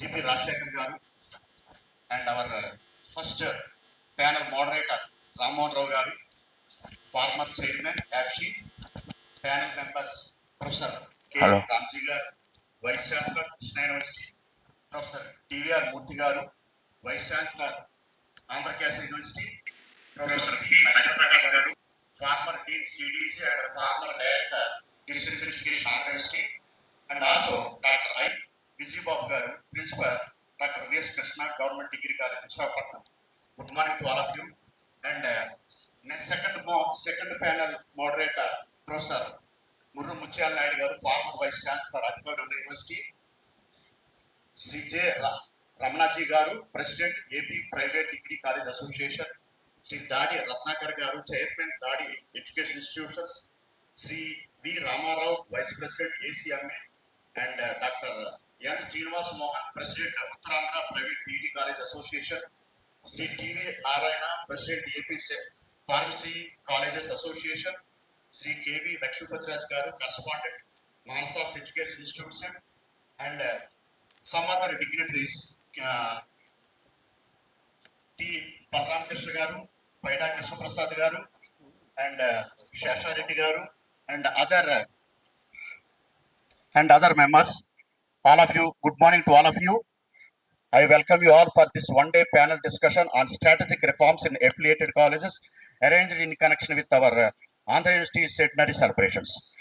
GP Rajshekhar garu, and our first panel moderator Rammohan Rao garu, former chairman APSI, panel members Professor K. Ramji garu, Vice Chancellor Krishna University, Professor TVR Murthy garu, Vice Chancellor Andhra Pradesh University, Professor P. Prakash garu, former Dean CDC and former Director Distance Education University, and also Dr. I. Visakhapatnam garu, Principal Dr. V.S. Krishna, Government Degree College, Visakhapatnam. Good morning to all of you. And next second panel moderator, Professor Murru Mutyal Naidu garu, former Vice Chancellor, Adipati University. Sri J. Ramanaji garu, President AP Private Degree College Association. Sri Dadi Ratnakar garu, Chairman Dadi Education Institutions. Sri V. Ramarao, Vice President ACMA, and Dr. N. Srinivas Mohan, President of Uttarandhra Private Degree College Association. Sri T.V. Narayana, President AP Pharmacy Colleges Association. Sri K.V. Lakshmipatraj garu, Correspondent, Mansas Education Institution, and some other dignitaries, T. Balram Krishna garu, Paida Krishna Prasad garu, and Shasha Reddy garu, and other members. All of you, good morning to all of you. I welcome you all for this one-day panel discussion on strategic reforms in affiliated colleges arranged in connection with our Andhra University centenary celebrations.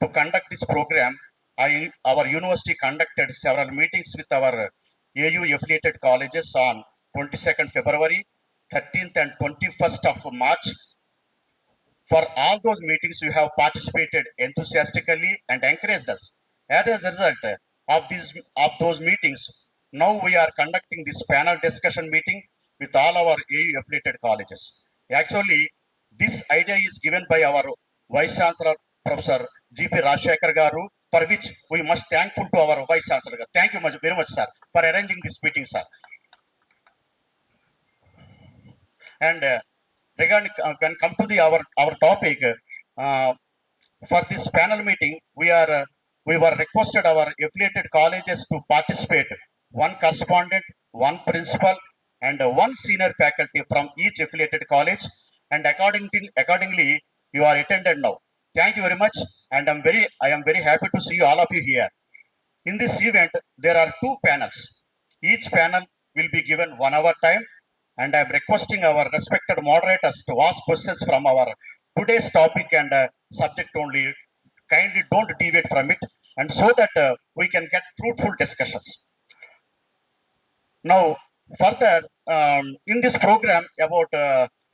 To conduct this program, our university conducted several meetings with our AU affiliated colleges on 22nd February, 13th and 21st of March. For all those meetings, you have participated enthusiastically and encouraged us. As a result of those meetings, now we are conducting this panel discussion meeting with all our AU affiliated colleges. Actually, this idea is given by our Vice Chancellor, Professor GP Rajshekhar garu, for which we must thankful to our Vice Chancellor. Thank you very much, sir, for arranging this meeting, sir. And regarding when come to our topic, for this panel meeting, we were requested our affiliated colleges to participate, one correspondent, one principal, and one senior faculty from each affiliated college. And accordingly, you are attended now. Thank you very much, and I am very happy to see all of you here. In this event, there are two panels. Each panel will be given 1 hour time, and I am requesting our respected moderators to ask questions from our today's topic and subject only. Kindly don't deviate from it, and so that we can get fruitful discussions. Now, further, in this program, about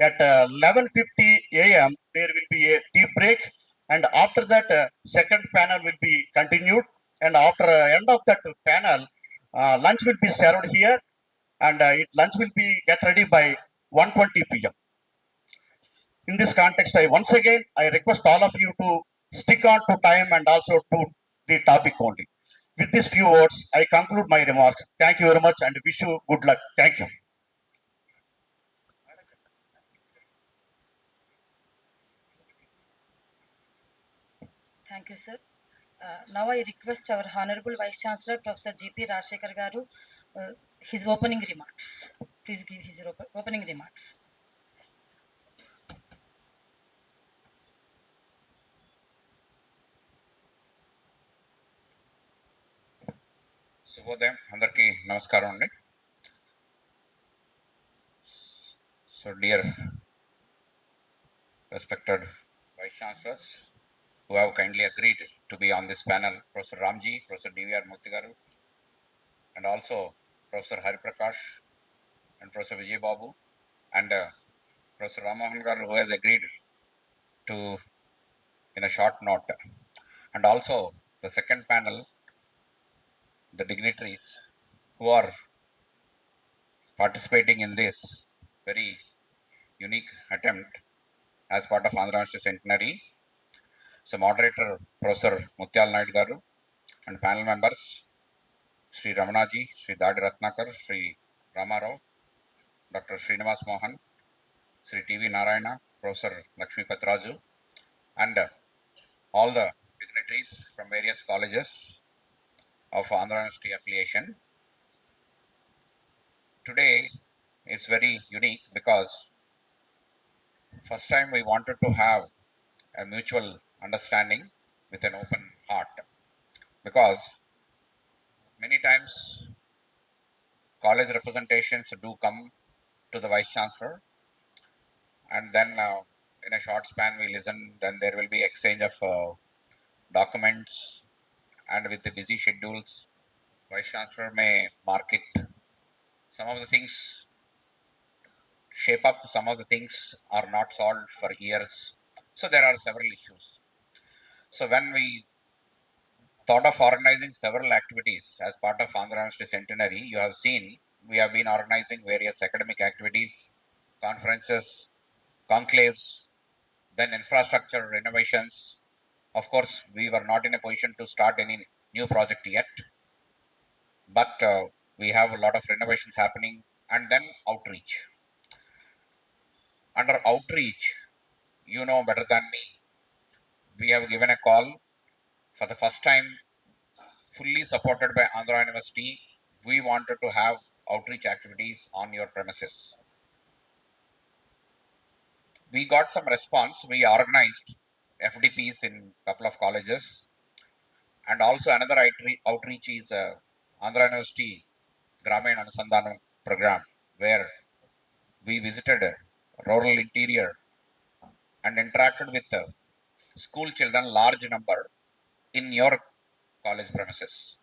at 11:50 a.m., there will be a tea break, and after that, second panel will be continued. And after end of that panel, lunch will be served here, and lunch will be get ready by 1:20 p.m. In this context, once again I request all of you to stick on to time and also to the topic only. With these few words, I conclude my remarks. Thank you very much and wish you good luck. Thank you. Thank you, sir. Now I request our Honorable Vice Chancellor, Professor G.P. Rajshekhar garu, his opening remarks. Please give his opening remarks. శుభోదయం అందరికీ నమస్కారం అండి. So dear respected Vice Chancellors who have kindly agreed to be on this panel, Professor Ramji, Professor D.V.R. Murthy garu, and also Professor Hari Prakash and Professor Vijay Babu, and Professor Rammohan garu, who has agreed to in a short note, and also the second panel, the dignitaries who are participating in this very unique attempt as part of Andhra University Centenary. So Moderator Professor Mutyal Naidu garu, and panel members Sri Ramanaji, Sri Dadi Ratnakar, Sri Ramarao, Dr. Srinivas Mohan, Sri T.V. Narayana, Professor Lakshmipatraju, and all the dignitaries from various colleges of Andhra University affiliation. today is very unique because first time we wanted to have a mutual understanding with an open heart, because many times college representations do come to the vice chancellor, and then in a short span we listen, then there will be exchange of documents, and with the busy schedules vice chancellor may market some of the things, shape up some of the things are not solved for years. So there are several issues. So when we thought of organizing several activities as part of Andhra University Centenary, you have seen we have been organizing various academic activities, conferences, conclaves, then infrastructure renovations. Of course, we were not in a position to start any new project yet, but we have a lot of renovations happening, and then outreach. Under outreach, you know better than me, we have given a call for the first time, fully supported by Andhra University. We wanted to have outreach activities on your premises. We got some response. We organized FDPs in a couple of colleges, and also another outreach is Andhra University Gramin Anusandhanam program, where we visited rural interior and interacted with school children, large number, in your college premises.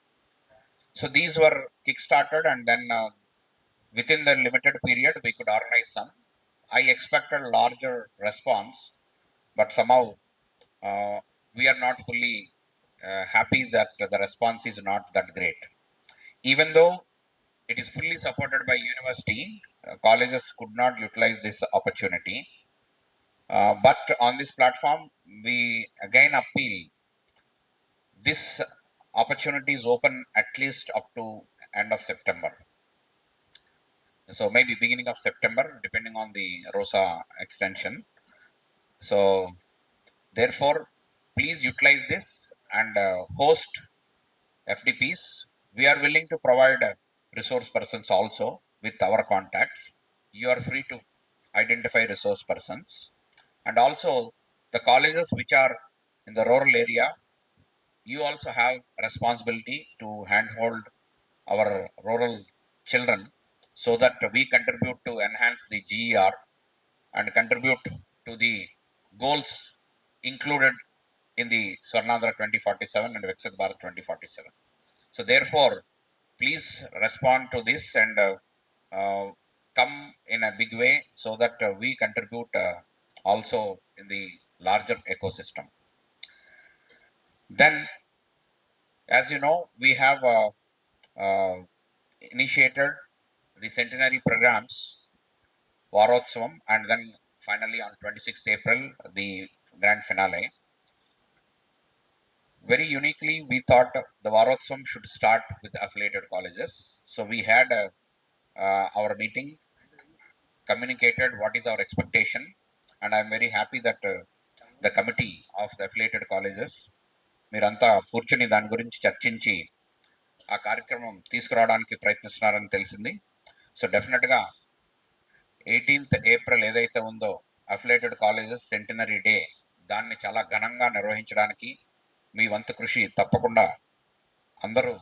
So these were kick-started, and then within the limited period we could organize some. I expected larger response, but somehow we are not fully happy that the response is not that great. Even though it is fully supported by university, colleges could not utilize this opportunity. But on this platform, we again appeal, this opportunity is open at least up to end of September. So maybe beginning of September, depending on the ROSA extension. So therefore, please utilize this and host FDPs. We are willing to provide resource persons also with our contacts. You are free to identify resource persons. And also the colleges which are in the rural area, you also have responsibility to handhold our rural children, so that we contribute to enhance the GER and contribute to the goals included in the Swarnandhra 2047 and Viksit Bharat 2047. So therefore, please respond to this and come in a big way, so that we contribute also in the larger ecosystem. Then, as you know, we have initiated the centenary programs, Varotsavam, and then finally on 26th April, the grand finale. Very uniquely, we thought the Varotsavam should start with affiliated colleges. So we had our meeting, communicated what is our expectation, and I'm very happy that the committee of the affiliated colleges, మీరంతా కూర్చుని దాని గురించి చర్చించి ఆ కార్యక్రమం తీసుకురావడానికి ప్రయత్నిస్తున్నారని తెలిసింది. సో డెఫినెట్గా 18th April ఏదైతే ఉందో అఫిలియేటెడ్ కాలేజెస్ సెంటినరీ డే, దాన్ని చాలా ఘనంగా నిర్వహించడానికి మీ వంతు కృషి తప్పకుండా అందరూ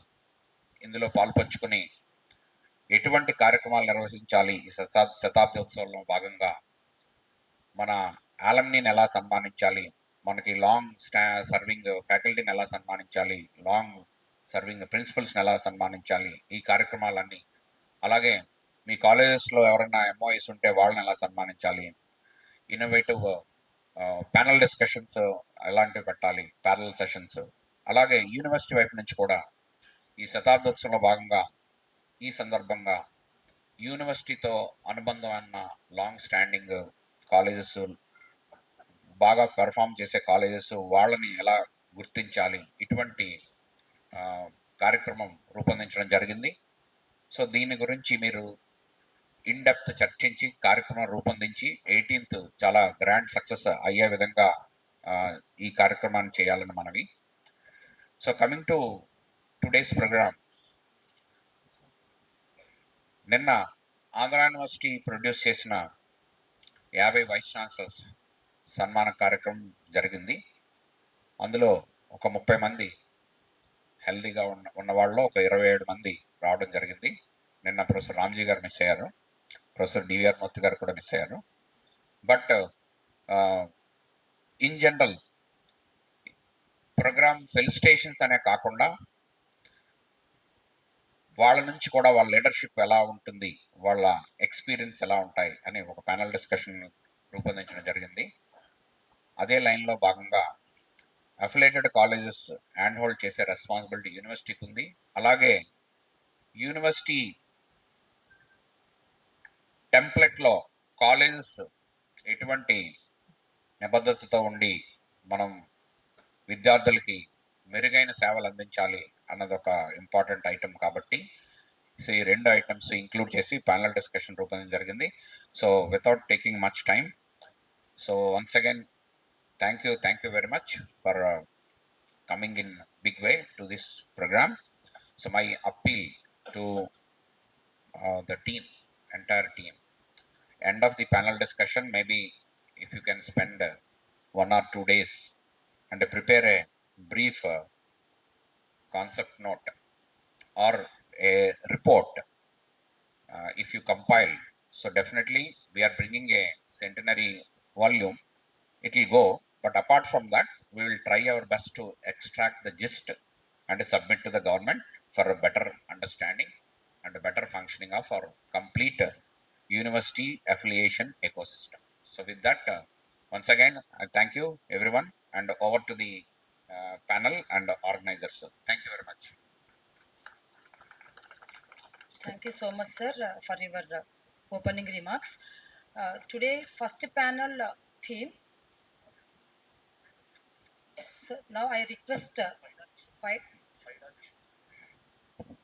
ఇందులో పాల్పంచుకుని ఎటువంటి కార్యక్రమాలు నిర్వహించాలి, ఈ శతాబ్ది ఉత్సవంలో భాగంగా మన ఆలమ్నీని ఎలా సన్మానించాలి, మనకి లాంగ్ సర్వింగ్ ఫ్యాకల్టీని ఎలా సన్మానించాలి, లాంగ్ సర్వింగ్ ప్రిన్సిపల్స్ని ఎలా సన్మానించాలి, ఈ కార్యక్రమాలన్నీ, అలాగే మీ కాలేజెస్లో ఎవరైనా ఎంఓఎస్ ఉంటే వాళ్ళని ఎలా సన్మానించాలి, ఇన్నోవేటివ్ ప్యానల్ డిస్కషన్స్ ఎలాంటివి పెట్టాలి, ప్యానల్ సెషన్స్, అలాగే యూనివర్సిటీ వైపు నుంచి కూడా ఈ శతాబ్దోత్సవంలో భాగంగా ఈ సందర్భంగా యూనివర్సిటీతో అనుబంధం అన్న లాంగ్ స్టాండింగ్ కాలేజెస్, బాగా పెర్ఫామ్ చేసే కాలేజెస్, వాళ్ళని ఎలా గుర్తించాలి, ఇటువంటి కార్యక్రమం రూపొందించడం జరిగింది. సో దీని గురించి మీరు ఇన్ డెప్త్ చర్చించి కార్యక్రమం రూపొందించి 18th చాలా గ్రాండ్ సక్సెస్ అయ్యే విధంగా ఈ కార్యక్రమాన్ని చేయాలని మనవి. So coming to today's program, నిన్న ఆంధ్ర యూనివర్సిటీ ప్రొడ్యూస్ చేసిన 50 వైస్ ఛాన్సలర్స్ సన్మాన కార్యక్రమం జరిగింది. అందులో ఒక 30 మంది హెల్దీగా ఉన్న వాళ్ళలో ఒక 27 మంది రావడం జరిగింది. నిన్న ప్రొఫెసర్ రామ్జీ గారు మిస్ అయ్యారు, ప్రొఫెసర్ డివిఆర్ మూర్తి గారు కూడా మిస్ అయ్యారు. But in general program felicitations అనే కాకుండా వాళ్ళ నుంచి కూడా వాళ్ళ లీడర్షిప్ ఎలా ఉంటుంది, వాళ్ళ ఎక్స్పీరియన్స్ ఎలా ఉంటాయి అని ఒక ప్యానల్ డిస్కషన్ రూపొందించడం జరిగింది. అదే లైన్లో భాగంగా అఫిలియేటెడ్ కాలేజెస్ హ్యాండ్ హోల్డ్ చేసే రెస్పాన్సిబిలిటీ యూనివర్సిటీకి ఉంది. అలాగే యూనివర్సిటీ టెంప్లెట్లో కాలేజెస్ ఎటువంటి నిబద్ధతతో ఉండి మనం విద్యార్థులకి మెరుగైన సేవలు అందించాలి అన్నది ఒక ఇంపార్టెంట్ ఐటమ్ కాబట్టి సో ఈ 2 ఐటమ్స్ ఇంక్లూడ్ చేసి ప్యానల్ డిస్కషన్ రూపొందించడం జరిగింది. So without taking much time, so once again thank you very much for coming in big way to this program. So my appeal to the team, entire team, end of the panel discussion, maybe if you can spend 1 or 2 days and prepare a brief concept note or a report, if you compile, so definitely we are bringing a centenary volume, it will go. But apart from that, we will try our best to extract the gist and submit to the government for a better understanding and a better functioning of our complete university affiliation ecosystem. So with that, once again, I thank you everyone, and over to the panel and organizers. Thank you very much. Thank you so much, sir, for your opening remarks. Today, first panel theme. So now I request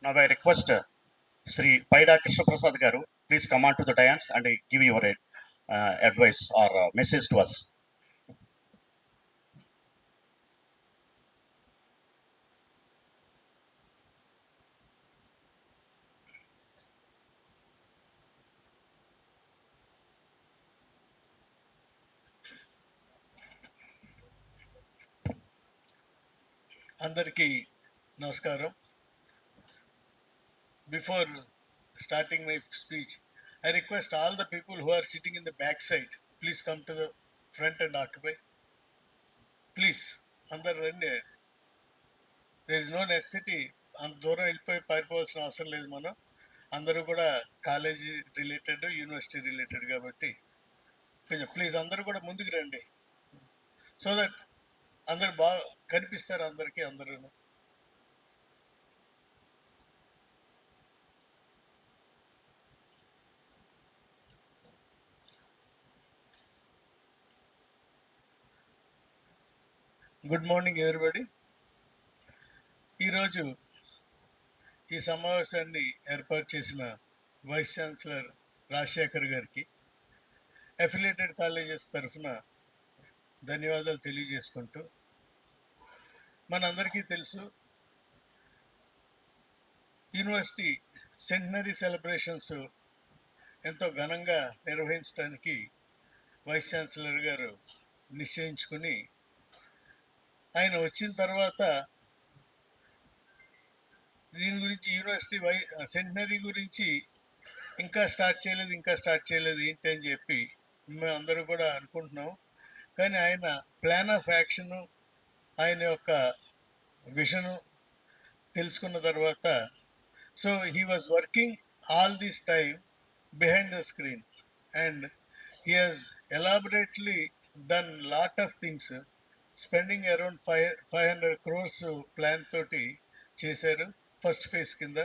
Now I request Sri Paida Krishna Prasad Garu, please come on to the dais and give your advice or message to us. అందరికీ నమస్కారం. Before starting my speech, I request all the people who are sitting in the back side, please come to the front and occupy. Please, అందరు రండి. There is no necessity అంత దూరం వెళ్ళిపోయి పారిపోవాల్సిన అవసరం లేదు. మనం అందరూ కూడా కాలేజీ రిలేటెడ్, యూనివర్సిటీ రిలేటెడ్ కాబట్టి కొంచెం ప్లీజ్ అందరూ కూడా ముందుకు రండి, సో దట్ అందరు బాగా కనిపిస్తారు అందరికీ. అందరూ గుడ్ మార్నింగ్ ఎవ్రీబడి. ఈరోజు ఈ సమావేశాన్ని ఏర్పాటు చేసిన వైస్ ఛాన్సలర్ రాజశేఖర్ గారికి అఫిలియేటెడ్ కాలేజెస్ తరఫున ధన్యవాదాలు తెలియజేసుకుంటూ, మనందరికీ తెలుసు యూనివర్సిటీ సెంటనరీ సెలబ్రేషన్స్ ఎంతో ఘనంగా నిర్వహించడానికి వైస్ ఛాన్సలర్ గారు నిశ్చయించుకుని, ఆయన వచ్చిన తర్వాత దీని గురించి యూనివర్సిటీ సెంటనరీ గురించి ఇంకా స్టార్ట్ చేయలేదు ఏంటి అని చెప్పి మేము అందరూ కూడా అనుకుంటున్నాం. కానీ ఆయన ప్లాన్ ఆఫ్ యాక్షన్, ఆయన యొక్క విజన్ తెలుసుకున్న తర్వాత, so he was working all this time behind the screen and he has elaborately done lot of things, spending around 500 crores plan తోటి చేశారు ఫస్ట్ ఫేజ్ కింద.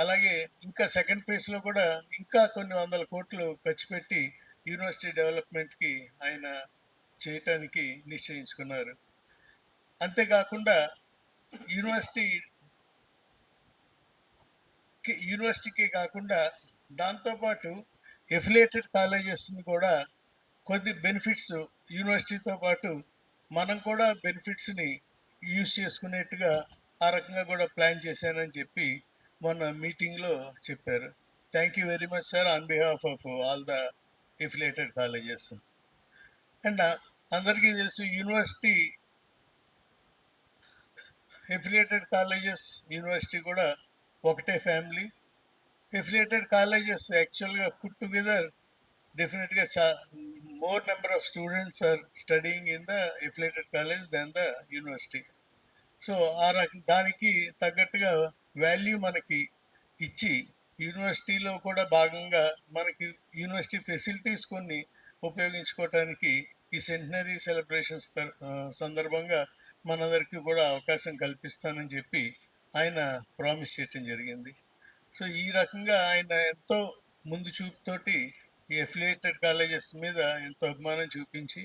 అలాగే ఇంకా సెకండ్ ఫేజ్లో కూడా ఇంకా కొన్ని 100 కోట్లు ఖర్చు పెట్టి యూనివర్సిటీ డెవలప్మెంట్కి ఆయన చేయటానికి నిశ్చయించుకున్నారు. అంతేకాకుండా యూనివర్సిటీకి కాకుండా దాంతోపాటు ఎఫిలియేటెడ్ కాలేజెస్ని కూడా కొద్ది బెనిఫిట్స్, యూనివర్సిటీతో పాటు మనం కూడా బెనిఫిట్స్ని యూజ్ చేసుకునేట్టుగా ఆ రకంగా కూడా ప్లాన్ చేశానని చెప్పి మొన్న మీటింగ్లో చెప్పారు. Thank you very much, sir, on behalf of all the affiliated colleges. And అందరికీ తెలుసు యూనివర్సిటీ ఎఫిలియేటెడ్ కాలేజెస్ యూనివర్సిటీ కూడా ఒకటే ఫ్యామిలీ. ఎఫిలియేటెడ్ కాలేజెస్ యాక్చువల్గా పుట్ టుగెదర్ డెఫినెట్గా more number of students are studying in the affiliated college then the university. So ఆ దానికి తగ్గట్టుగా value మనకి ఇచ్చి యూనివర్సిటీలో కూడా భాగంగా మనకి యూనివర్సిటీ ఫెసిలిటీస్ కొన్ని ఉపయోగించుకోవటానికి ఈ సెంటనరీ సెలబ్రేషన్స్ సందర్భంగా మనందరికీ కూడా అవకాశం కల్పిస్తానని చెప్పి ఆయన ప్రామిస్ చేయటం జరిగింది. సో ఈ రకంగా ఆయన ఎంతో ముందు చూపుతోటి ఈ అఫిలియేటెడ్ కాలేజెస్ మీద ఎంతో అభిమానం చూపించి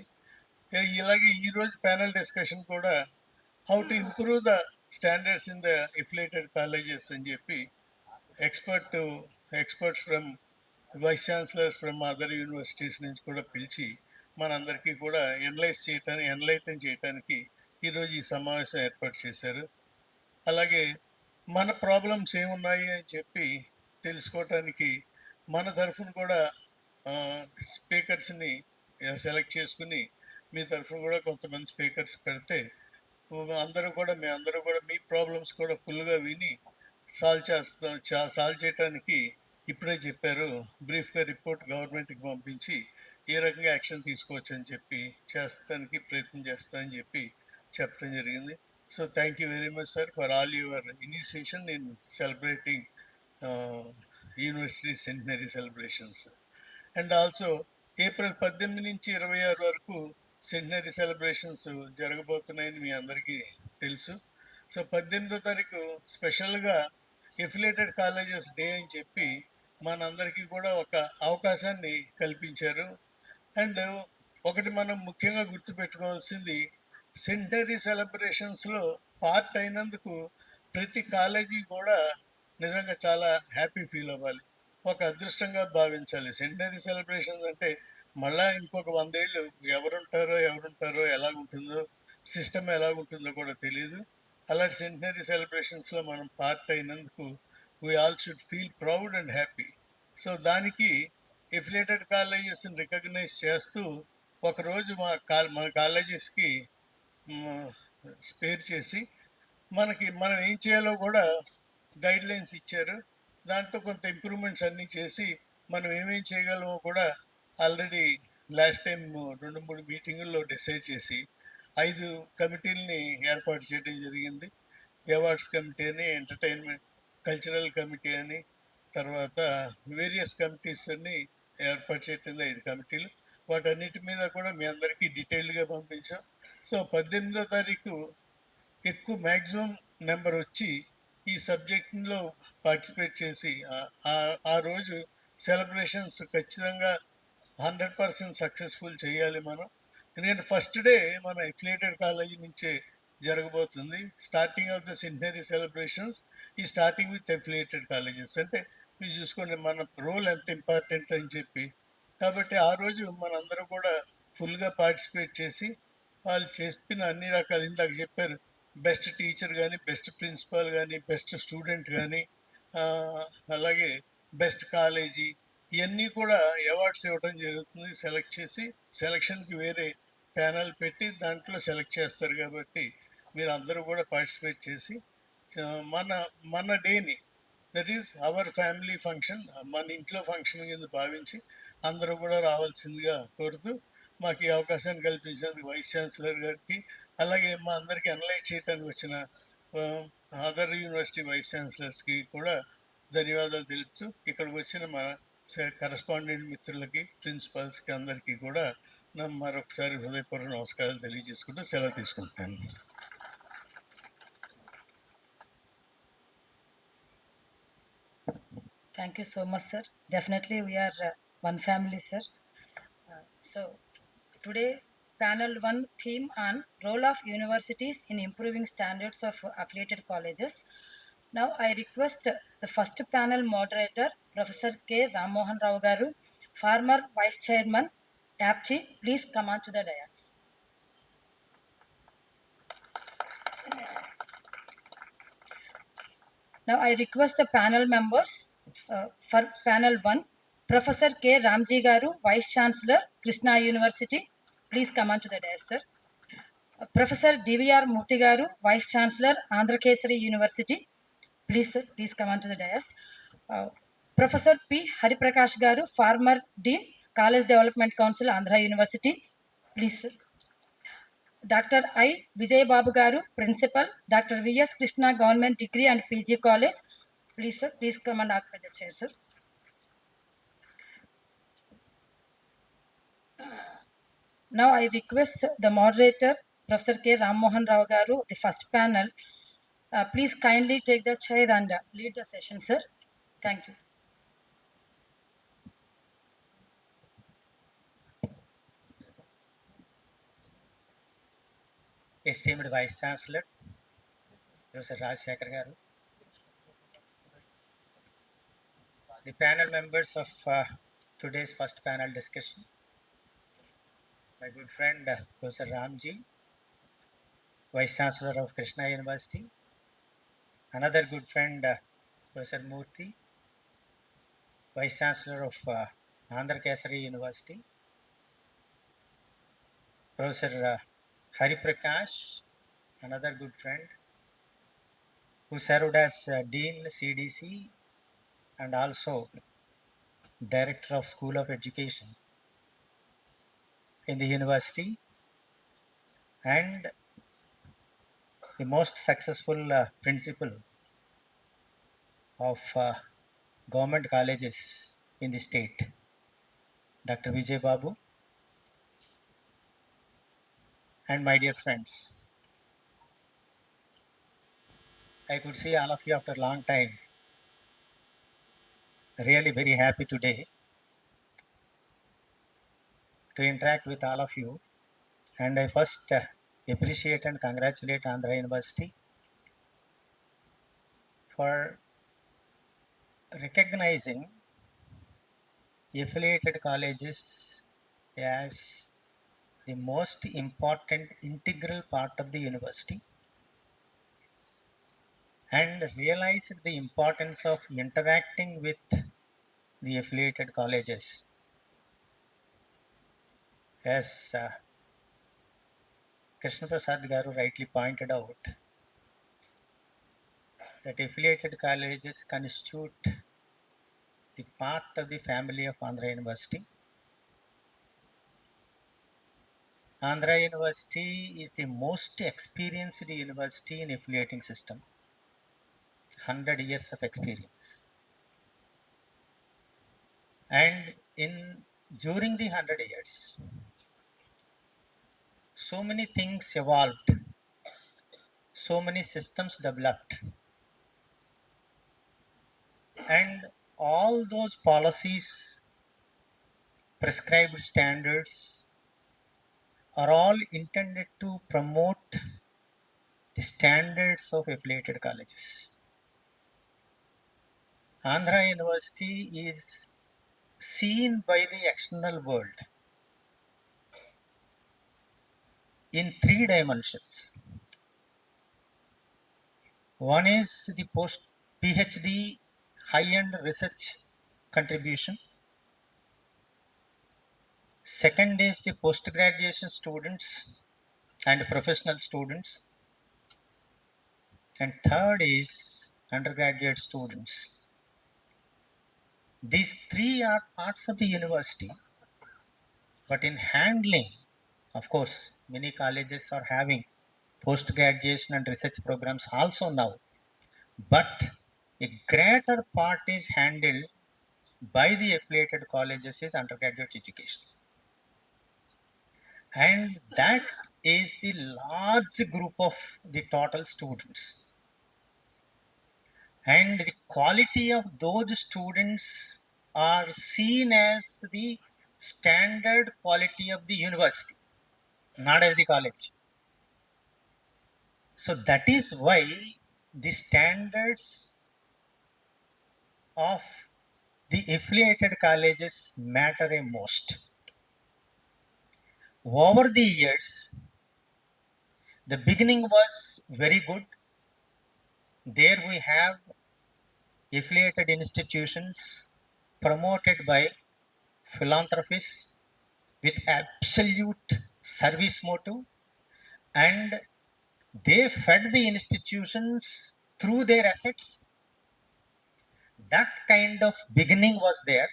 ఇలాగే ఈరోజు ప్యానల్ డిస్కషన్ కూడా how to improve the standards in the affiliated colleges అని చెప్పి experts from vice chancellors from other universities నుంచి కూడా పిలిచి మనందరికీ కూడా ఎన్లైటన్ చేయడానికి ఈరోజు ఈ సమావేశం ఏర్పాటు చేశారు. అలాగే మన ప్రాబ్లమ్స్ ఏమున్నాయి అని చెప్పి తెలుసుకోవటానికి మన తరఫున కూడా స్పీకర్స్ని సెలెక్ట్ చేసుకుని మీ తరఫున కూడా కొంతమంది స్పీకర్స్ పెడితే అందరూ కూడా మీ ప్రాబ్లమ్స్ కూడా ఫుల్గా విని సాల్వ్ చేయడానికి ఇప్పుడే చెప్పారు బ్రీఫ్గా రిపోర్ట్ గవర్నమెంట్కి పంపించి ఏ రకంగా యాక్షన్ తీసుకోవచ్చు అని చెప్పి చేస్తానికి ప్రయత్నం చేస్తానని చెప్పి చెప్పడం జరిగింది. So thank you very much sir for all your initiation in celebrating university centenary celebrations. And also April 18 నుంచి 26 వరకు సెంటనరీ సెలబ్రేషన్స్ జరగబోతున్నాయని మీ అందరికీ తెలుసు. సో 18వ తారీఖు స్పెషల్గా ఎఫిలియేటెడ్ కాలేజెస్ డే అని చెప్పి మనందరికీ కూడా ఒక అవకాశాన్ని కల్పించారు. అండ్ ఒకటి మనం ముఖ్యంగా గుర్తుపెట్టుకోవాల్సింది సెంటనరీ సెలబ్రేషన్స్లో పార్ట్ అయినందుకు ప్రతి కాలేజీ కూడా నిజంగా చాలా హ్యాపీ ఫీల్ అవ్వాలి, ఒక అదృష్టంగా భావించాలి. సెంటనరీ సెలబ్రేషన్స్ అంటే మళ్ళా ఇంకొక 100 ఏళ్ళు ఎవరుంటారో ఎలాగుంటుందో సిస్టమ్ ఎలాగుంటుందో కూడా తెలియదు. అలాంటి సెంటనరీ సెలబ్రేషన్స్లో మనం పార్ట్ అయినందుకు we all should feel proud and happy. So దానికి ఎఫిలియేటెడ్ కాలేజెస్ని రికగ్నైజ్ చేస్తూ ఒకరోజు మన కాలేజెస్కి స్పేర్ చేసి మనం ఏం చేయాలో కూడా గైడ్ లైన్స్ ఇచ్చారు. దాంట్లో కొంత ఇంప్రూవ్మెంట్స్ అన్నీ చేసి మనం ఏమేం చేయగలమో కూడా ఆల్రెడీ లాస్ట్ టైం 2-3 మీటింగుల్లో డిసైడ్ చేసి 5 కమిటీలని ఏర్పాటు చేయడం జరిగింది. అవార్డ్స్ కమిటీ అని, ఎంటర్టైన్మెంట్ కల్చరల్ కమిటీ అని, తర్వాత వేరియస్ కమిటీస్ అన్ని ఏర్పాటు చేయటం 5 కమిటీలు. వాటన్నిటి మీద కూడా మీ అందరికీ డీటెయిల్డ్గా పంపించాం. సో 18వ తారీఖు ఎక్కువ మ్యాక్సిమం నెంబర్ వచ్చి ఈ సబ్జెక్ట్లో పార్టిసిపేట్ చేసి ఆ రోజు సెలబ్రేషన్స్ ఖచ్చితంగా 100% సక్సెస్ఫుల్ చేయాలి మనం. ఎందుకంటే ఫస్ట్ డే మన ఎఫిలియేటెడ్ కాలేజీ నుంచే జరగబోతుంది. Starting of the centenary celebrations ఈ స్టార్టింగ్ విత్ ఎఫిలియేటెడ్ కాలేజెస్. అంటే మీరు చూసుకోండి మన రోల్ ఎంత ఇంపార్టెంట్ అని చెప్పి. కాబట్టి ఆ రోజు మనందరూ కూడా ఫుల్గా పార్టిసిపేట్ చేసి వాళ్ళు చెప్పిన అన్ని రకాలు ఇందాక చెప్పారు, బెస్ట్ టీచర్ కానీ, బెస్ట్ ప్రిన్సిపాల్ కానీ, బెస్ట్ స్టూడెంట్ కానీ, అలాగే బెస్ట్ కాలేజీ, ఇవన్నీ కూడా అవార్డ్స్ ఇవ్వడం జరుగుతుంది. సెలెక్ట్ చేసి సెలక్షన్కి వేరే ప్యానల్ పెట్టి దాంట్లో సెలెక్ట్ చేస్తారు. కాబట్టి మీరు అందరూ కూడా పార్టిసిపేట్ చేసి మన డేని, that is our family function, మన ఇంట్లో ఫంక్షన్ కింద భావించి అందరూ కూడా రావాల్సిందిగా కోరుతూ మాకు ఈ అవకాశాన్ని కల్పించినందుకు వైస్ ఛాన్సలర్ గారికి, అలాగే మా అందరికీ అనలైజ్ చేయడానికి వచ్చిన అదర్ యూనివర్సిటీ వైస్ ఛాన్సలర్స్కి కూడా ధన్యవాదాలు తెలుపుతూ ఇక్కడికి వచ్చిన మన కరస్పాండెంట్ మిత్రులకి, ప్రిన్సిపాల్స్కి అందరికీ కూడా మరొకసారి హృదయపూర్వక నమస్కారాలు తెలియజేసుకుంటూ సెలవు తీసుకుంటాను. Thank you so much, sir. Definitely, we are one family, sir. So, today, panel 1 theme on role of universities in improving standards of affiliated colleges. Now, I request the first panel moderator, Professor K. Rammohan Rao Garu, former Vice Chairman, APCHI, please come on to the dais. Now, I request the panel members For panel 1, Professor K. Ramji Garu, Vice Chancellor, Krishna University. Please come on to the dais, sir. Professor DVR Murthy Garu, Vice Chancellor, Andhra Kesari University. Please, sir, please come on to the dais. Professor P. Hariprakash Garu, former Dean, College Development Council, Andhra University. Please, sir. Dr. I. Vijay Babu Garu, Principal, Dr. V.S. Krishna Government Degree and PG College. Please, sir, please come and occupy the chair, sir. Now I request the moderator, Professor K. Ram Mohan Rao Garu, the first panel. Please kindly take the chair and lead the session, sir. Thank you. Esteemed Vice Chancellor, Professor Rajsekhar Garu, the panel members of today's first panel discussion, my good friend Professor Ramji, Vice Chancellor of Krishna University, another good friend Professor Murthy, Vice Chancellor of Andhra Kesari University, Professor Hari Prakash, another good friend who served as Dean CDC and also Director of School of Education in the university, and the most successful principal of government colleges in the state, Dr. Vijay Babu, and my dear friends. I could see all of you after a long time. Really very happy today to interact with all of you. And I first appreciate and congratulate Andhra University for recognizing affiliated colleges as the most important integral part of the university, and realized the importance of interacting with the affiliated colleges. As Krishna Prasad Garu rightly pointed out, that affiliated colleges constitute the part of the family of Andhra University. Andhra University is the most experienced university in affiliating system, 100 years of experience. And during the 100 years, so many things evolved, so many systems developed, and all those policies, prescribed standards are all intended to promote the standards of affiliated colleges. Andhra University is seen by the external world in 3 dimensions. One is the post-PhD high-end research contribution. Second is the post-graduation students and professional students. And third is undergraduate students. These 3 are parts of the university, but in handling, of course, many colleges are having post-graduation and research programs also now, but a greater part is handled by the affiliated colleges is undergraduate education. And that is the large group of the total students. And the quality of those students are seen as the standard quality of the university, not as the college. So that is why the standards of the affiliated colleges matter a most. Over the years, the beginning was very good. There we have affiliated institutions promoted by philanthropists with absolute service motive, and they fed the institutions through their assets. That kind of beginning was there.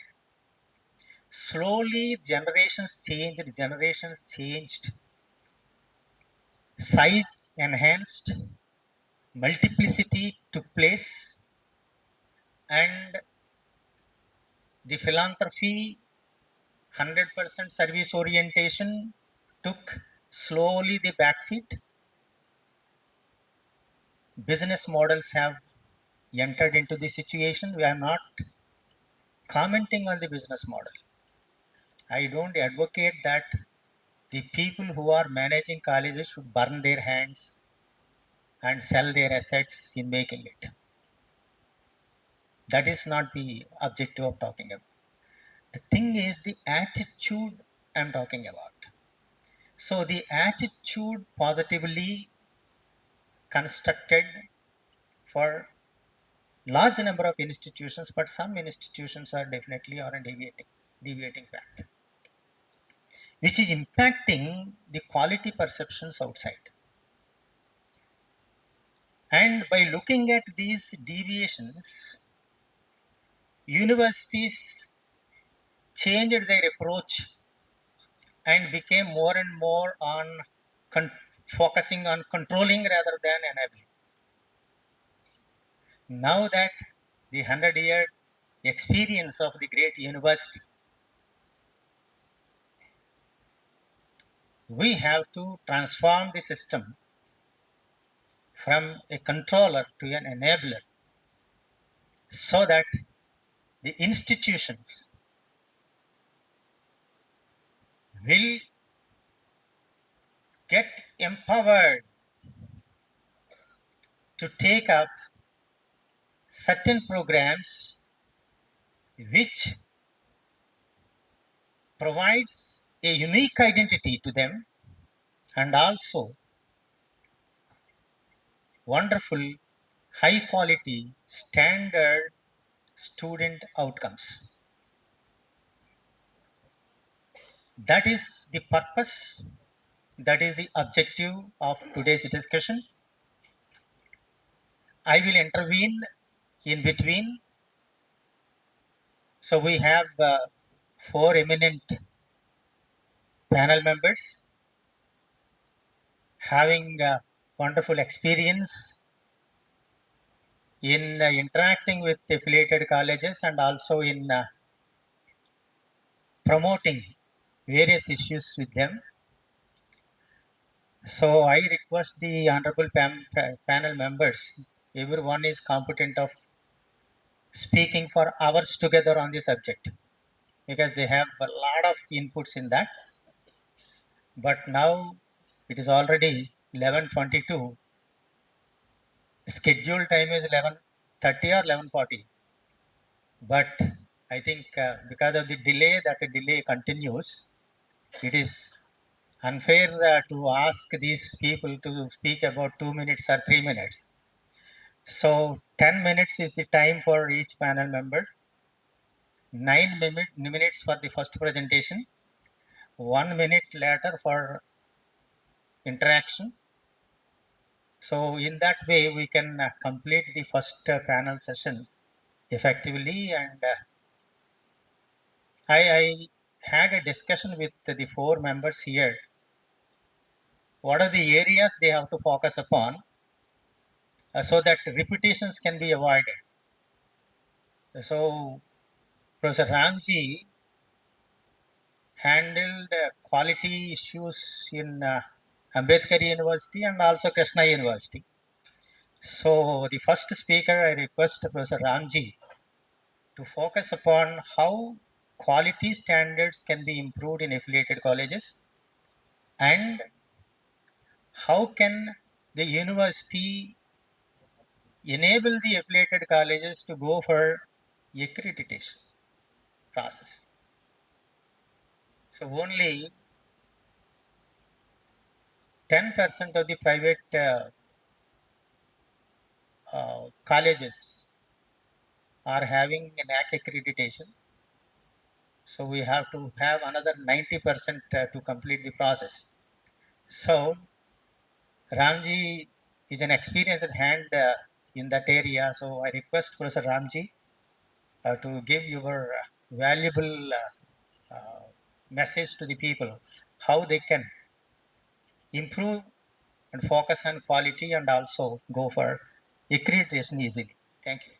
Slowly generations changed, size enhanced, multiplicity took place, and the philanthropy 100% service orientation took slowly the backseat. Business models have entered into the situation. We are not commenting on the business model. I don't advocate that the people who are managing colleges should burn their hands and sell their assets in making it. That is not the objective of talking about. The thing is the attitude I'm talking about. So the attitude positively constructed for large number of institutions, but some institutions are definitely on a deviating path, which is impacting the quality perceptions outside. And by looking at these deviations, universities changed their approach and became more and more on focusing on controlling rather than enabling. Now that the 100-year experience of the great university, we have to transform the system from a controller to an enabler so that the institutions will get empowered to take up certain programs which provides a unique identity to them and also wonderful high quality standard student outcomes. That is the purpose, that is the objective of today's discussion. I will intervene in between. So we have 4 eminent panel members having wonderful experience in interacting with affiliated colleges and also in promoting various issues with them. So I request the honorable panel members, everyone is competent of speaking for hours together on the subject because they have a lot of inputs in that. But now it is already 11:22. Scheduled time is 11:30 or 11:40. But I think because of the delay, that delay continues. It is unfair to ask these people to speak about 2 minutes or 3 minutes. So 10 minutes is the time for each panel member. 9 minutes for the first presentation. 1 minute later for interaction. So in that way, we can complete the first panel session effectively. And I had a discussion with the 4 members here. What are the areas they have to focus upon so that repetitions can be avoided? So Professor Ramji handled quality issues in Ambedkar University and also Krishna University. So the first speaker, I request Professor Ramji to focus upon how quality standards can be improved in affiliated colleges and how can the university enable the affiliated colleges to go for accreditation process. So only 10% of the private colleges are having a NAC accreditation. So we have to have another 90% to complete the process. So Ramji is an experienced hand in that area. So I request Professor Ramji to give your valuable message to the people, how they can improve and focus on quality and also go for accreditation easily. Thank you.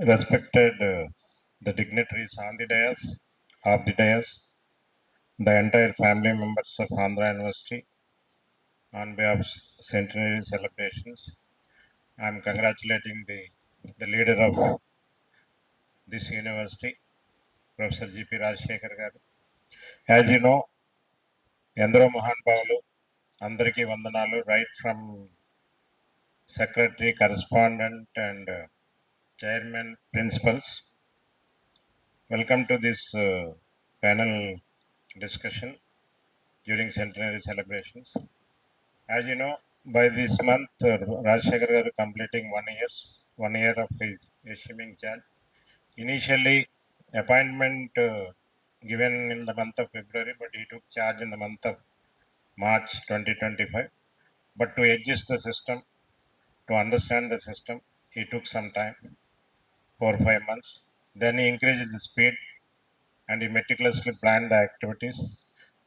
Respected the dignitaries on the dais, of the dais, the entire family members of Andhra University, on behalf of centenary celebrations, I am congratulating the leader of this university, Professor G.P. Rajshekhar garu. As you know, ఎందరో మహానుభావులు అందరికీ వందనాలు, right from secretary, correspondent and chairman, principals. Welcome to this panel discussion during centenary celebrations. As you know, by this month, Rajshekhar garu completing 1 year of his assuming charge. Initially, appointment given in the month of February, but he took charge in the month of March 2025. But to adjust the system, to understand the system, he took some time, 4 or 5 months. Then he increased the speed and he meticulously planned the activities.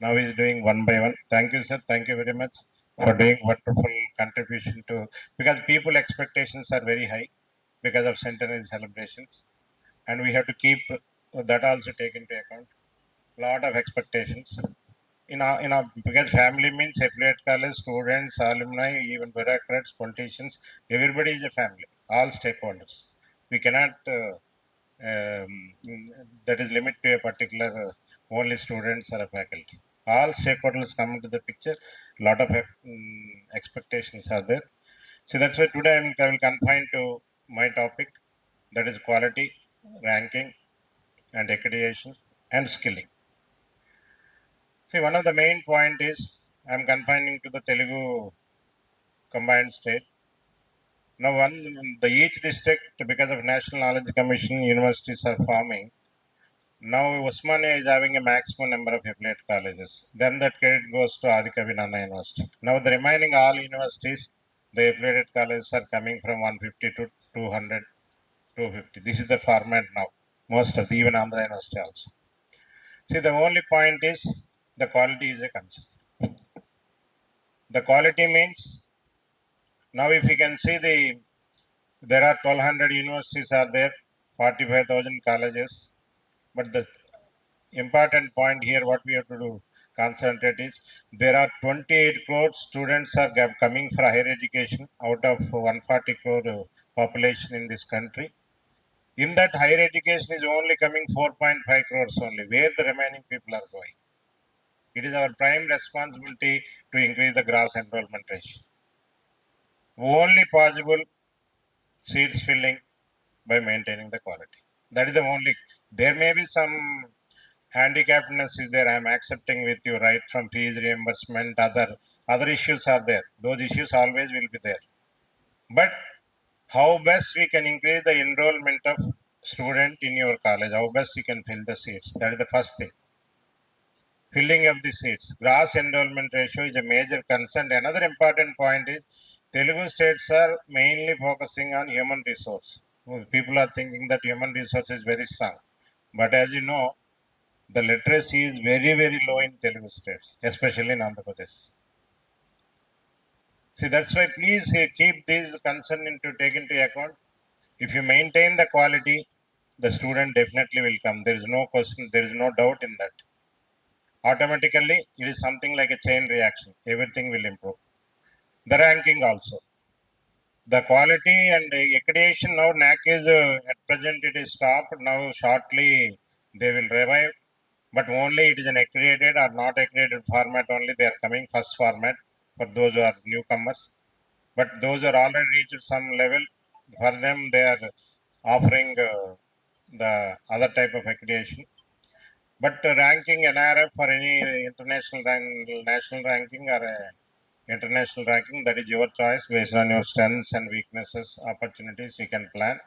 Now he is doing one by one. Thank you, sir. Thank you very much for doing wonderful contribution to, because people expectations are very high because of centenary celebrations, and we have to keep that also take into account. Lot of expectations in our because family means affiliate college, students, alumni, even bureaucrats, politicians. Everybody is a family. All stakeholders. We cannot. That is limit to a particular only students or a faculty. All stakeholders come into the picture. Lot of expectations are there. So that's why today I will confine to my topic, that is quality, ranking, and accreditation and skilling. See, one of the main point is I am confining to the Telugu combined state. Now, each district, because of National Knowledge Commission, universities are forming. Now, Osmania is having a maximum number of affiliate colleges. Then that credit goes to Adikavinana University. Now, the remaining all universities, the affiliated colleges are coming from 150 to 200, 250. This is the format now. Most of the, even Andhra University also. See, the only point is the quality is a concern. The quality means, now if you can see there are 1200 universities are there, 45,000 colleges, but the important point here what we have to do concentrate is there are 28 crore students are coming for higher education out of 140 crore population in this country. In that, higher education is only coming 4.5 crores only. Where the remaining people are going? It is our prime responsibility to increase the gross enrollment ratio. Only possible seats filling by maintaining the quality. That is the only. There may be some handicapness is there. I am accepting with you, right from fees reimbursement, other issues are there. Those issues always will be there. But how best we can increase the enrollment of student in your college? How best you can fill the seats? That is the first thing. Filling of the seats. Gross enrollment ratio is a major concern. Another important point is Telugu states are mainly focusing on human resource. People are thinking that human resource is very strong. But as you know, the literacy is very, very low in Telugu states, especially in Andhra Pradesh. See, that's why please keep these concern take into account. If you maintain the quality, the student definitely will come. There is no question, there is no doubt in that. Automatically, it is something like a chain reaction. Everything will improve. The ranking also. The quality and accreditation, now NAC is, at present it is stopped. Now shortly they will revive. But only it is an accredited or not accredited format only. They are coming first format for those who are newcomers. But those are already reached some level. For them, they are offering the other type of accreditation. But ranking NRF for any international national ranking or international ranking. That is your choice based on your strengths and weaknesses, opportunities you can plan.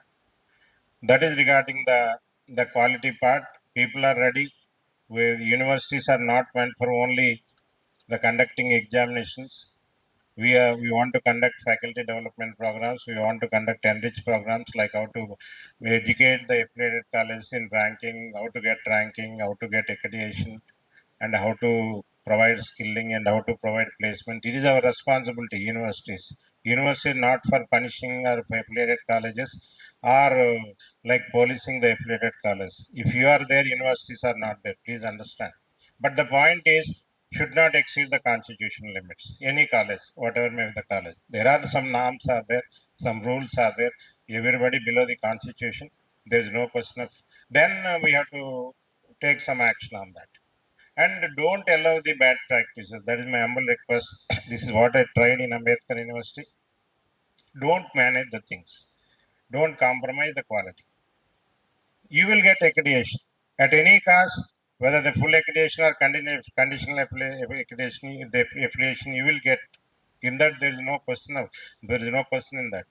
That is regarding the quality part. People are ready. Universities are not meant for only the conducting examinations. We want to conduct faculty development programs. We want to conduct enrich programs like how to educate the affiliated colleges in ranking, how to get ranking, how to get accreditation, and how to provide skilling and how to provide placement. It is our responsibility, universities. University not for punishing our affiliated colleges or like policing the affiliated colleges. If you are there, universities are not there. Please understand. But the point is, should not exceed the constitutional limits. Any college, whatever may be the college. There are some norms are there, some rules are there. Everybody below the constitution, there is no question of. Then we have to take some action on that. And don't allow the bad practices. That is my humble request. This is what I tried in Ambedkar University. Don't manage the things. Don't compromise the quality. You will get accreditation at any cost, whether the full accreditation or conditional accreditation, the affiliation you will get. In that there is no question of there is no question in that,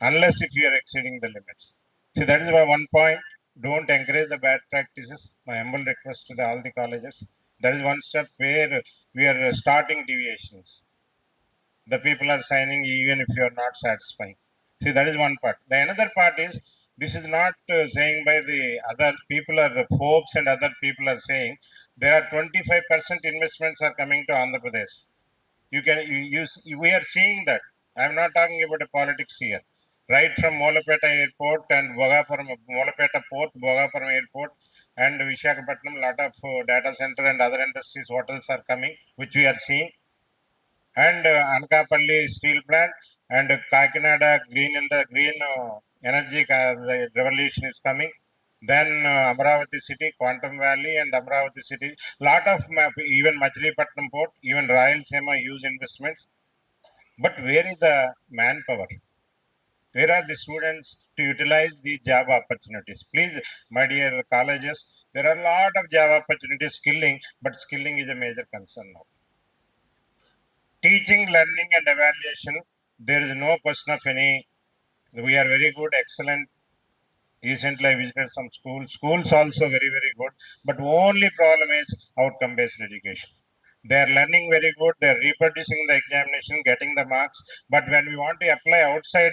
unless if you are exceeding the limits. See, that is why one point. Don't encourage the bad practices. My humble request to all the colleges. That is one step where we are starting deviations. The people are signing even if you are not satisfying. See, that is one part. The another part is this is not saying by the other people or the hopes and other people are saying there are 25% investments are coming to Andhra Pradesh. You can use. We are seeing that. I am not talking about the politics here. Right from Moderator Airport and Moderator Port, Bhogapuram Airport, and Visakhapatnam, lot of data center and other industries, hotels are coming, which we are seeing. And Anakapalli steel plant and Kakinada green energy the revolution is coming. Then Amravati city, Quantum Valley, and Amravati city. Lot of even Majlipatnam port, even Rayalaseema huge investments. But where is the manpower? Where are the students to utilize the job opportunities? Please, my dear colleges, there are a lot of job opportunities, skilling, but skilling is a major concern now. Teaching, learning, and evaluation, there is no question of any. We are very good, excellent. Recently, I visited some schools. Schools also very, very good. But only problem is outcome-based education. They are learning very good. They are reproducing the examination, getting the marks. But when we want to apply outside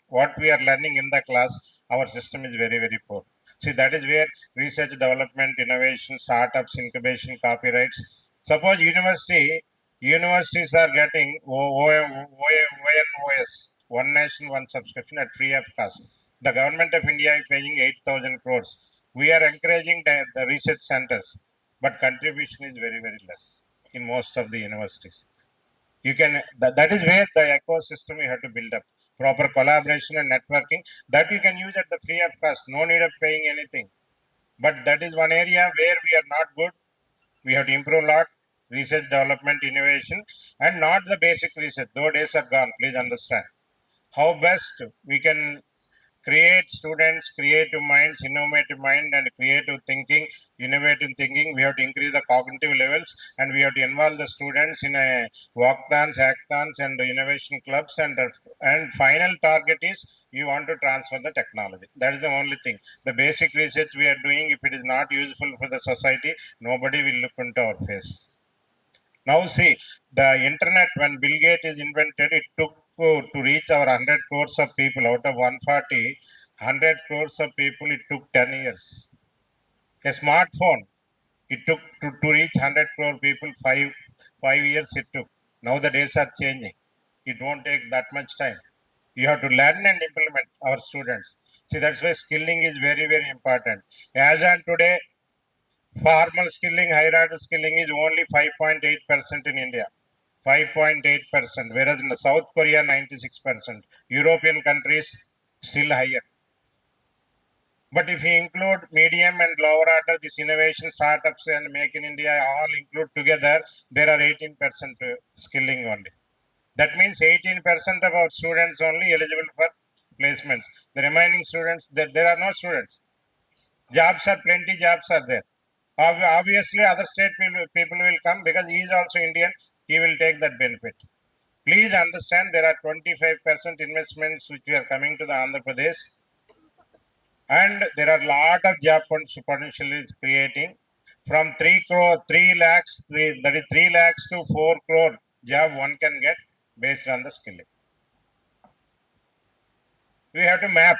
what we are learning in the class, our system is very, very poor. See, that is where research, development, innovation, startups, incubation, copyrights. Suppose universities are getting ONOS, One Nation, One Subscription at free of cost. The government of India is paying 8,000 crores. We are encouraging the research centers, but contribution is very, very less in most of the universities. You can that is where the ecosystem you have to build up. Proper collaboration and networking that you can use at the free of cost. No need of paying anything. But that is one area where we are not good. We have to improve a lot. Research, development, innovation, and not the basic research. Those days are gone. Please understand. How best we can create students, creative minds, innovative mind, and creative thinking, innovative thinking. We have to increase the cognitive levels, and we have to involve the students in a walkathons, hackathons, and innovation clubs. And final target is you want to transfer the technology. That is the only thing. The basic research we are doing, if it is not useful for the society, nobody will look into our face. Now see, the internet, when Bill Gates is invented, it took to reach our 100 crores of people out of 140, 100 crores of people, it took 10 years. A smartphone, it took to reach 100 crore people, five years it took. Now the days are changing. It won't take that much time. You have to learn and implement our students. See, that's why skilling is very, very important. As on today, formal skilling, higher order skilling is only 5.8% in India. 5.8%, whereas in South Korea, 96%. European countries, still higher. But if you include medium and lower order, this innovation startups and Make in India all include together, there are 18% skilling only. That means 18% of our students only eligible for placements. The remaining students, there are no students. Jobs are plenty, jobs are there. Obviously, other state people will come because he is also Indian. he will take that benefit. Please understand there are 25% investments which are coming to the Andhra Pradesh, and there are a lot of job potential is creating from 3 lakhs, that is 3 lakhs to 4 crore job one can get based on the skilling. We have to map.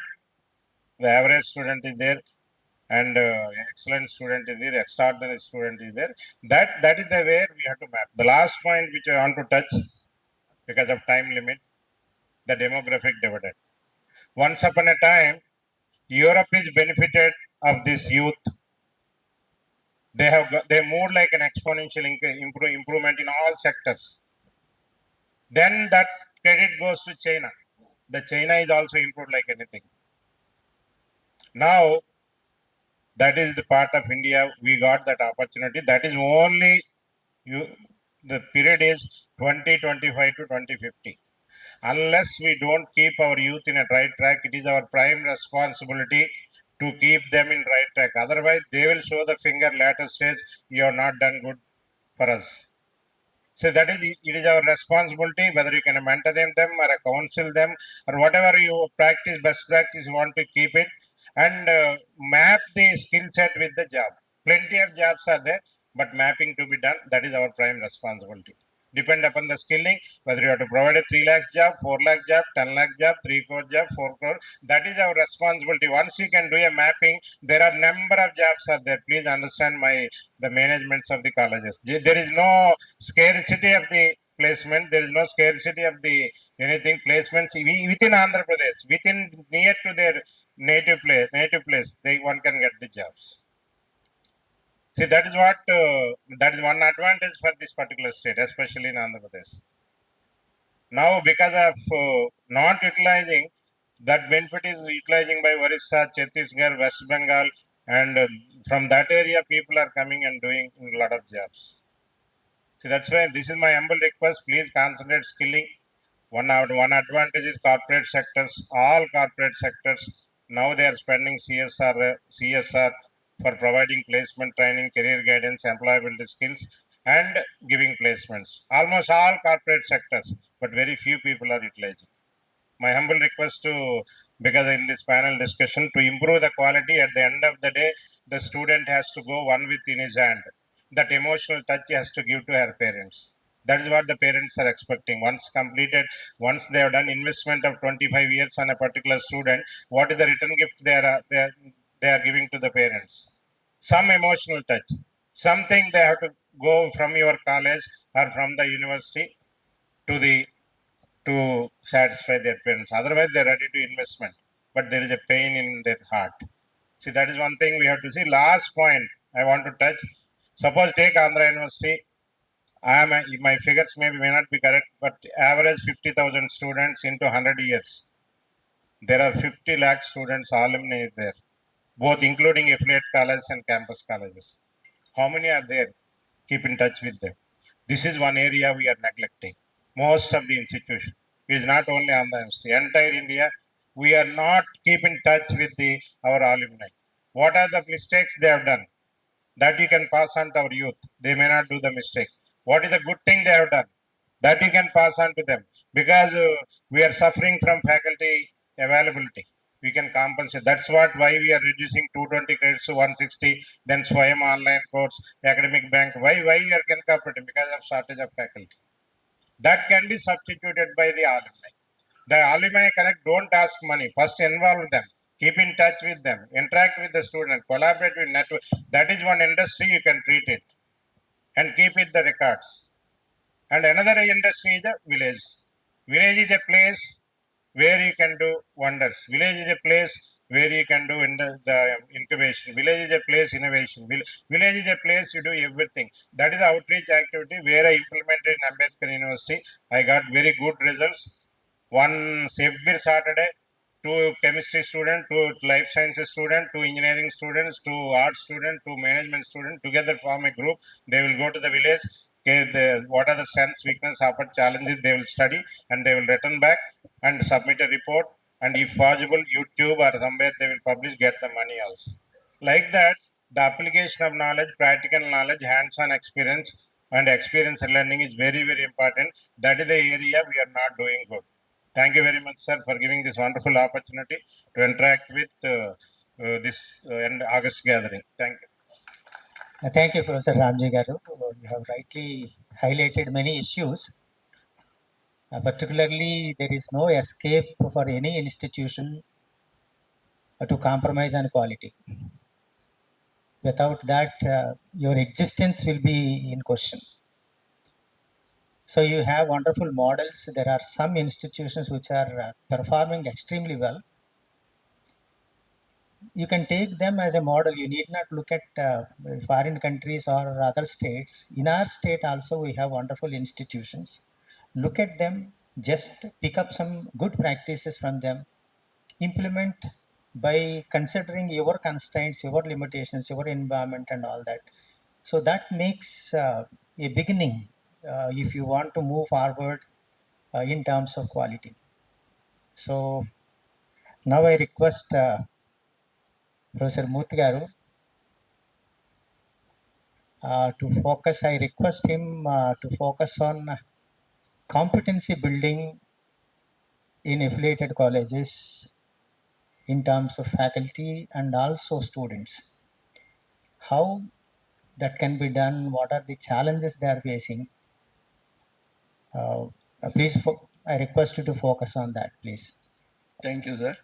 The average student is there, and excellent student is there, extraordinary student is there. That is the way we have to map. The last point which I want to touch, because of time limit, the demographic dividend. Once upon a time, Europe is benefited of this youth. They moved like an exponential improvement in all sectors. Then that credit goes to China. The China is also improved like anything. Now that is the part of India. We got that opportunity. That is only the period is 2025 to 2050. Unless we don't keep our youth in a right track, it is our prime responsibility to keep them in right track. Otherwise, they will show the finger later stage, you have not done good for us. So that is, it is our responsibility, whether you can mentor them or counsel them or whatever you practice, best practice, you want to keep it and map the skill set with the job. Plenty of jobs are there, but mapping to be done, that is our prime responsibility. Depend upon the skilling, whether you have to provide a 3 lakh job, 4 lakh job, 10 lakh job, 3 crore job, 4 crore, that is our responsibility. Once you can do a mapping, there are number of jobs are there. Please understand the managements of the colleges. There is no scarcity of the placement. There is no scarcity of the anything placements within Andhra Pradesh, within near to their native place, one can get the jobs. See, that is one advantage for this particular state, especially in Andhra Pradesh. Now, because of not utilizing, that benefit is utilizing by Orissa, Chhattisgarh, West Bengal, and from that area, people are coming and doing a lot of jobs. So that's why this is my humble request. Please concentrate skilling. One advantage is corporate sectors. All corporate sectors now they are spending CSR for providing placement training, career guidance, employability skills, and giving placements. Almost all corporate sectors, but very few people are utilizing. My humble request to, because in this panel discussion, to improve the quality, at the end of the day, the student has to go one with in his hand. That emotional touch he has to give to her parents. That is what the parents are expecting. Once completed, once they have done investment of 25 years on a particular student, what is the return gift they are giving to the parents? Some emotional touch. Something they have to go from your college or from the university to satisfy their parents. Otherwise, they're ready to investment, but there is a pain in their heart. See, that is one thing we have to see. Last point I want to touch. Suppose take Andhra University. My figures may not be correct, but average 50,000 students into 100 years. There are 50 lakh students, alumni there, both including affiliate colleges and campus colleges. How many are there? Keep in touch with them. This is one area we are neglecting. Most of the institution is not only on the university, entire India. We are not keep in touch with our alumni. What are the mistakes they have done? That you can pass on to our youth. They may not do the mistake. What is the good thing they have done? That you can pass on to them. Because we are suffering from faculty availability. We can compensate. That's why we are reducing 220 credits to 160. Then Swayam online course, academic bank. Why we are competing? Because of shortage of faculty. That can be substituted by the alumni. The alumni connect, don't ask money. First involve them. Keep in touch with them. Interact with the student. Collaborate with network. That is one industry you can treat it. And keep it the records. And another industry is the village. Village is a place where you can do wonders. Village is a place where you can do the incubation. Village is a place innovation. Village is a place you do everything. That is the outreach activity where I implemented in Ambedkar University. I got very good results. Every Saturday, to chemistry student, to life sciences student, to engineering students, to art student, to management student, together form a group. They will go to the village. Okay, what are the strengths, weakness, challenges they will study, and they will return back and submit a report. And if possible, YouTube or somewhere they will publish, get the money also. Like that, the application of knowledge, practical knowledge, hands-on experience and experience learning is very, very important. That is the area we are not doing good. Thank you very much, sir, for giving this wonderful opportunity to interact with this and August gathering. Thank you. Thank you, Professor Ramji Garu. You have rightly highlighted many issues. Particularly, there is no escape for any institution to compromise on quality. Without that, your existence will be in question. So you have wonderful models. There are some institutions which are performing extremely well. You can take them as a model. You need not look at foreign countries or other states. In our state also, we have wonderful institutions. Look at them, just pick up some good practices from them, implement by considering your constraints, your limitations, your environment and all that. So that makes a beginning if you want to move forward in terms of quality. So now I request Professor Murthy Garu to focus. I request him to focus on competency building in affiliated colleges in terms of faculty and also students. How that can be done? What are the challenges they are facing? Please, I request you to focus on that, please. Thank you, sir.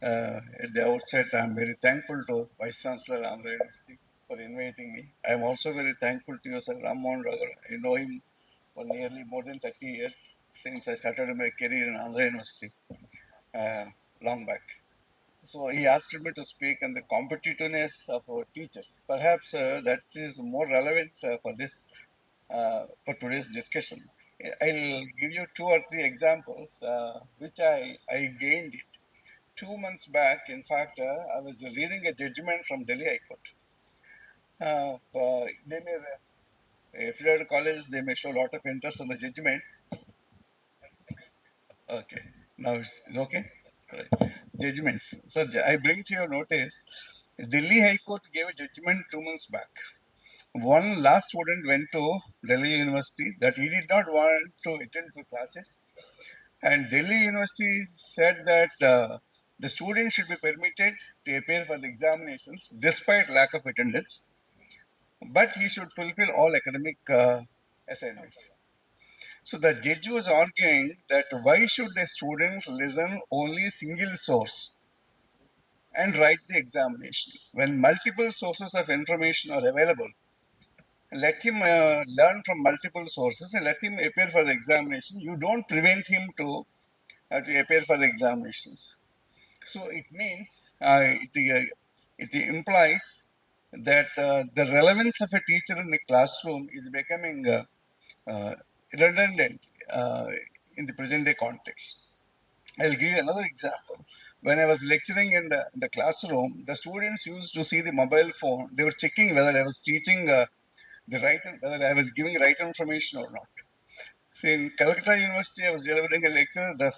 At the outset, I'm very thankful to Vice Chancellor Andhra University for inviting me. I'm also very thankful to you, Sir Rammohan Raghav. I know him for nearly more than 30 years since I started my career in Andhra University, long back. So he asked me to speak on the competitiveness of our teachers. Perhaps that is more relevant for today's discussion. I'll give you 2 or 3 examples which I gained it. 2 months back, in fact, I was reading a judgment from Delhi High Court. They may, affiliated colleges, they may show a lot of interest in the judgment. Okay, now it's okay. Right. Judgments. So I bring to your notice, Delhi High Court gave a judgment 2 months back. One last student went to Delhi University that he did not want to attend the classes, and Delhi University said that the student should be permitted to appear for the examinations despite lack of attendance, but he should fulfill all academic assignments. So the judge was arguing that why should the student listen only single source and write the examination when multiple sources of information are available? Let him learn from multiple sources and let him appear for the examination. You don't prevent him to appear for the examinations. So it means it implies that the relevance of a teacher in the classroom is becoming redundant in the present day context. I'll give you another example. When I was lecturing in the classroom, the students used to see the mobile phone. They were checking whether I was teaching whether I was giving right information or not. So in Calcutta University, I was delivering a lecture. The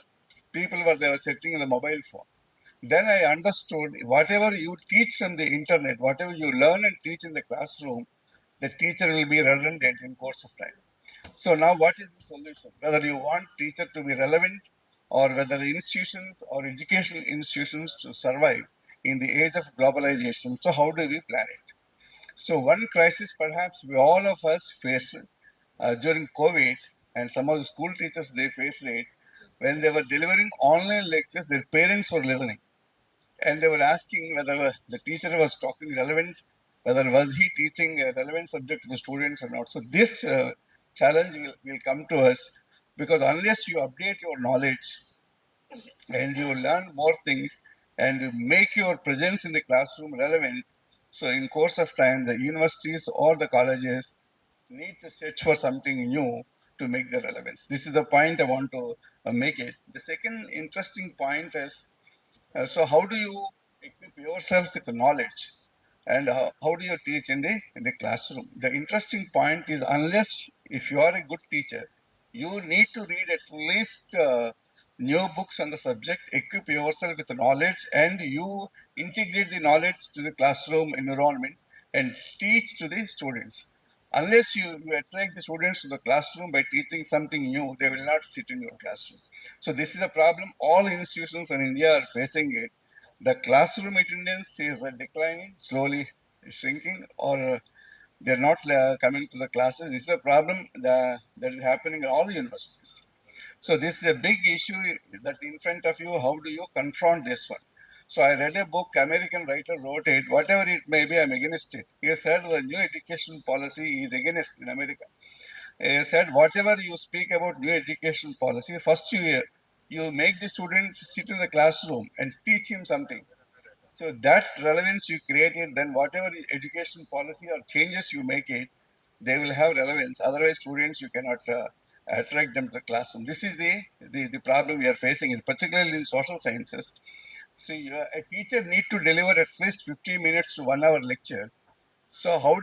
people were searching in the mobile phone. Then I understood whatever you teach from the internet, whatever you learn and teach in the classroom, the teacher will be redundant in course of time. So now what is the solution? Whether you want teacher to be relevant or whether institutions or educational institutions to survive in the age of globalization. So how do we plan it? So one crisis perhaps all of us faced during COVID, and some of the school teachers, they faced it when they were delivering online lectures, their parents were listening. And they were asking whether the teacher was talking relevant, whether was he teaching a relevant subject to the students or not. So this challenge will come to us because unless you update your knowledge and you learn more things and you make your presence in the classroom relevant, so in course of time, the universities or the colleges need to search for something new to make the relevance. This is the point I want to make it. The second interesting point is, so how do you equip yourself with the knowledge and how do you teach in the classroom? The interesting point is unless if you are a good teacher, you need to read at least new books on the subject, equip yourself with the knowledge and you integrate the knowledge to the classroom environment and teach to the students. Unless you attract the students to the classroom by teaching something new, they will not sit in your classroom. So this is a problem all institutions in India are facing it. The classroom attendance is declining, slowly shrinking, or they're not coming to the classes. This is a problem that is happening in all universities. So this is a big issue that's in front of you. How do you confront this one? So I read a book, American writer wrote it, whatever it may be, I'm against it. He said the new education policy is against in America. He said whatever you speak about new education policy, first you make the student sit in the classroom and teach him something. So that relevance you created, then whatever education policy or changes you make it, they will have relevance. Otherwise, students you cannot attract them to the classroom. This is the problem we are facing, particularly in social sciences. See, a teacher need to deliver at least 50 minutes to 1 hour lecture. So how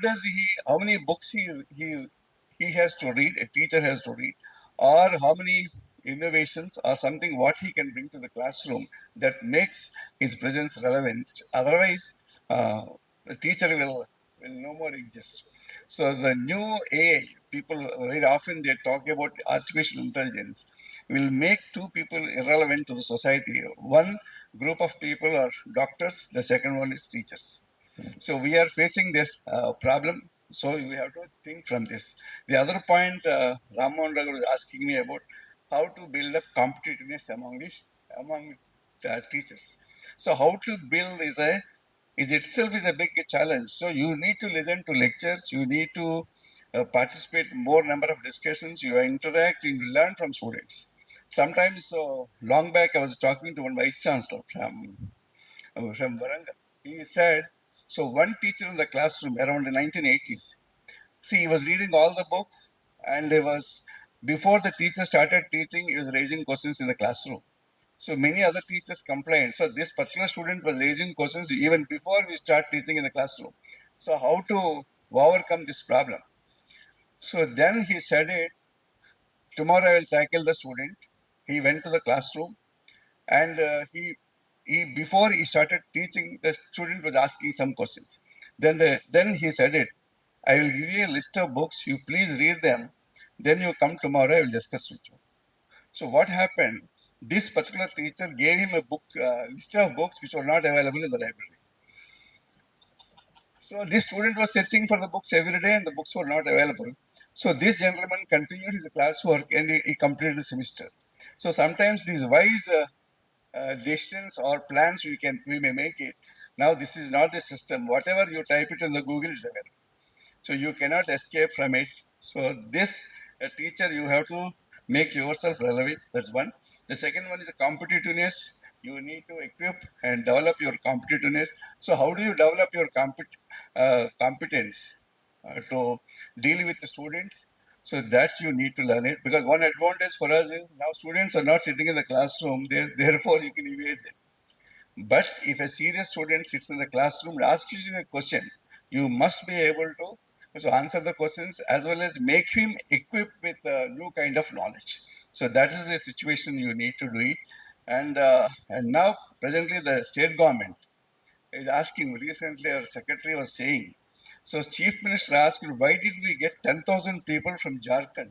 many books he has to read, a teacher has to read, or how many innovations or something what he can bring to the classroom that makes his presence relevant. Otherwise, the teacher will no more exist. So the new AI, people very often they talk about artificial intelligence, will make two people irrelevant to the society. One group of people are doctors, the second one is teachers. So we are facing this problem. So we have to think from this. The other point Ramon Raghu was asking me about how to build up competitiveness among the teachers. So how to build is itself is a big challenge. So you need to listen to lectures. You need to participate in more number of discussions. You interact. You learn from students. Sometimes, so long back, I was talking to one vice chancellor from Varangal. He said, so one teacher in the classroom around the 1980s, see, he was reading all the books and he was, before the teacher started teaching, he was raising questions in the classroom. So many other teachers complained. So this particular student was raising questions even before we start teaching in the classroom. So how to overcome this problem? So then he said it, tomorrow I will tackle the student. He went to the classroom and he before he started teaching, the student was asking some questions. Then he said it, I will give you a list of books, you please read them, then you come tomorrow, I will discuss with you. So what happened, this particular teacher gave him a book list of books which were not available in the library. So this student was searching for the books every day and the books were not available. So this gentleman continued his classwork and he completed the semester. So sometimes these wise decisions or plans we may make it. Now this is not the system. Whatever you type it in the Google is available. So you cannot escape from it. So this, a teacher, you have to make yourself relevant. That's one. The second one is the competitiveness. You need to equip and develop your competitiveness. So how do you develop your competence to deal with the students? So that you need to learn it, because one advantage for us is now students are not sitting in the classroom. Therefore, you can evade them. But if a serious student sits in the classroom and asks you a question, you must be able to answer the questions as well as make him equipped with a new kind of knowledge. So that is the situation you need to do it. And now presently the state government is asking. Recently, our secretary was saying. So chief minister asked, why did we get 10,000 people from Jharkhand?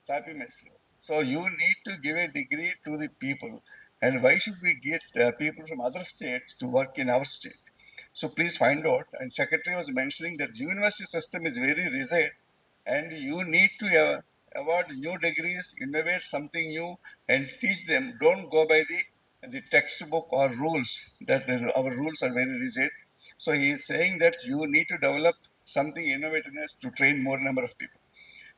Happy Messi. So you need to give a degree to the people. And why should we get people from other states to work in our state? So please find out. And Secretary was mentioning that university system is very rigid, and you need to award new degrees, innovate something new, and teach them. Don't go by the textbook or rules. That our rules are very rigid. So he is saying that you need to develop something innovativeness to train more number of people.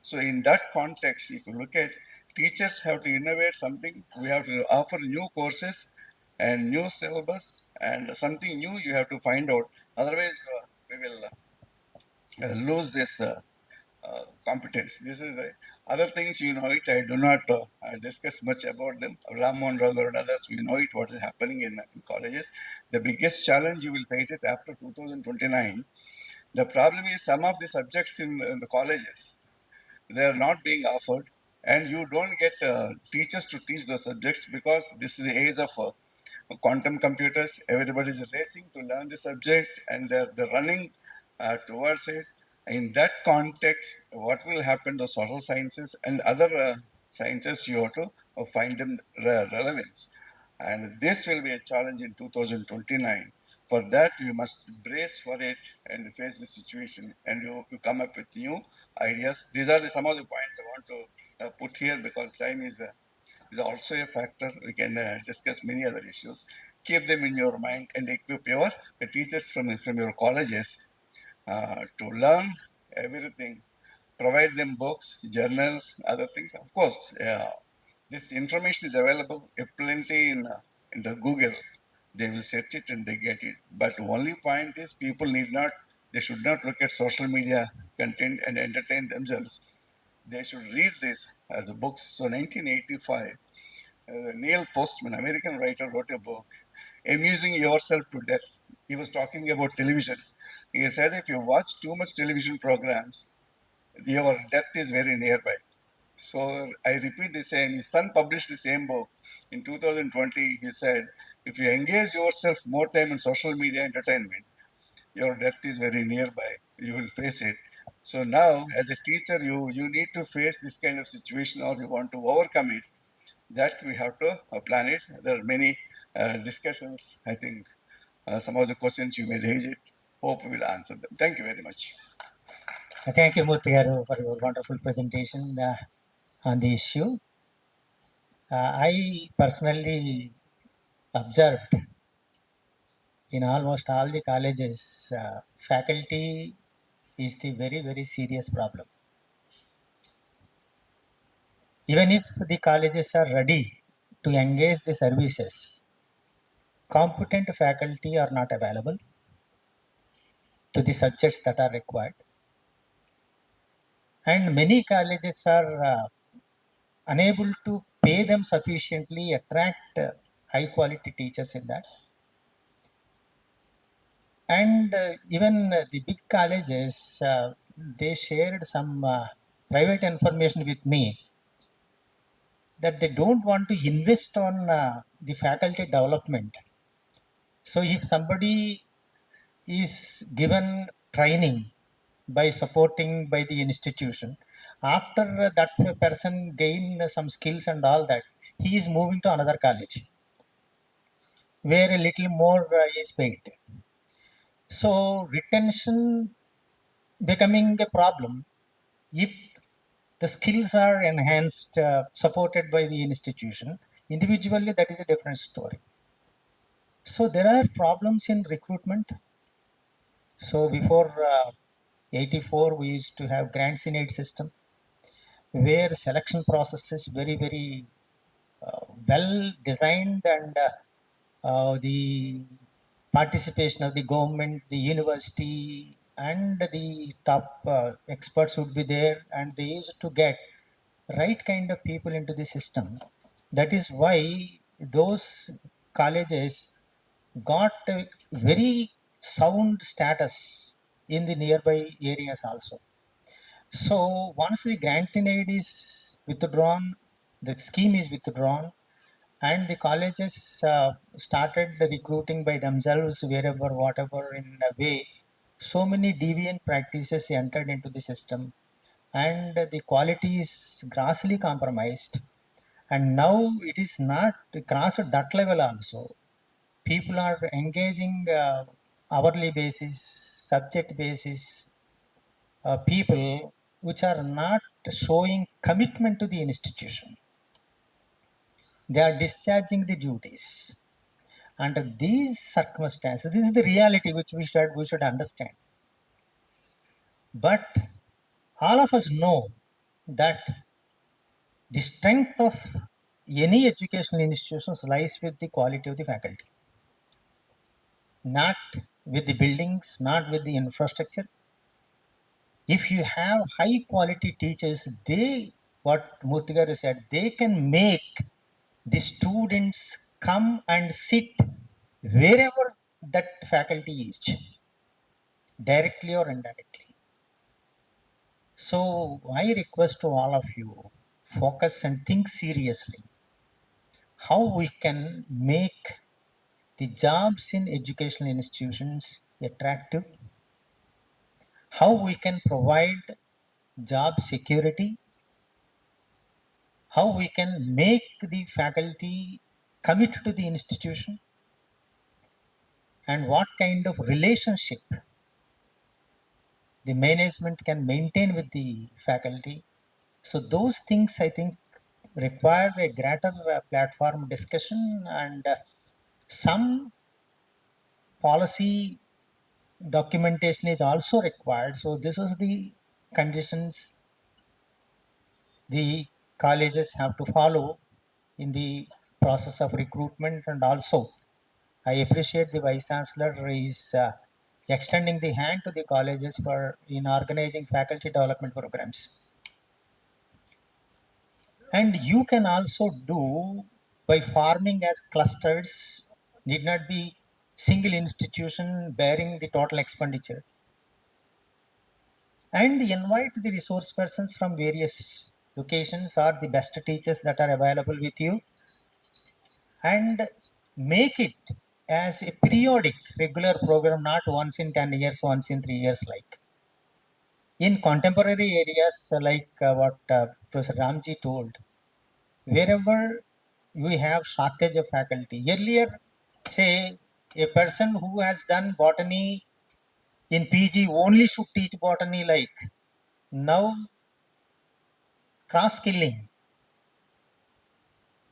So in that context, if you look at, teachers have to innovate something, we have to offer new courses and new syllabus and something new you have to find out. Otherwise, we will lose this competence. This is other things you know it. I do not discuss much about them. Ramon Raghu and others, we know it what is happening in colleges. The biggest challenge you will face it after 2029. The problem is some of the subjects in the colleges, they are not being offered, and you don't get teachers to teach those subjects because this is the age of quantum computers. Everybody is racing to learn the subject and they're running towards it. In that context, what will happen to social sciences and other sciences? You have to find them relevance. And this will be a challenge in 2029. For that, you must brace for it and face the situation, and you come up with new ideas. These are some of the points I want to put here, because time is also a factor. We can discuss many other issues. Keep them in your mind and equip your teachers from your colleges to learn everything. Provide them books, journals, other things. Of course, this information is available plenty in the Google. They will search it and they get it. But only point is, people they should not look at social media content and entertain themselves. They should read this as books. So 1985, Neil Postman, American writer, wrote a book, Amusing Yourself to Death. He was talking about television. He said, if you watch too much television programs, your death is very nearby. So I repeat the same. His son published the same book in 2020. He said, if you engage yourself more time in social media entertainment, your death is very nearby. You will face it. So now, as a teacher, you need to face this kind of situation, or you want to overcome it. That we have to plan it. There are many discussions. I think some of the questions you may raise it. Hope we will answer them. Thank you very much. Thank you, Murthy garu, for your wonderful presentation on the issue. I personally observed in almost all the colleges, faculty is the very, very serious problem. Even if the colleges are ready to engage the services, competent faculty are not available to the subjects that are required. And many colleges are unable to pay them sufficiently, attract high quality teachers in that. And even the big colleges, they shared some private information with me that they don't want to invest on the faculty development. So if somebody is given training by supporting by the institution, after that person gain some skills and all that, he is moving to another college where a little more is paid. So retention becoming a problem if the skills are enhanced, supported by the institution. Individually, that is a different story. So there are problems in recruitment. So before 84, we used to have grants in aid system where selection process is very, very well designed, and the participation of the government, the university, and the top experts would be there, and they used to get right kind of people into the system. That is why those colleges got a very sound status in the nearby areas also. So once the grant in aid is withdrawn, the scheme is withdrawn, and the colleges started the recruiting by themselves wherever, whatever in a way, so many deviant practices entered into the system, and the quality is grossly compromised. And now it is not crossed that level also. People are engaging hourly basis, subject basis, people which are not showing commitment to the institution. They are discharging the duties. Under these circumstances, this is the reality which we should understand. But all of us know that the strength of any educational institutions lies with the quality of the faculty, not with the buildings, not with the infrastructure. If you have high quality teachers, what Murthy said, they can make the students come and sit wherever that faculty is, directly or indirectly. So I request to all of you, focus and think seriously how we can make the jobs in educational institutions attractive, how we can provide job security, how we can make the faculty commit to the institution, and what kind of relationship the management can maintain with the faculty. So those things, I think, require a greater platform discussion, and some policy documentation is also required. So this is the conditions the colleges have to follow in the process of recruitment. And also I appreciate the Vice Chancellor is extending the hand to the colleges for in organizing faculty development programs. And you can also do by forming as clusters, need not be single institution bearing the total expenditure, and invite the resource persons from various locations or the best teachers that are available with you, and make it as a periodic regular program, not once in 10 years, once in 3 years. Like in contemporary areas, like what Professor Ramji told, wherever we have shortage of faculty, earlier, say, a person who has done botany in PG only should teach botany. Like now, cross skilling.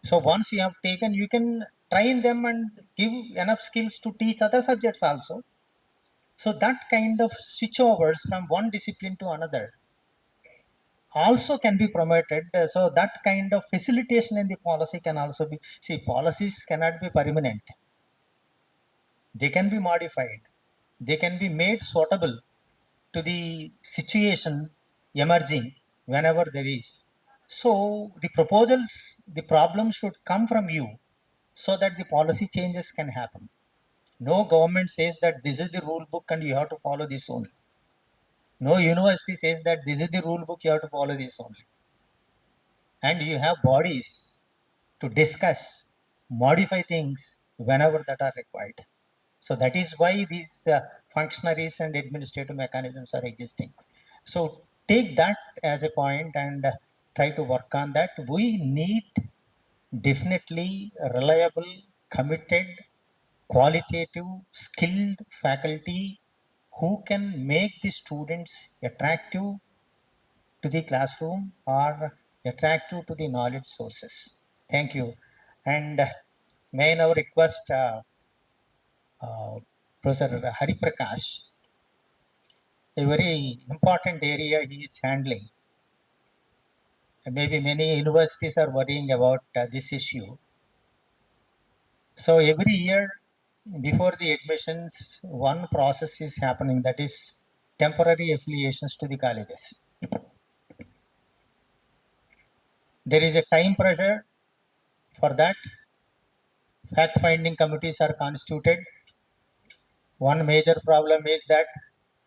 So once you have taken, you can train them and give enough skills to teach other subjects also. So that kind of switchovers from one discipline to another also can be promoted. So that kind of facilitation in the policy can also be, see, policies cannot be permanent. They can be modified. They can be made suitable to the situation emerging whenever there is. So the proposals, the problem should come from you so that the policy changes can happen. No government says that this is the rule book and you have to follow this only. No university says that this is the rule book, you have to follow this only. And you have bodies to discuss, modify things whenever that are required. So that is why these functionaries and administrative mechanisms are existing. So take that as a point and try to work on that. We need definitely reliable, committed, qualitative, skilled faculty who can make the students attractive to the classroom or attractive to the knowledge sources. Thank you. And may I now request Professor Hari Prakash, a very important area he is handling. Maybe many universities are worrying about this issue. So every year before the admissions, one process is happening, that is temporary affiliations to the colleges. There is a time pressure for that. Fact-finding committees are constituted. One major problem is that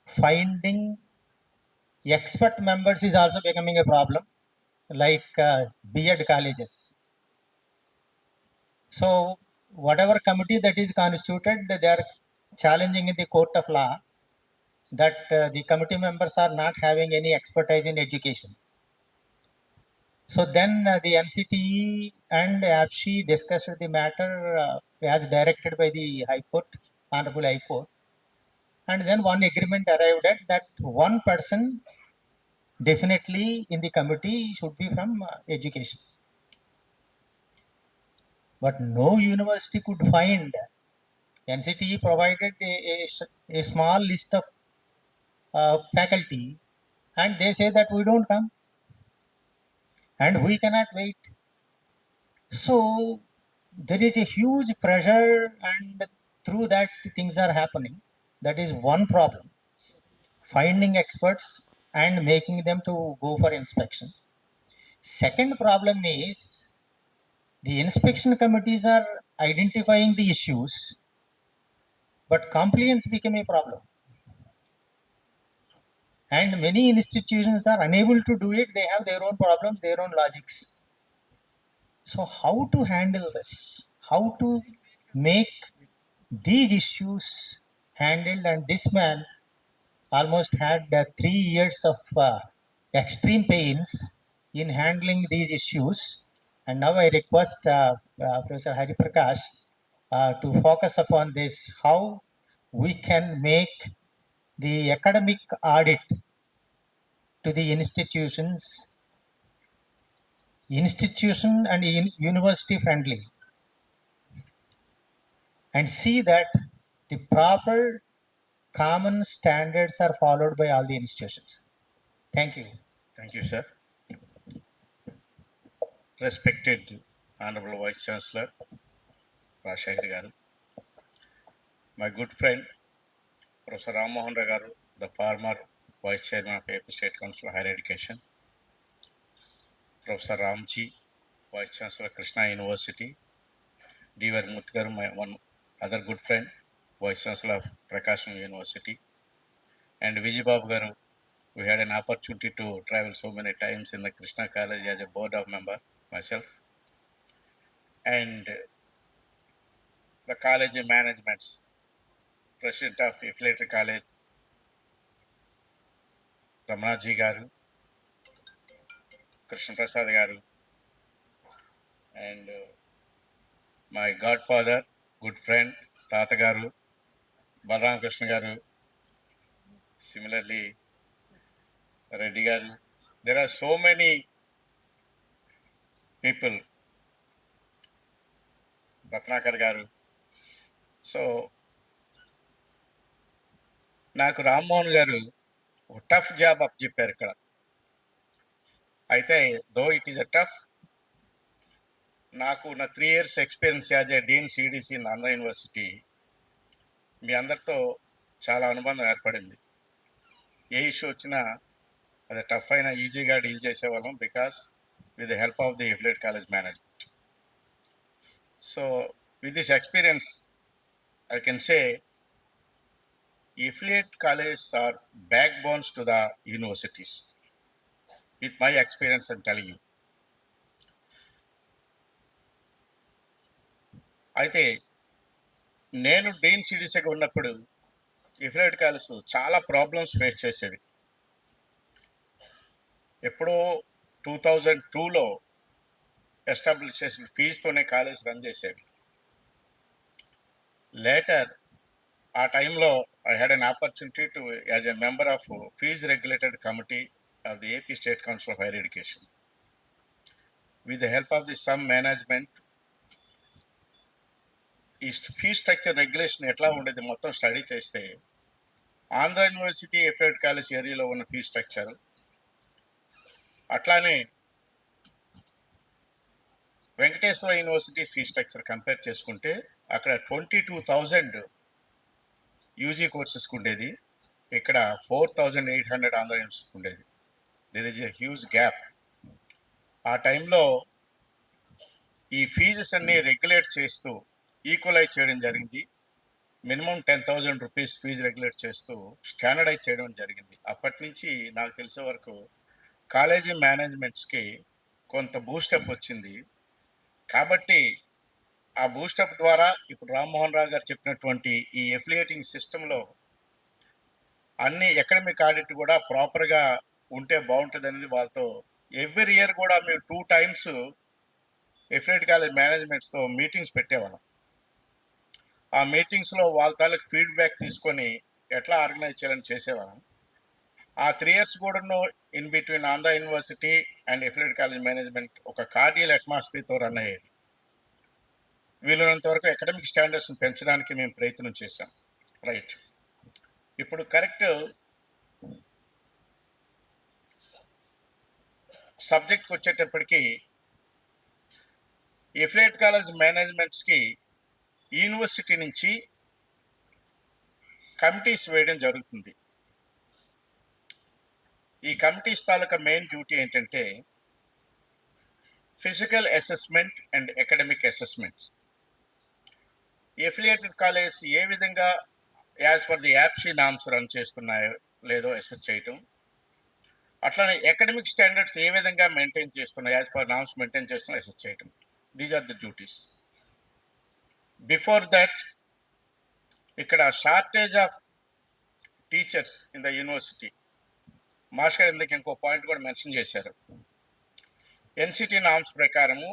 finding expert members is also becoming a problem, like B.Ed colleges. So whatever committee that is constituted, they are challenging in the court of law that the committee members are not having any expertise in education. So then the NCTE and APSHI discussed the matter as directed by the High Court, Honorable High Court. And then one agreement arrived at that one person definitely in the committee should be from education. But no university could find. NCTE provided a small list of faculty, and they say that we don't come and we cannot wait. So there is a huge pressure, and through that things are happening. That is one problem, finding experts and making them to go for inspection. Second problem is the inspection committees are identifying the issues, but compliance became a problem. And many institutions are unable to do it. They have their own problems, their own logics. So how to handle this? How to make these issues handled? And this man almost had 3 years of extreme pains in handling these issues. And now I request Professor Hari Prakash to focus upon this, how we can make the academic audit to the institution and university friendly, and see that the proper common standards are followed by all the institutions. Thank you. Thank you, sir. Respected Honorable Vice Chancellor Rajshekhar Garu, my good friend Professor Ram Mohan Rao Garu, the former Vice Chairman of AP State Council of Higher Education, Professor Ramji, Vice Chancellor Krishna University, D.V.R. Murthy Garu, my one other good friend, Vice Chancellor of Prakasham University, and Vijay Babu Garu. We had an opportunity to travel so many times in the Krishna College as a board of member myself, and the college managements, President of Affiliated College, Ramanaji Garu, Krishna Prasad Garu, and my godfather, good friend, Tata Garu, Balaram Krishna Garu, similarly, Reddy Garu. There are so many people, Ratnakar Garu. So, నాకు రామ్మోహన్ గారు ఒక tough job up చెప్పారు ఇక్కడ. అయితే though it is a tough, నాకు నా 3 years experience as a dean CDC in Andhra university మీ అందరితో చాలా అనుబంధం ఏర్పడింది. ఏ ఇష్యూ వచ్చినా అది టఫ్ అయినా ఈజీగా డీల్ చేసేవాళ్ళం, because with the help of the affiliate college management. So with this experience I can say affiliate colleges are backbones to the universities. With my experience, I'm telling you. అయితే నేను డీన్ సిడిసిగా ఉన్నప్పుడు affiliate college చాలా problems face చేసేది. ఎప్పుడో 2002లో establish చేసిన ఫీజుతోనే college run చేసేది. Later ఆ టైంలో I had an opportunity to, as a member of fees regulated committee of the AP State Council of Higher Education. With the help of the some management, ఈ fee structure regulation ఎట్లా ఉండేది మొత్తం study చేస్తే Andhra university affiliate college ఏరియాలో ఉన్న fee structure, అట్లానే Venkateswara university fee structure compare చేసుకుంటే అక్కడ 22,000 యూజీ కోర్సెస్కి ఉండేది, ఇక్కడ 4,800 ఆంధ్ర యూనివర్సిటీకి ఉండేది. There is a huge gap. ఆ టైంలో ఈ ఫీజెస్ అన్ని రెగ్యులేట్ చేస్తూ ఈక్వలైజ్ చేయడం జరిగింది. మినిమం 10,000 రూపీస్ ఫీజు రెగ్యులేట్ చేస్తూ స్టాండర్డైజ్ చేయడం జరిగింది. అప్పటి నుంచి నాకు తెలిసే వరకు కాలేజీ మేనేజ్మెంట్స్కి కొంత బూస్టప్ వచ్చింది. కాబట్టి ఆ బూస్టప్ ద్వారా ఇప్పుడు రామ్మోహన్ రావు గారు చెప్పినటువంటి ఈ ఎఫిలియేటింగ్ సిస్టంలో అన్ని అకాడమిక్ ఆడిట్ కూడా ప్రాపర్గా ఉంటే బాగుంటుంది అనేది వాళ్ళతో ఎవ్రీ ఇయర్ కూడా మేము 2 times ఎఫిలియేట్ కాలేజ్ మేనేజ్మెంట్స్తో మీటింగ్స్ పెట్టేవాళ్ళం. ఆ మీటింగ్స్లో వాళ్ళ తాలూకు ఫీడ్బ్యాక్ తీసుకొని ఎట్లా ఆర్గనైజ్ చేయాలని చేసేవాళ్ళం. ఆ 3 years కూడాను in between Andhra university and affiliate college management ఒక కార్డియల్ అట్మాస్ఫియర్తో రన్ అయ్యేది. వీలైనంత వరకు అకాడమిక్ స్టాండర్డ్స్ని పెంచడానికి మేము ప్రయత్నం చేశాం. రైట్, ఇప్పుడు కరెక్ట్ సబ్జెక్ట్కి వచ్చేటప్పటికి ఎఫిలియేట్ కాలేజ్ మేనేజ్మెంట్స్కి యూనివర్సిటీ నుంచి కమిటీస్ వేయడం జరుగుతుంది. ఈ కమిటీస్ తాలూకా మెయిన్ డ్యూటీ ఏంటంటే physical assessment and academic assessment. Affiliated college ఏ విధంగా as per the APSC norms run చేస్తున్నాయో లేదో అసెస్ చేయటం, అట్లానే అకాడమిక్ స్టాండర్డ్స్ ఏ విధంగా మెయింటైన్ చేస్తున్నాయి, యాజ్ పర్ నామ్స్ మెయింటైన్ చేస్తున్నా అసెస్ చేయటం. These are the duties. Before that ఇక్కడ shortage of teachers in the university. Master గారు ఇందుకు ఇంకో పాయింట్ కూడా మెన్షన్ చేశారు. ఎన్సిటీ నామ్స్ ప్రకారము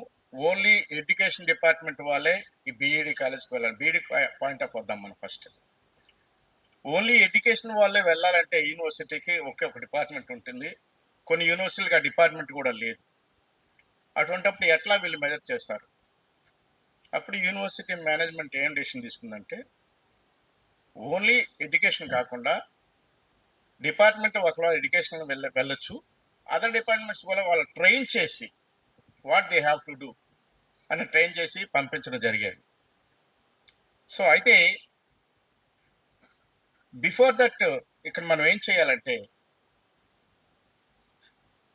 ఓన్లీ ఎడ్యుకేషన్ డిపార్ట్మెంట్ వాళ్ళే ఈ బీఈడి కాలేజ్కి వెళ్ళాలి. బీఈడి పాయింట్ ఆఫ్ వద్దాం మనం ఫస్ట్. ఓన్లీ ఎడ్యుకేషన్ వాళ్ళే వెళ్ళాలంటే యూనివర్సిటీకి ఒకే ఒక డిపార్ట్మెంట్ ఉంటుంది. కొన్ని యూనివర్సిటీలకు ఆ డిపార్ట్మెంట్ కూడా లేదు. అటువంటిప్పుడు ఎట్లా వీళ్ళు మెజర్ చేస్తారు? అప్పుడు యూనివర్సిటీ మేనేజ్మెంట్ ఏం డెసిషన్ తీసుకుందంటే ఓన్లీ ఎడ్యుకేషన్ కాకుండా డిపార్ట్మెంట్ ఒకవేళ ఎడ్యుకేషన్ వెళ్ళొచ్చు, అదర్ డిపార్ట్మెంట్స్ కూడా వాళ్ళు ట్రైన్ చేసి what they have to do అని ట్రైన్ చేసి పంపించడం జరిగేది. సో అయితే బిఫోర్ దట్ ఇక్కడ మనం ఏం చేయాలంటే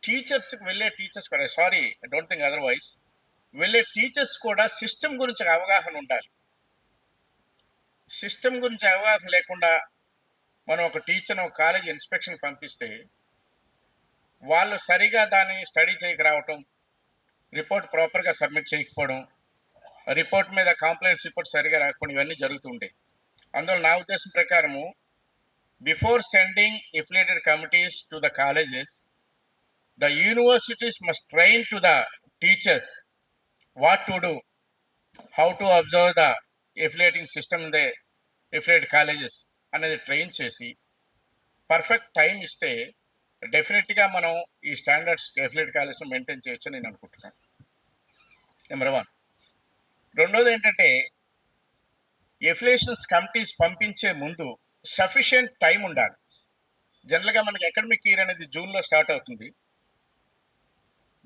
టీచర్స్కి వెళ్ళే టీచర్స్ కూడా, sorry I don't think otherwise, వెళ్ళే టీచర్స్ కూడా సిస్టమ్ గురించి అవగాహన ఉండాలి. సిస్టమ్ గురించి అవగాహన లేకుండా మనం ఒక టీచర్ ఒక కాలేజ్ ఇన్స్పెక్షన్ పంపిస్తే వాళ్ళు సరిగా దాన్ని స్టడీ చేయక రావటం, రిపోర్ట్ ప్రాపర్గా సబ్మిట్ చేయకపోవడం, రిపోర్ట్ మీద కంప్లైంట్స్ రిపోర్ట్ సరిగా రాకపోవడం, ఇవన్నీ జరుగుతుంటాయి. అందువల్ల నా ఉద్దేశం ప్రకారము before sending affiliated committees to the colleges, the universities must train to the teachers what to do, how to observe the affiliating system in the affiliated colleges అనేది ట్రైన్ చేసి పర్ఫెక్ట్ టైం ఇస్తే డెఫినెట్గా మనం ఈ స్టాండర్డ్స్ ఎఫిలియేట్ కాలేజ్ను మెయింటైన్ చేయొచ్చు నేను అనుకుంటున్నాను. Number 1. రెండోది ఏంటంటే ఎఫిలియేషన్స్ కమిటీస్ పంపించే ముందు సఫిషియంట్ టైం ఉండాలి. జనరల్గా మనకి అకాడమిక్ ఇయర్ అనేది జూన్లో స్టార్ట్ అవుతుంది.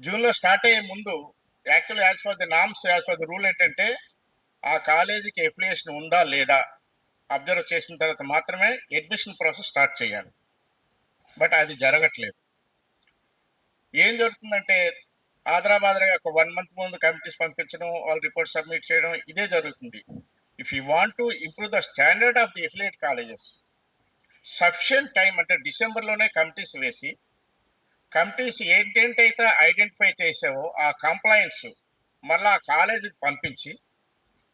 జూన్లో స్టార్ట్ అయ్యే ముందు actual as for the norms, as for the rule ఏంటంటే ఆ కాలేజీకి ఎఫిలియేషన్ ఉందా లేదా అబ్జర్వ్ చేసిన తర్వాత మాత్రమే అడ్మిషన్ ప్రాసెస్ స్టార్ట్ చేయాలి. బట్ అది జరగట్లేదు. ఏం జరుగుతుందంటే ఆదరాబాదరగా ఒక 1 month ముందు కమిటీస్ పంపించడం, వాళ్ళ రిపోర్ట్ సబ్మిట్ చేయడం, ఇదే జరుగుతుంది. If you want to improve the standard of the affiliate colleges, sufficient time అంటే డిసెంబర్లోనే కమిటీస్ వేసి, కమిటీస్ ఏంటంటైతే ఐడెంటిఫై చేసావో ఆ కంప్లైంట్స్ మళ్ళీ ఆ కాలేజీకి పంపించి,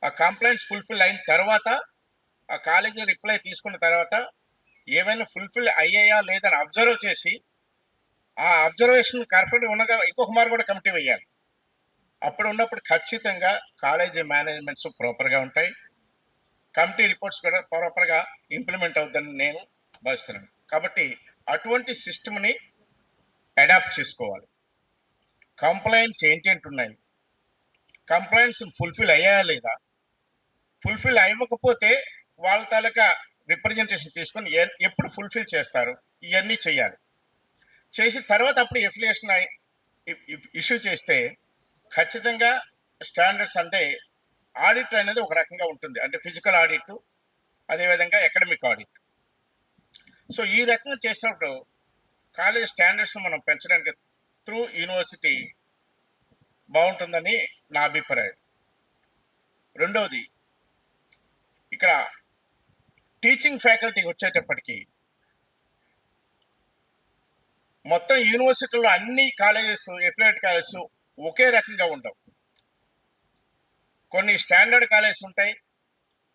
ఆ కంప్లైంట్స్ ఫుల్ఫిల్ అయిన తర్వాత ఆ కాలేజీ రిప్లై తీసుకున్న తర్వాత ఏమైనా ఫుల్ఫిల్ అయ్యాయా లేదని అబ్జర్వ్ చేసి ఆ అబ్జర్వేషన్ కరెక్ట్గా ఉండగా ఇంకొక మారు కూడా కమిటీ వేయాలి. అప్పుడు ఉన్నప్పుడు ఖచ్చితంగా కాలేజీ మేనేజ్మెంట్స్ ప్రాపర్గా ఉంటాయి, కమిటీ రిపోర్ట్స్ కూడా ప్రాపర్గా ఇంప్లిమెంట్ అవుతుందని నేను భావిస్తున్నాను. కాబట్టి అటువంటి సిస్టమ్ని అడాప్ట్ చేసుకోవాలి. కంప్లైంట్స్ ఏంటంటే ఉన్నాయి, కంప్లైంట్స్ ఫుల్ఫిల్ అయ్యాయా లేదా, ఫుల్ఫిల్ అవ్వకపోతే వాళ్ళ తాలూకా రిప్రజెంటేషన్ తీసుకొని ఎప్పుడు ఫుల్ఫిల్ చేస్తారు, ఇవన్నీ చేయాలి. చేసిన తర్వాత అప్పుడు ఎఫిలియేషన్ ఇష్యూ చేస్తే ఖచ్చితంగా స్టాండర్డ్స్ అంటే ఆడిట్ అనేది ఒక రకంగా ఉంటుంది, అంటే ఫిజికల్ ఆడిట్, అదేవిధంగా అకాడమిక్ ఆడిట్. సో ఈ రకంగా చేసినప్పుడు కాలేజ్ స్టాండర్డ్స్ మనం పెంచడానికి త్రూ యూనివర్సిటీ బాగుంటుందని నా అభిప్రాయం. రెండవది, ఇక్కడ టీచింగ్ ఫ్యాకల్టీకి వచ్చేటప్పటికి మొత్తం యూనివర్సిటీలో అన్ని కాలేజెస్, ఎఫిలియేట్ కాలేజెస్ ఒకే రకంగా ఉండవు. కొన్ని స్టాండర్డ్ కాలేజెస్ ఉంటాయి,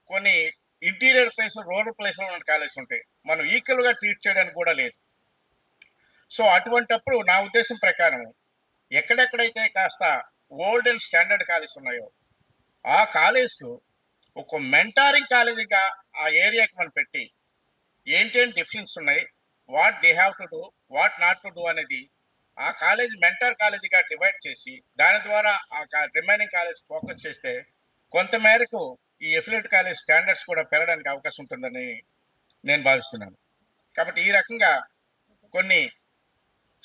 కొన్ని ఇంటీరియర్ ప్లేస్, రూరల్ ప్లేస్లో ఉన్న కాలేజెస్ ఉంటాయి. మనం ఈక్వల్గా ట్రీట్ చేయడానికి కూడా లేదు. సో అటువంటప్పుడు నా ఉద్దేశం ప్రకారం ఎక్కడెక్కడైతే కాస్త ఓల్డ్ అండ్ స్టాండర్డ్ కాలేజెస్ ఉన్నాయో ఆ కాలేజ్ ఒక మెంటారింగ్ కాలేజీగా ఆ ఏరియాకి మనం పెట్టి ఏంటేంటి డిఫరెన్స్ ఉన్నాయి, what they have to do, what not to do అనేది ఆ కాలేజ్ మెంటర్ కాలేజీగా డివైడ్ చేసి దాని ద్వారా ఆ రిమైనింగ్ కాలేజ్ ఫోకస్ చేస్తే కొంతమేరకు ఈ ఎఫిలియేట్ కాలేజ్ స్టాండర్డ్స్ కూడా పెరగడానికి అవకాశం ఉంటుందని నేను భావిస్తున్నాను. కాబట్టి ఈ రకంగా కొన్ని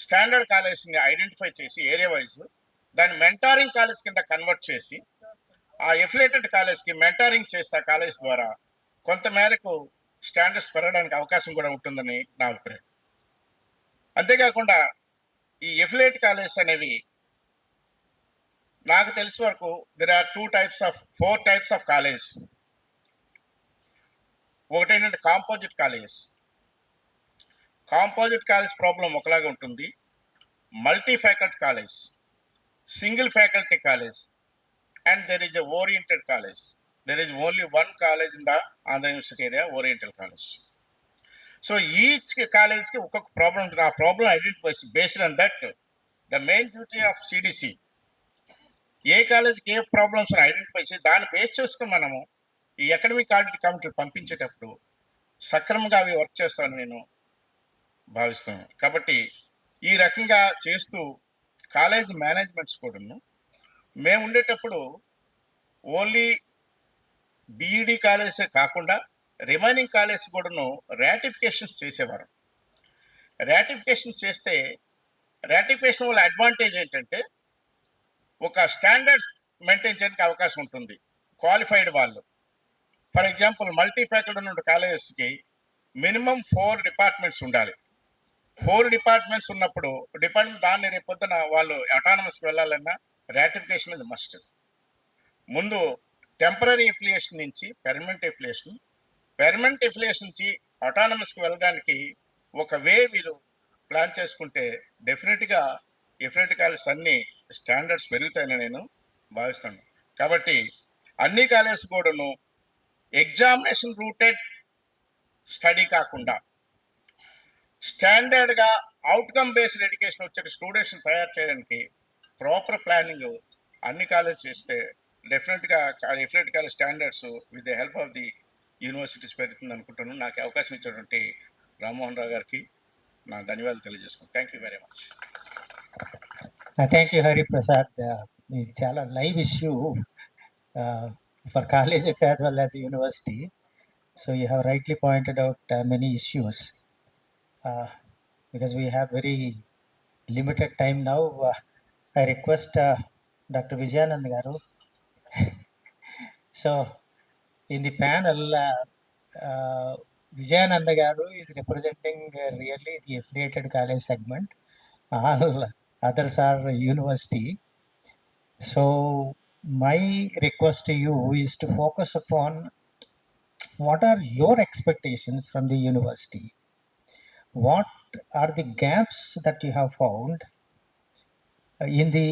స్టాండర్డ్ కాలేజ్ని ఐడెంటిఫై చేసి ఏరియా వైజ్ దాన్ని మెంటారింగ్ కాలేజ్ కింద కన్వర్ట్ చేసి ఆ ఎఫిలియేటెడ్ కాలేజ్కి మెంటారింగ్ చేస్తే ఆ కాలేజ్ ద్వారా కొంతమేరకు స్టాండర్డ్స్ పెరగడానికి అవకాశం కూడా ఉంటుందని నా అభిప్రాయం. అంతేకాకుండా ఈ ఎఫిలియేట్ కాలేజెస్ అనేవి నాకు తెలిసిన వరకు there are 4 types of colleges. ఒకటి ఏంటంటే composite colleges. Composite college problem ఒకలాగా ఉంటుంది. Multi faculty college, single faculty college, and there is a oriented college. There is only one college in the Andhra University area, oriental college. So each కాలేజ్కి ఒక్కొక్క problem ఉంటుంది. ఆ problem identify based on that the main duty of CDC ఏ కాలేజ్కి ఏ problems identify చేసి దాన్ని base చేసుకుని మనము ఈ అకాడమిక్ ఆడిట్ కమిటీలు పంపించేటప్పుడు సక్రమంగా అవి వర్క్ చేస్తానని నేను భావిస్తున్నాను. కాబట్టి ఈ రకంగా చేస్తూ కాలేజ్ మేనేజ్మెంట్స్ కూడాను మేము ఉండేటప్పుడు ఓన్లీ బీఈడి కాలేజే కాకుండా రిమైనింగ్ కాలేజ్ కూడాను రాటిఫికేషన్స్ చేసేవారు. రాటిఫికేషన్ చేస్తే రాటిఫికేషన్ వల్ల అడ్వాంటేజ్ ఏంటంటే ఒక స్టాండర్డ్స్ మెయింటైన్ చేయడానికి అవకాశం ఉంటుంది. క్వాలిఫైడ్ వాళ్ళు ఫర్ ఎగ్జాంపుల్ మల్టీ ఫ్యాకల్టీ ఉన్న కాలేజెస్కి మినిమం 4 డిపార్ట్మెంట్స్ ఉండాలి. 4 డిపార్ట్మెంట్స్ ఉన్నప్పుడు డిపార్ట్మెంట్ దాన్ని రేపు పొద్దున వాళ్ళు అటానమస్కి వెళ్ళాలన్నా రాటిఫికేషన్ ఇది మస్ట్. ముందు టెంపరీ ఎఫిలియేషన్ నుంచి పెర్మనెంట్ ఎఫిలియేషన్ నుంచి అటానమస్కి వెళ్ళడానికి ఒక వే వీళ్ళు ప్లాన్ చేసుకుంటే డెఫినెట్గా కాలేజెస్ అన్ని స్టాండర్డ్స్ పెరుగుతాయని నేను భావిస్తాను. కాబట్టి అన్ని కాలేజెస్ కూడాను ఎగ్జామినేషన్ రూటెడ్ స్టడీ కాకుండా స్టాండర్డ్గా అవుట్కమ్ బేస్డ్ ఎడ్యుకేషన్ వచ్చే స్టూడెంట్స్ని తయారు చేయడానికి ప్రాపర్ ప్లానింగ్ అన్ని కాలేజ్ చేస్తే డెఫినెట్గా college standards with the help of the universities పెరుగుతుంది అనుకుంటున్నాను. నాకు అవకాశం ఇచ్చినటువంటి రామ్మోహన్ రావు గారికి నా ధన్యవాదాలు తెలియజేసుకుంటాను. Thank you very much. Thank you, Hari Prasad. It's chala live issue for colleges as well as university. So you have rightly pointed out many issues. Because we have very limited time now, I request Dr. Vijayanand Garu. So in the panel, Vijayanand Garu is representing really the affiliated college segment. All others are university. So my request to you is to focus upon what are your expectations from the university. What are the gaps that you have found in the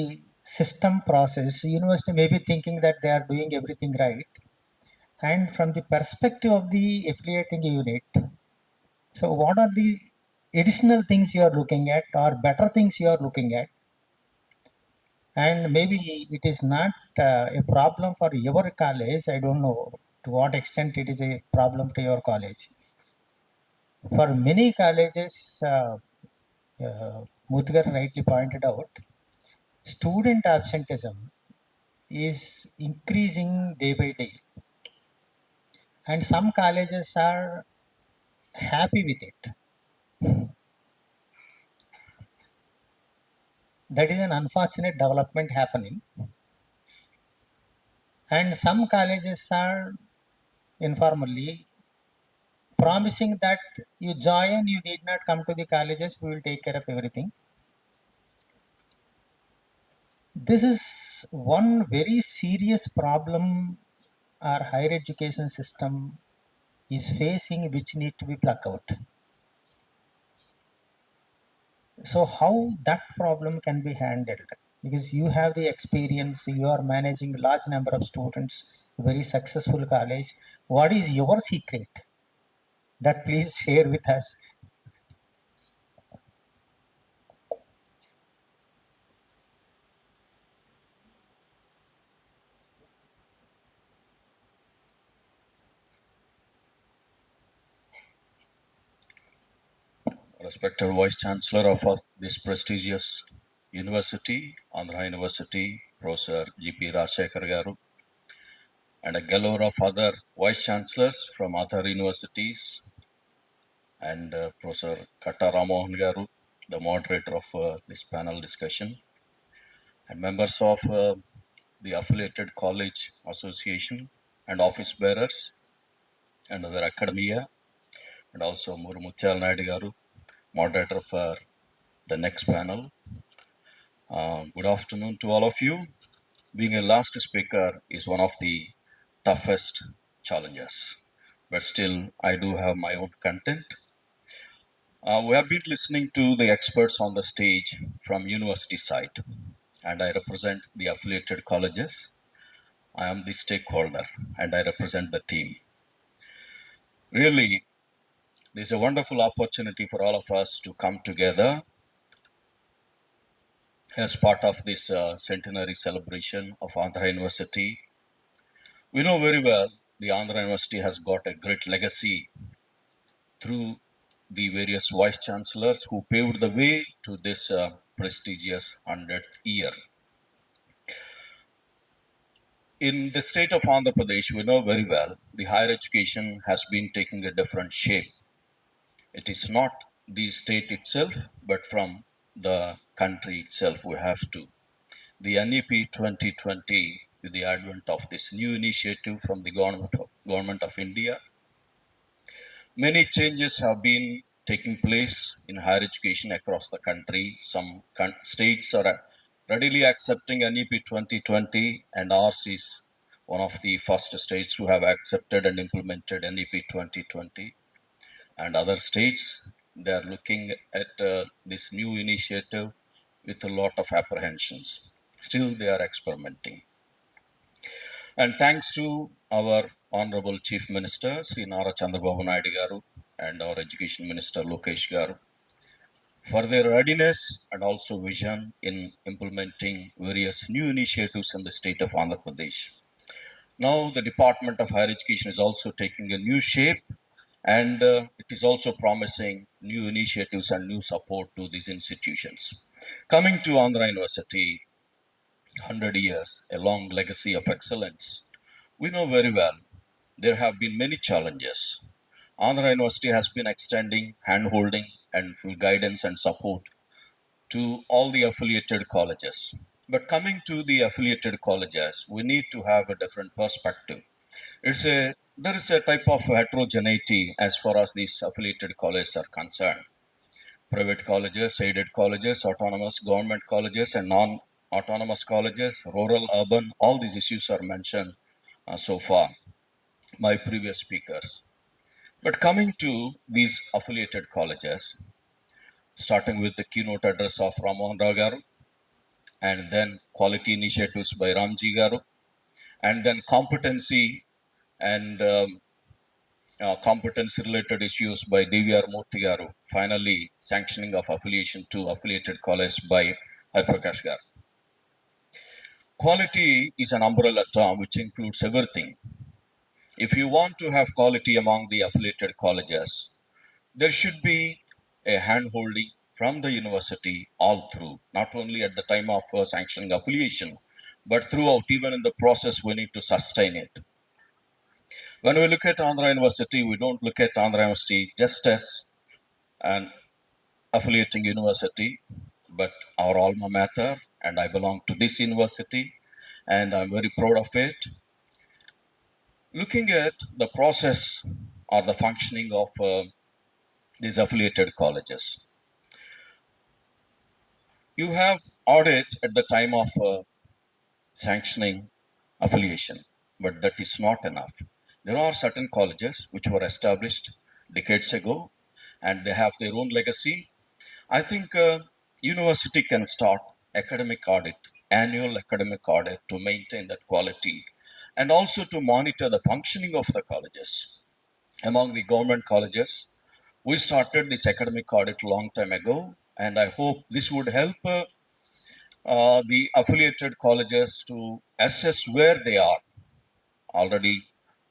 system process? University may be thinking that they are doing everything right. And from the perspective of the affiliating unit, so what are the additional things you are looking at or better things you are looking at? And maybe it is not a problem for your college. I don't know to what extent it is a problem to your college. For many colleges, Mutgar rightly pointed out, student absenteeism is increasing day by day. And some colleges are happy with it. That is an unfortunate development happening. And some colleges are informally promising that you join, you need not come to the colleges, we will take care of everything. This is one very serious problem our higher education system is facing, which need to be plucked out. So how that problem can be handled? Because you have the experience, you are managing a large number of students, very successful college. What is your secret? That please share with us. Respected Vice Chancellor of this prestigious university, Andhra University, Professor G.P. Rajshekhar Garu, and a galore of other Vice Chancellors from other universities, and Professor Katta Ramohan Garu, the moderator of this panel discussion, and members of the affiliated college association and office bearers and other academia, and also Murumutyal Naidu Garu, moderator for the next panel. Good afternoon to all of you. Being a last speaker is one of the toughest challenges, but still I do have my own content. We have been listening to the experts on the stage from university side, and I represent the affiliated colleges. I am the stakeholder and I represent the team. Really, There's a wonderful opportunity for all of us to come together as part of this centenary celebration of Andhra University. We know very well the Andhra University has got a great legacy through the various vice chancellors who paved the way to this prestigious 100th year. In the state of Andhra Pradesh, we know very well the higher education has been taking a different shape. It is not the state itself, but from the country itself we have to. The NEP 2020, with the advent of this new initiative from the government of India, many changes have been taking place in higher education across the country. Some states are readily accepting NEP 2020, and ours is one of the first states who have accepted and implemented NEP 2020. And other states, they are looking at this new initiative with a lot of apprehensions. Still, they are experimenting. And thanks to our Honorable Chief Minister, Sri Nara Chandrababu Naidu Garu, and our Education Minister, Lokesh Garu, for their readiness and also vision in implementing various new initiatives in the state of Andhra Pradesh. Now, the Department of Higher Education is also taking a new shape, and it is also promising new initiatives and new support to these institutions. Coming to Andhra University, 100 years, a long legacy of excellence. We know very well there have been many challenges. Andhra University has been extending hand-holding and full guidance and support to all the affiliated colleges. But coming to the affiliated colleges, we need to have a different perspective. There is a type of heterogeneity as far as these affiliated colleges are concerned. Private colleges, aided colleges, autonomous government colleges, and non-autonomous colleges, rural, urban, all these issues are mentioned so far, my previous speakers. But coming to these affiliated colleges, starting with the keynote address of Ramohan Rao Garu, and then quality initiatives by Ramji Garu, and then competency and competence-related issues by DVR Murthy Garu, finally sanctioning of affiliation to affiliated college by Harprakash Garu. Quality is an umbrella term which includes everything. If you want to have quality among the affiliated colleges, there should be a hand-holding from the university all through, not only at the time of sanctioning affiliation, but throughout, even in the process, we need to sustain it. When we look at Andhra University, we don't look at Andhra University just as an affiliating university, but our alma mater, and I belong to this university, and I'm very proud of it. Looking at the process or the functioning of these affiliated colleges, you have audit at the time of sanctioning affiliation, but that is not enough. There are certain colleges which were established decades ago, and they have their own legacy. I think university can start academic audit, annual academic audit, to maintain that quality, and also to monitor the functioning of the colleges. Among the government colleges, we started this academic audit a long time ago, and I hope this would help the affiliated colleges to assess where they are. Already,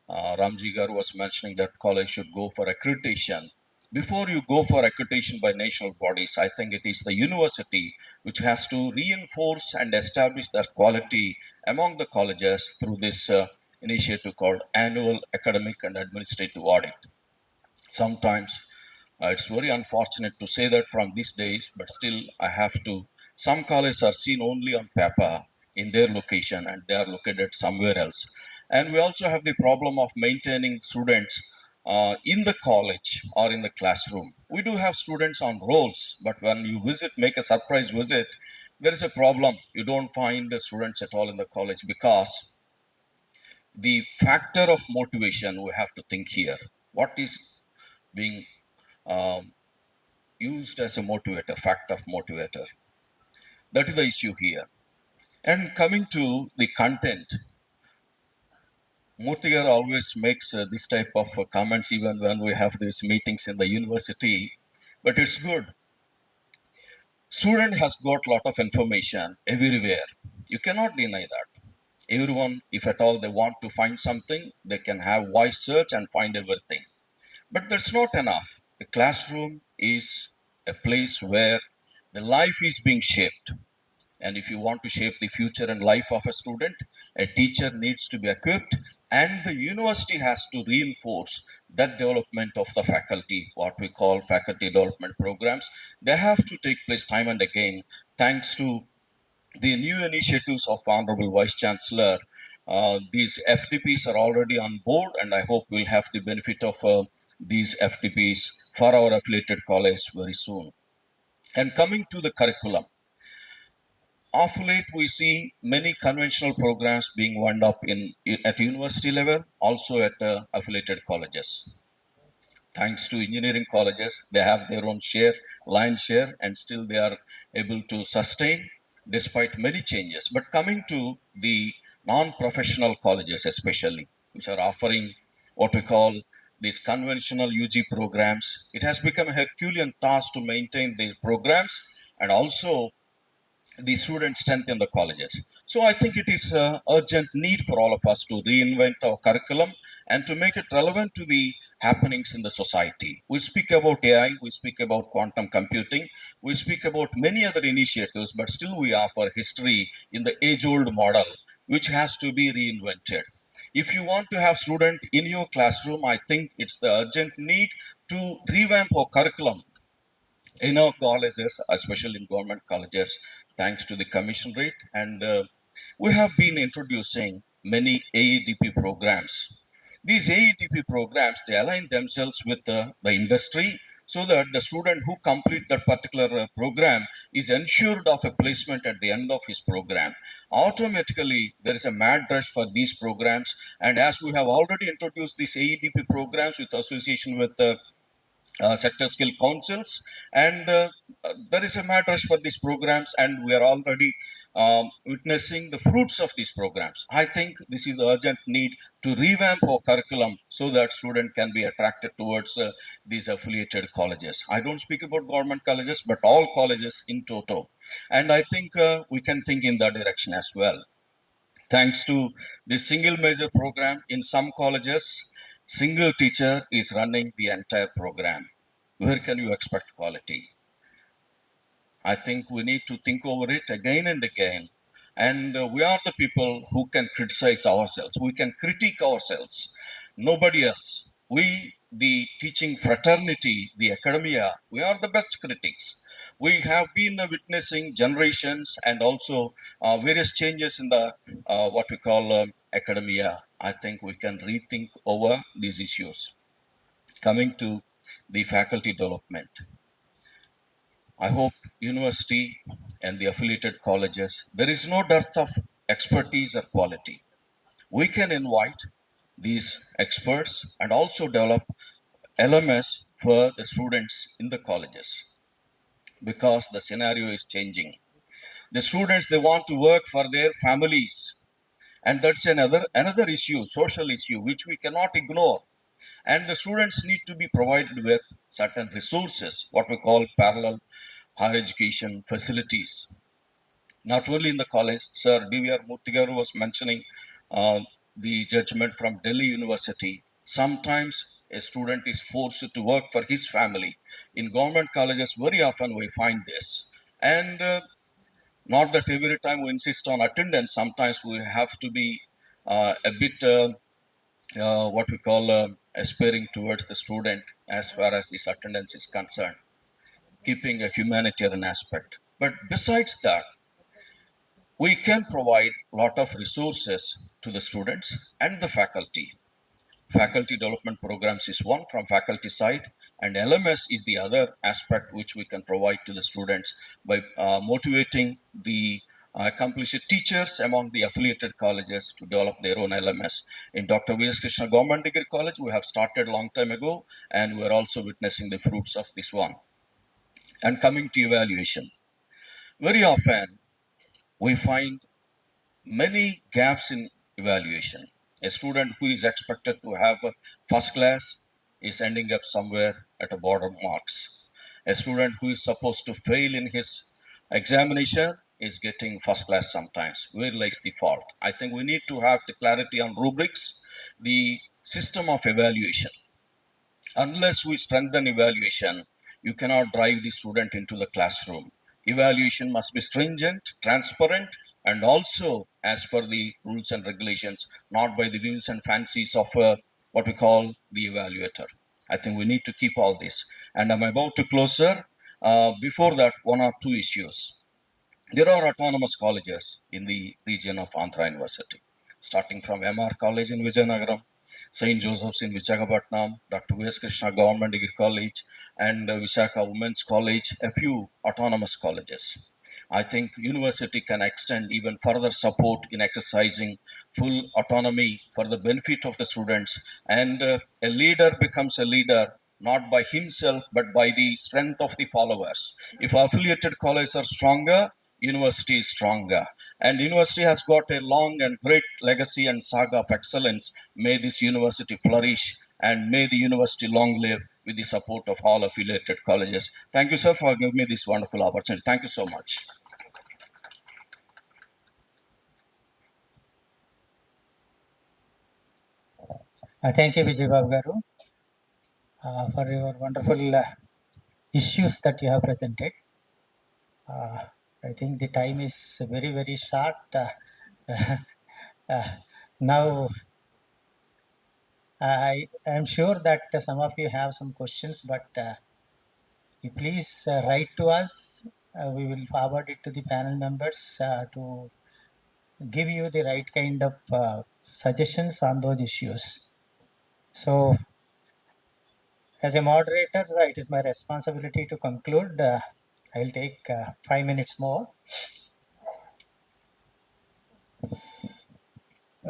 Ramji Garu was mentioning that college should go for accreditation. Before you go for accreditation by national bodies, I think it is the university which has to reinforce and establish that quality among the colleges through this initiative called Annual Academic and Administrative Audit. Sometimes it's very unfortunate to say that from these days, but still I have to. Some colleges are seen only on paper in their location, and they are located somewhere else. And we also have the problem of maintaining students in the college or in the classroom. We do have students on rolls, but when you make a surprise visit, there is a problem. You don't find the students at all in the college, because the factor of motivation we have to think here. What is being used as a motivator, fact of motivator? That is the issue here. And coming to the content, Murthigar always makes this type of comments even when we have these meetings in the university, but it's good. Student has got lot of information everywhere. You cannot deny that. Everyone, if at all they want to find something, they can have voice search and find everything. But that's not enough. The classroom is a place where the life is being shaped. And if you want to shape the future and life of a student, a teacher needs to be equipped, and the university has to reinforce that development of the faculty, what we call faculty development programs. They have to take place time and again, thanks to the new initiatives of Honorable Vice Chancellor. These FDPs are already on board, and I hope we'll have the benefit of these FDPs for our affiliated college very soon. And coming to the curriculum, of late we see many conventional programs being wound up at university level, also at affiliated colleges. Thanks to engineering colleges, they have their own line share, and still they are able to sustain despite many changes. But coming to the non-professional colleges, especially, which are offering what we call these conventional UG programs, it has become a Herculean task to maintain the programs and also the student strength in the colleges. So I think it is an urgent need for all of us to reinvent our curriculum and to make it relevant to the happenings in the society. We speak about AI, we speak about quantum computing, we speak about many other initiatives, but still we offer history in the age-old model, which has to be reinvented. If you want to have student in your classroom, I think it's the urgent need to revamp our curriculum in our colleges, especially in government colleges, thanks to the commission rate. And we have been introducing many AEDP programs. These AEDP programs, they align themselves with the industry so that the student who complete that particular program is ensured of a placement at the end of his program. Automatically, there is a mad rush for these programs. And as we have already introduced these AEDP programs with association with sector skill councils, and there is a mad rush for these programs, and we are already witnessing the fruits of these programs. I think this is the urgent need to revamp our curriculum so that student can be attracted towards these affiliated colleges. I don't speak about government colleges, but all colleges in toto, and I think we can think in that direction as well. Thanks to this single major program, in some colleges, single teacher is running the entire program. Where can you expect quality? I think we need to think over it again and again. And we are the people who can criticize ourselves. We can critique ourselves. Nobody else. We, the teaching fraternity, the academia, we are the best critics. We have been witnessing generations and also various changes in the what we call academia. I think we can rethink over these issues. Coming to the faculty development, I hope university and the affiliated colleges, there is no dearth of expertise or quality. We can invite these experts and also develop LMS for the students in the colleges because the scenario is changing. The students, they want to work for their families, and that's another issue, social issue, which we cannot ignore. And the students need to be provided with certain resources, what we call parallel higher education facilities. Not only in the college, Sir D.V.R. Murthigaru was mentioning the judgment from Delhi University. Sometimes a student is forced to work for his family. In government colleges, very often we find this. And not that every time we insist on attendance, sometimes we have to be a bit what we call aspiring towards the student as far as this attendance is concerned, keeping a humanitarian aspect. But besides that, we can provide a lot of resources to the students and the faculty. Faculty development programs is one from faculty side, and LMS is the other aspect which we can provide to the students by motivating the accomplished teachers among the affiliated colleges to develop their own LMS. In Dr. V.S. Krishna Government Degree College, we have started a long time ago, and we're also witnessing the fruits of this one. And coming to evaluation, very often we find many gaps in evaluation. A student who is expected to have a first class is ending up somewhere at a bottom marks. A student who is supposed to fail in his examination is getting first class sometimes. Where lies the fault? I think we need to have the clarity on rubrics, the system of evaluation. Unless we strengthen evaluation, you cannot drive the student into the classroom. Evaluation must be stringent, transparent, and also as per the rules and regulations, not by the whims and fancies of what we call the evaluator. I think we need to keep all this. And I'm about to close, sir. Before that, one or two issues. There are autonomous colleges in the region of Andhra University, starting from MR College in Vijayanagaram, St. Joseph's in Visakhapatnam, Dr. V.S. Krishna Government Degree College, and Visakha Women's College, a few autonomous colleges. I think university can extend even further support in exercising full autonomy for the benefit of the students, and a leader becomes a leader not by himself but by the strength of the followers. If affiliated colleges are stronger, university is stronger, and university has got a long and great legacy and saga of excellence. May this university flourish, and may the university long live with the support of all affiliated colleges. Thank you, sir, for giving me this wonderful opportunity. Thank you so much. Thank you, Vijay Babu Garu, for your wonderful issues that you have presented. I think the time is very, very short. Now, I am sure that some of you have some questions, but you please write to us. We will forward it to the panel members to give you the right kind of suggestions on those issues. So, as a moderator, it is my responsibility to conclude. I'll take 5 minutes more.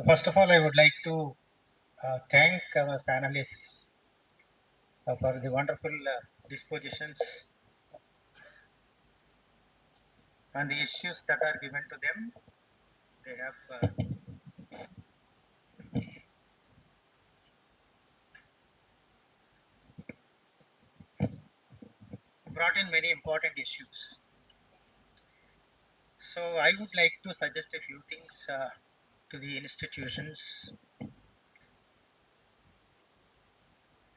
First of all, I would like to thank our panelists for the wonderful dispositions on the issues that are given to them. They have brought in many important issues. So I would like to suggest a few things to the institutions.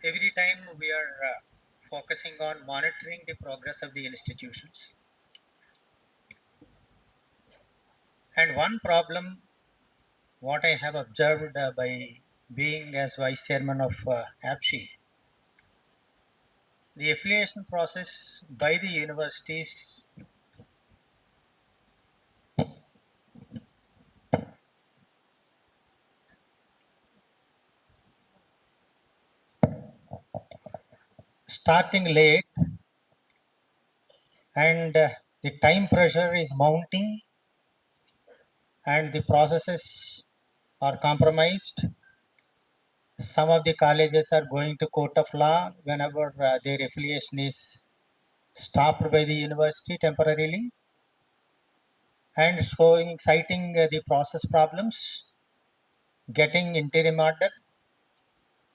Every time we are focusing on monitoring the progress of the institutions. And one problem, what I have observed by being as vice chairman of APSHI, the affiliation process by the universities starting late, and the time pressure is mounting, and the processes are compromised. Some of the colleges are going to court of law whenever their affiliation is stopped by the university temporarily, and citing the process problems, getting interim order,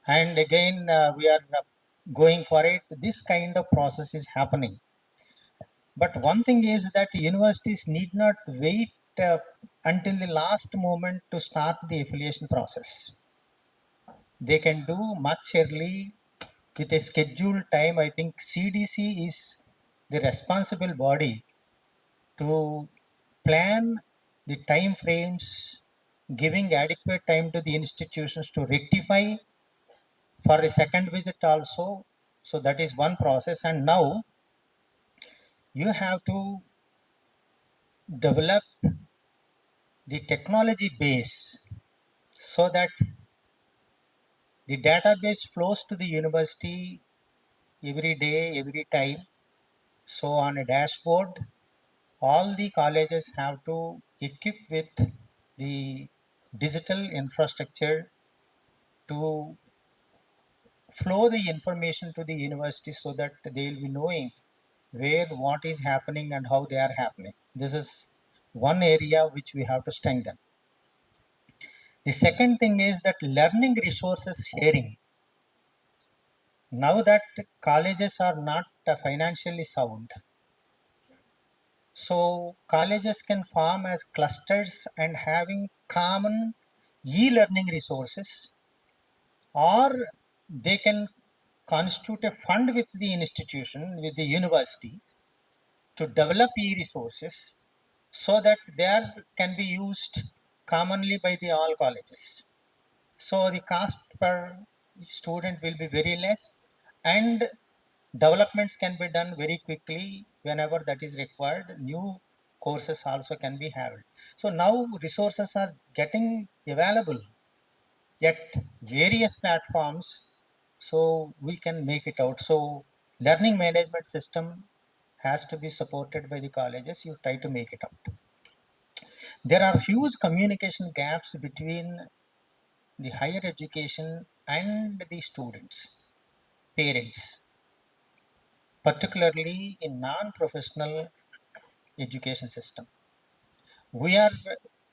and again we are going for it. This kind of process is happening. But one thing is that universities need not wait until the last moment to start the affiliation process. They can do much early with a scheduled time. I think CDC is the responsible body to plan the time frames, giving adequate time to the institutions to rectify for a second visit also. So that is one process. And now you have to develop the technology base so that the database flows to the university every day, every time. So on a dashboard, all the colleges have to equip with the digital infrastructure to flow the information to the university so that they will be knowing where what is happening and how they are happening. This is one area which we have to strengthen. The second thing is that learning resources sharing. Now that colleges are not financially sound, so colleges can form as clusters and having common e-learning resources, or they can constitute a fund with the institution, with the university, to develop e-resources so that they can be used commonly by the all colleges. So the cost per student will be very less, and developments can be done very quickly whenever that is required. New courses also can be held. So now resources are getting available at various platforms, so we can make it out. So learning management system has to be supported by the colleges. You try to make it out. There are huge communication gaps between the higher education and the students, parents, particularly in non-professional education system. We are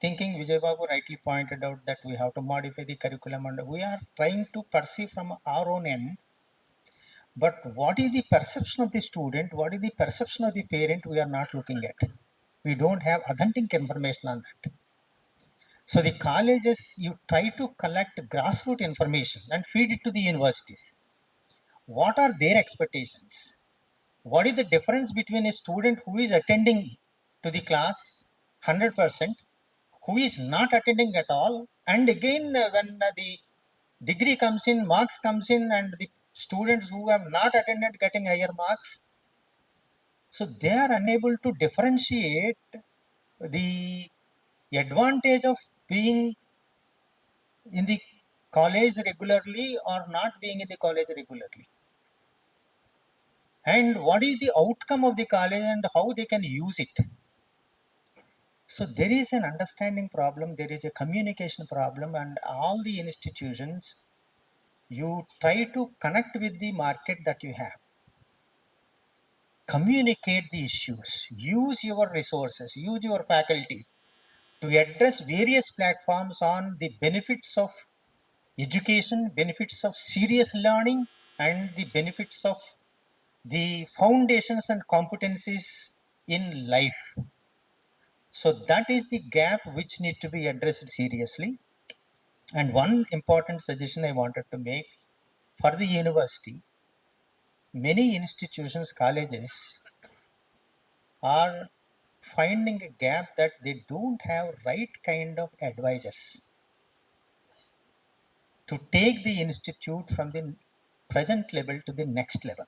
thinking, Vijay Babu rightly pointed out that we have to modify the curriculum, and we are trying to perceive from our own end. But what is the perception of the student? What is the perception of the parent? We are not looking at. We don't have authentic information on that. So the colleges, you try to collect grassroots information and feed it to the universities. What are their expectations? What is the difference between a student who is attending to the class 100%, who is not attending at all, and again when the degree comes in, marks comes in, and the students who have not attended getting higher marks, so they are unable to differentiate the advantage of being in the college regularly or not being in the college regularly, and what is the outcome of the college and how they can use it. So there is an understanding problem, there is a communication problem, and all the institutions, you try to connect with the market that you have, communicate the issues, use your resources, use your faculty to address various platforms on the benefits of education, benefits of serious learning, and the benefits of the foundations and competencies in life. So that is the gap which need to be addressed seriously. And one important suggestion I wanted to make for the university, many institutions, colleges are finding a gap that they don't have right kind of advisors to take the institute from the present level to the next level.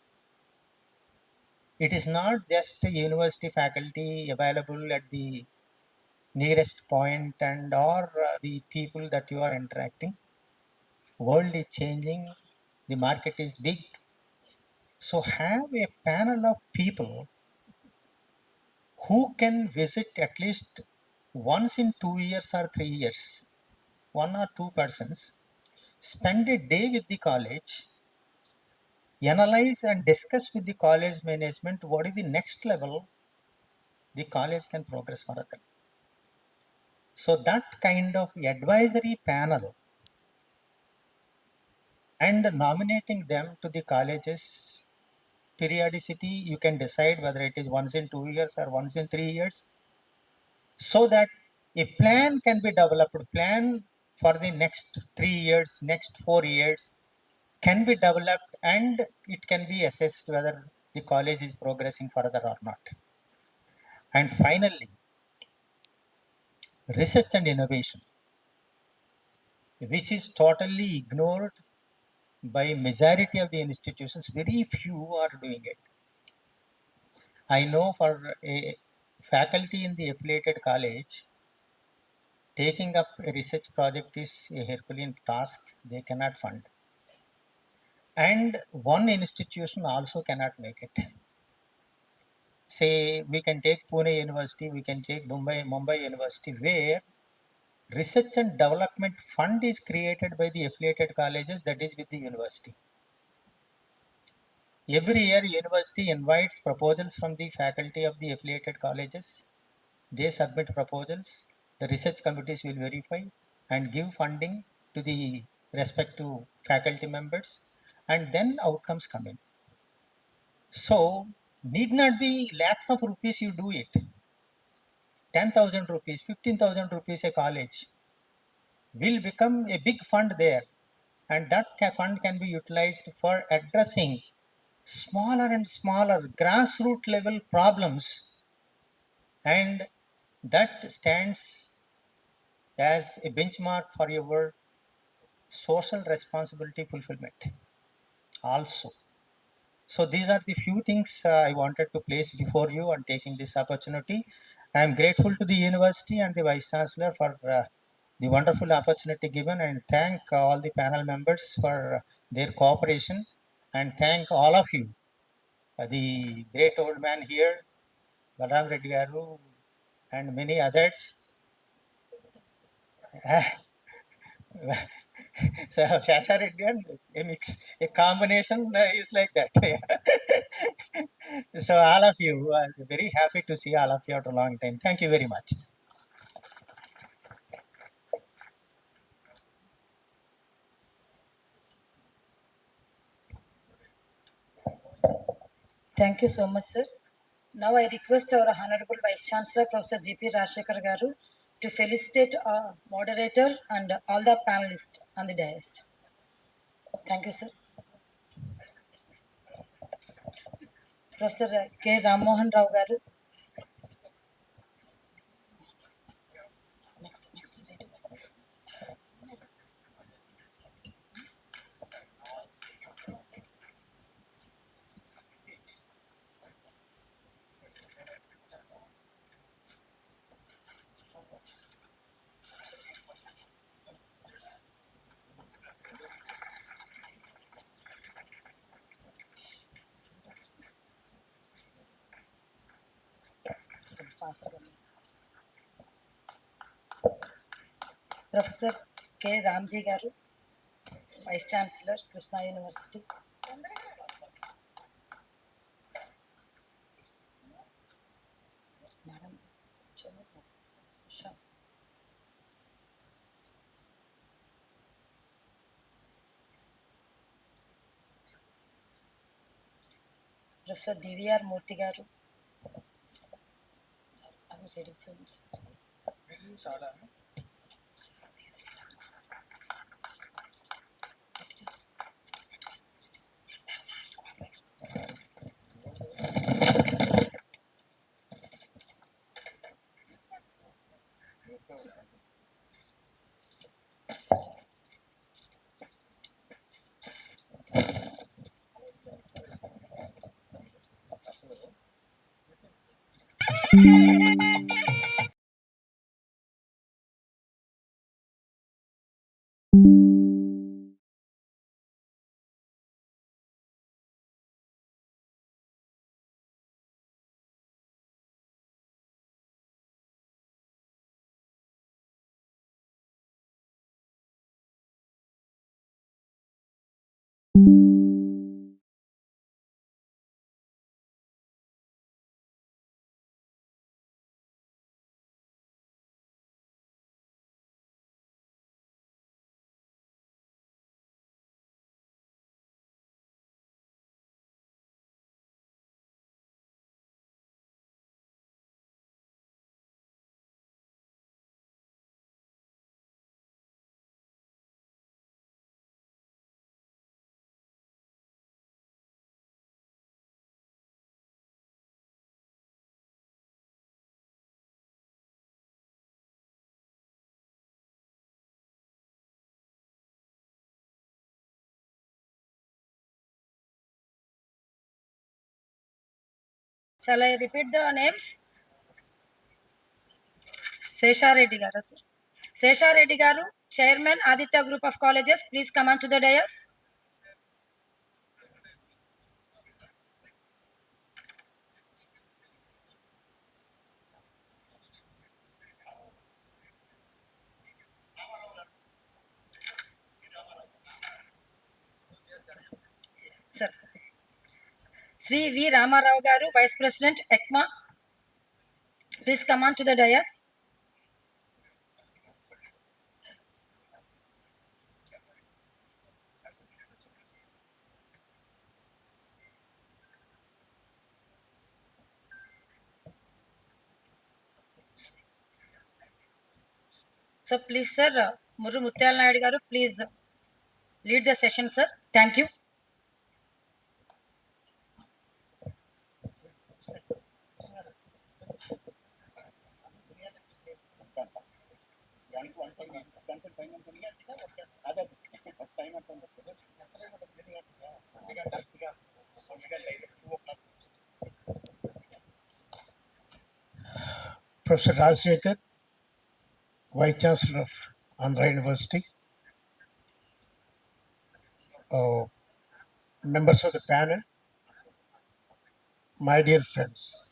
It is not just a university faculty available at the nearest point and or the people that you are interacting. World is changing, the market is big. So have a panel of people who can visit at least once in 2 years or 3 years, 1 or 2 persons, spend a day with the college, analyze and discuss with the college management what is the next level the college can progress further. So that kind of advisory panel and nominating them to the colleges periodicity, you can decide whether it is once in 2 years or once in 3 years, so that a plan can be developed, plan for the next 3 years, next 4 years can be developed, and it can be assessed whether the college is progressing further or not. And finally, research and innovation, which is totally ignored by majority of the institutions. Very few are doing it. I know for a faculty in the affiliated college, taking up a research project is a Herculean task. They cannot fund. And one institution also cannot make it. Say, we can take Pune University, we can take Mumbai University, where research and development fund is created by the affiliated colleges, that is with the university. Every year, university invites proposals from the faculty of the affiliated colleges. They submit proposals. The research committees will verify. and give funding to the respective faculty members, and then outcomes come in. So need not be lakhs of rupees you do it. 10,000 rupees, 15,000 rupees a college will become a big fund there, and that fund can be utilized for addressing smaller and smaller grassroots level problems, and that stands as a benchmark for your social responsibility fulfillment also. So these are the few things I wanted to place before you on taking this opportunity. I am grateful to the university and the Vice Chancellor for the wonderful opportunity given, and thank all the panel members for their cooperation, and thank all of you, the great old man here, Balaram Reddy Garu, and many others. So Shasha Reddy and a mix, a combination is like that. So all of you, I was very happy to see all of you after a long time. Thank you very much. Thank you so much, sir. Now I request our Honorable Vice Chancellor, Professor G.P. Rajshekhar Garu, to felicitate our moderator and all the panelists on the dais. Thank you, sir. Professor K. Rammohan Rao Garu. Next. Professor K. Ramji Garu, Vice Chancellor, Krishna University. Madam. Professor D.V.R. Murthy Garu. Shall I repeat the names? Sesha Reddy Garu, sir. Sesha Reddy Garu, Chairman, Aditya Group of Colleges. Please come on to the dais. Sir. Sri V. Ramarao Garu, Vice President, ECMA. Please come on to the dais. So please, sir, Murru Mutyal Naidu garu, please lead the session, sir. Thank you. Professor Rajshekar, Vice Chancellor of Andhra University, members of the panel, my dear friends.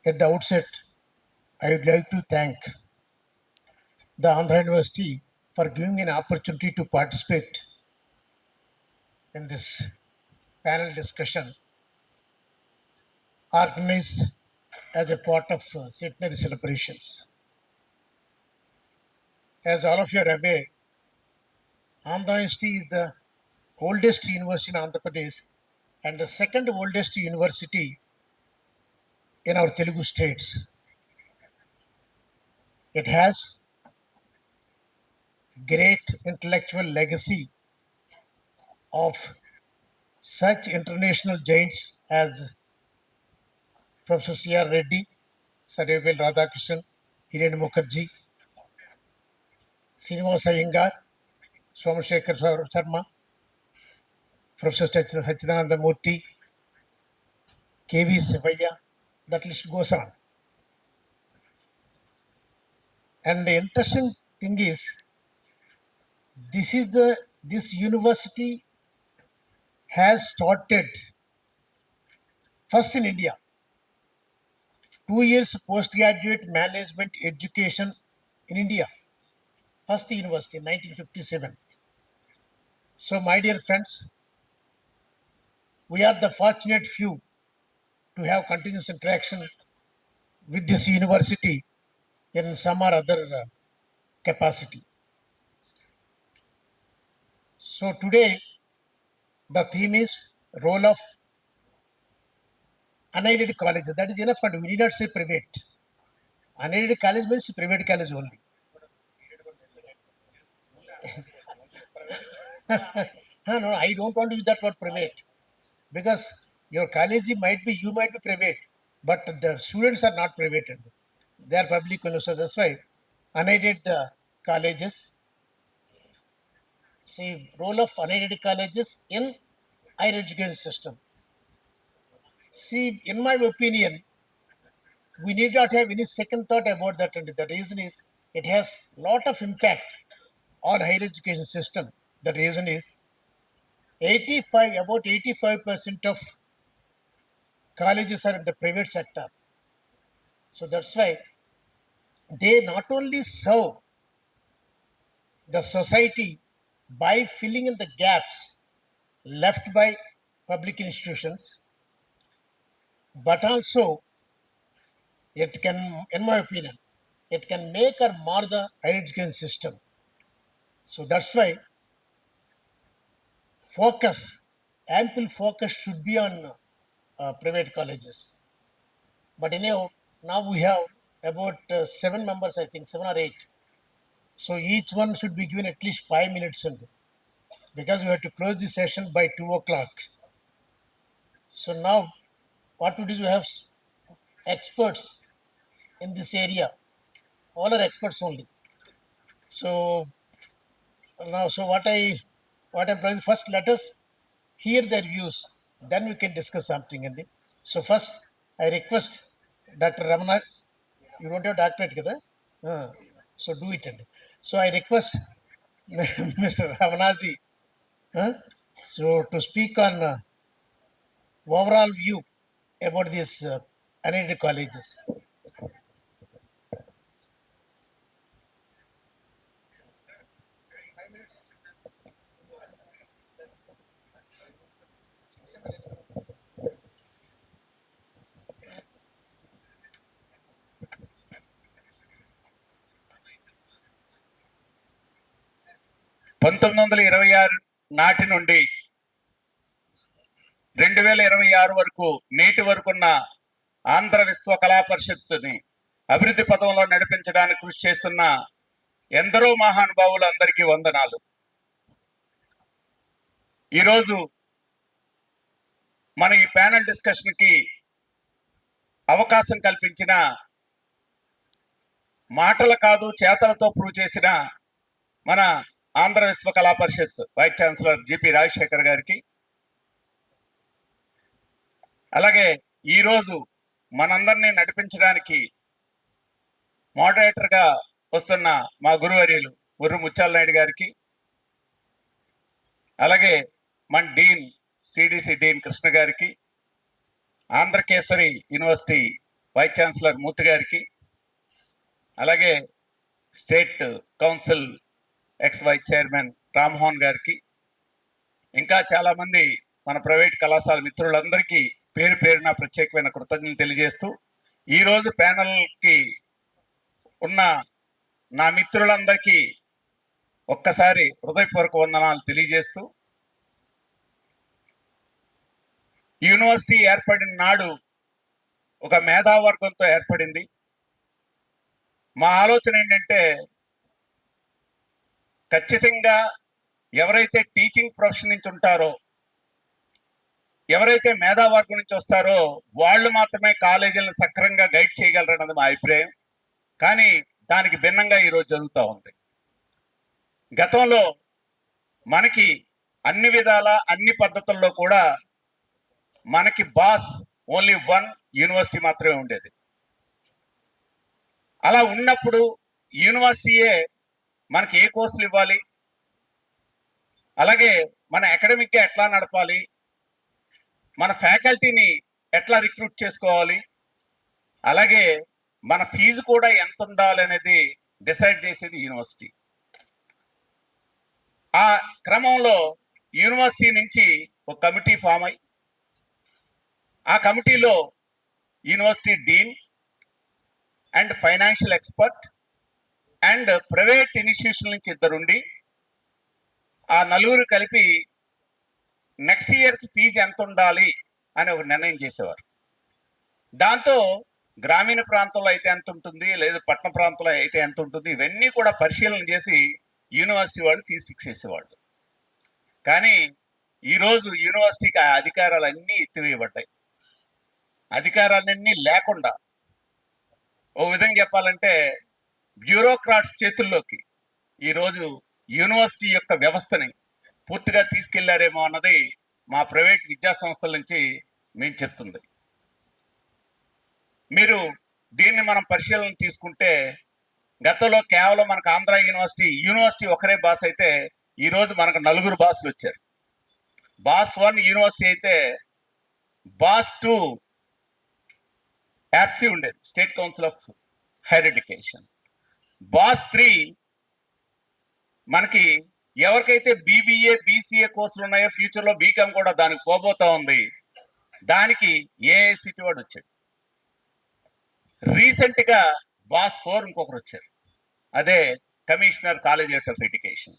At the outset, I would like to thank the Andhra University for giving me an opportunity to participate in this panel discussion organized as a part of centenary celebrations. As all of you are aware, Andhra University is the oldest university in Andhra Pradesh and the second oldest university in our Telugu states. It has great intellectual legacy of such international giants as Professor C.R. Reddy, Sarveppalli Radhakrishnan, Hiren Mukherjee, Srinivasa Iyengar, Somashekar Sharma, Professor Sachidananda Murthy, K.V. Sivaya, that list goes on. And the interesting thing is, this university has started first in India. 2 years postgraduate management education in India. First university in 1957. So my dear friends, we are the fortunate few to have continuous interaction with this university in some or other capacity. So today, the theme is role of unaided colleges. That is enough, but we need not say private. Unaided college means private college only. No, I don't want to use that word private, because your college you might be private, but the students are not private. They are public only. So that's why unaided colleges. See, role of unaided colleges in higher education system. See, in my opinion, we need not have any second thought about that. And the reason is it has lot of impact on higher education system. The reason is about 85% of colleges are in the private sector. So that's why they not only serve the society by filling in the gaps left by public institutions, but also it can, in my opinion, it can make or mar the higher education system. So that's why ample focus should be on private colleges. But anyhow, now we have about 7 members, I think 7 or 8. So each one should be given at least 5 minutes, because we have to close the session by 2 o'clock. So now what we do is we have experts in this area. All are experts only. So now, so what I'm trying, first let us hear their views, then we can discuss something. So first, I request Dr. Ramana. You don't have doctorate, kada? So do it. So I request Mr. Ramanaji so to speak on overall view about these unaided colleges. నాటి నుండి 2026 వరకు నేటి వరకున్న ఆంధ్ర విశ్వ కళా పరిషత్తుని అభివృద్ధి పథంలో నడిపించడానికి కృషి చేస్తున్న ఎందరో మహానుభావులందరికీ వందనాలు. ఈరోజు మన ఈ ప్యానెల్ డిస్కషన్కి అవకాశం కల్పించిన, మాటలు కాదు చేతలతో ప్రూవ్ చేసిన మన ఆంధ్ర విశ్వ కళా పరిషత్ వైస్ ఛాన్సలర్ జిపి రాజశేఖర్ గారికి, అలాగే ఈరోజు మనందరినీ నడిపించడానికి మోడరేటర్గా వస్తున్న మా గురువర్యులు ఉర్రు ముత్యాల నాయుడు గారికి, అలాగే మన డీన్ సిడిసి డీన్ కృష్ణ గారికి, Andhrakesari university vice chancellor Murthy గారికి, అలాగే state council ex vice chairman Rammohan గారికి, ఇంకా చాలా మంది మన ప్రైవేట్ కళాశాల మిత్రులందరికీ పేరు పేరున ప్రత్యేకమైన కృతజ్ఞతలు తెలియజేస్తూ, ఈరోజు ప్యానల్కి ఉన్న నా మిత్రులందరికీ ఒక్కసారి హృదయపూర్వక వందనాలు తెలియజేస్తూ, యూనివర్సిటీ ఏర్పడిన నాడు ఒక మేధావర్గంతో ఏర్పడింది. మా ఆలోచన ఏంటంటే, ఖచ్చితంగా ఎవరైతే టీచింగ్ ప్రొఫెషన్ నుంచి ఉంటారో, ఎవరైతే మేధావర్గం నుంచి వస్తారో వాళ్ళు మాత్రమే కాలేజీలను సక్రమంగా గైడ్ చేయగలరన్నది మా అభిప్రాయం. కానీ దానికి భిన్నంగా ఈరోజు జరుగుతూ ఉంది. గతంలో మనకి అన్ని విధాల అన్ని పద్ధతుల్లో కూడా మనకి బాస్ ఓన్లీ వన్ యూనివర్సిటీ మాత్రమే ఉండేది. అలా ఉన్నప్పుడు యూనివర్సిటీయే మనకి ఏ కోర్సులు ఇవ్వాలి, అలాగే మన అకాడమిక్గా ఎట్లా నడపాలి, మన ఫ్యాకల్టీని ఎట్లా రిక్రూట్ చేసుకోవాలి, అలాగే మన ఫీజు కూడా ఎంత ఉండాలి అనేది డిసైడ్ చేసేది యూనివర్సిటీ. ఆ క్రమంలో యూనివర్సిటీ నుంచి ఒక కమిటీ ఫామ్ అయ్యి, ఆ కమిటీలో university Deen and financial expert and private institution నుంచి ఇద్దరుండి, ఆ నలుగురు కలిపి నెక్స్ట్ ఇయర్కి ఫీజు ఎంత ఉండాలి అని ఒక నిర్ణయం చేసేవారు. దాంతో గ్రామీణ ప్రాంతంలో అయితే ఎంత ఉంటుంది, లేదా పట్టణ ప్రాంతంలో అయితే ఎంత ఉంటుంది, ఇవన్నీ కూడా పరిశీలన చేసి యూనివర్సిటీ వాళ్ళు ఫీజు ఫిక్స్ చేసేవాళ్ళు. కానీ ఈరోజు యూనివర్సిటీకి ఆ అధికారాలన్నీ ఎత్తివేయబడ్డాయి. అధికారాలన్నీ లేకుండా, ఓ విధంగా చెప్పాలంటే బ్యూరోక్రాట్స్ చేతుల్లోకి ఈరోజు యూనివర్సిటీ యొక్క వ్యవస్థని పూర్తిగా తీసుకెళ్లారేమో అన్నది మా ప్రైవేట్ విద్యా సంస్థల నుంచి మేము చెప్తుంది. మీరు దీన్ని మనం పరిశీలన తీసుకుంటే, గతంలో కేవలం మనకు ఆంధ్ర యూనివర్సిటీ ఒకరే బాస్ అయితే, ఈరోజు మనకు నలుగురు బాసులు వచ్చారు. బాస్ 1 యూనివర్సిటీ అయితే బాస్ 2 యాప్సీ ఉండేది, state council of higher education. Boss 3 మనకి ఎవరికైతే బీబీఏ బీసీఏ కోర్సులు ఉన్నాయో, ఫ్యూచర్లో బీకామ్ కూడా దానికి పోబోతా ఉంది, దానికి ఏఐసిటి వాడు వచ్చాడు. రీసెంట్ గా బాస్ 4 ఇంకొకరు వచ్చారు, అదే కమిషనర్ కాలేజ్ ఆఫ్ ఎడ్యుకేషన్.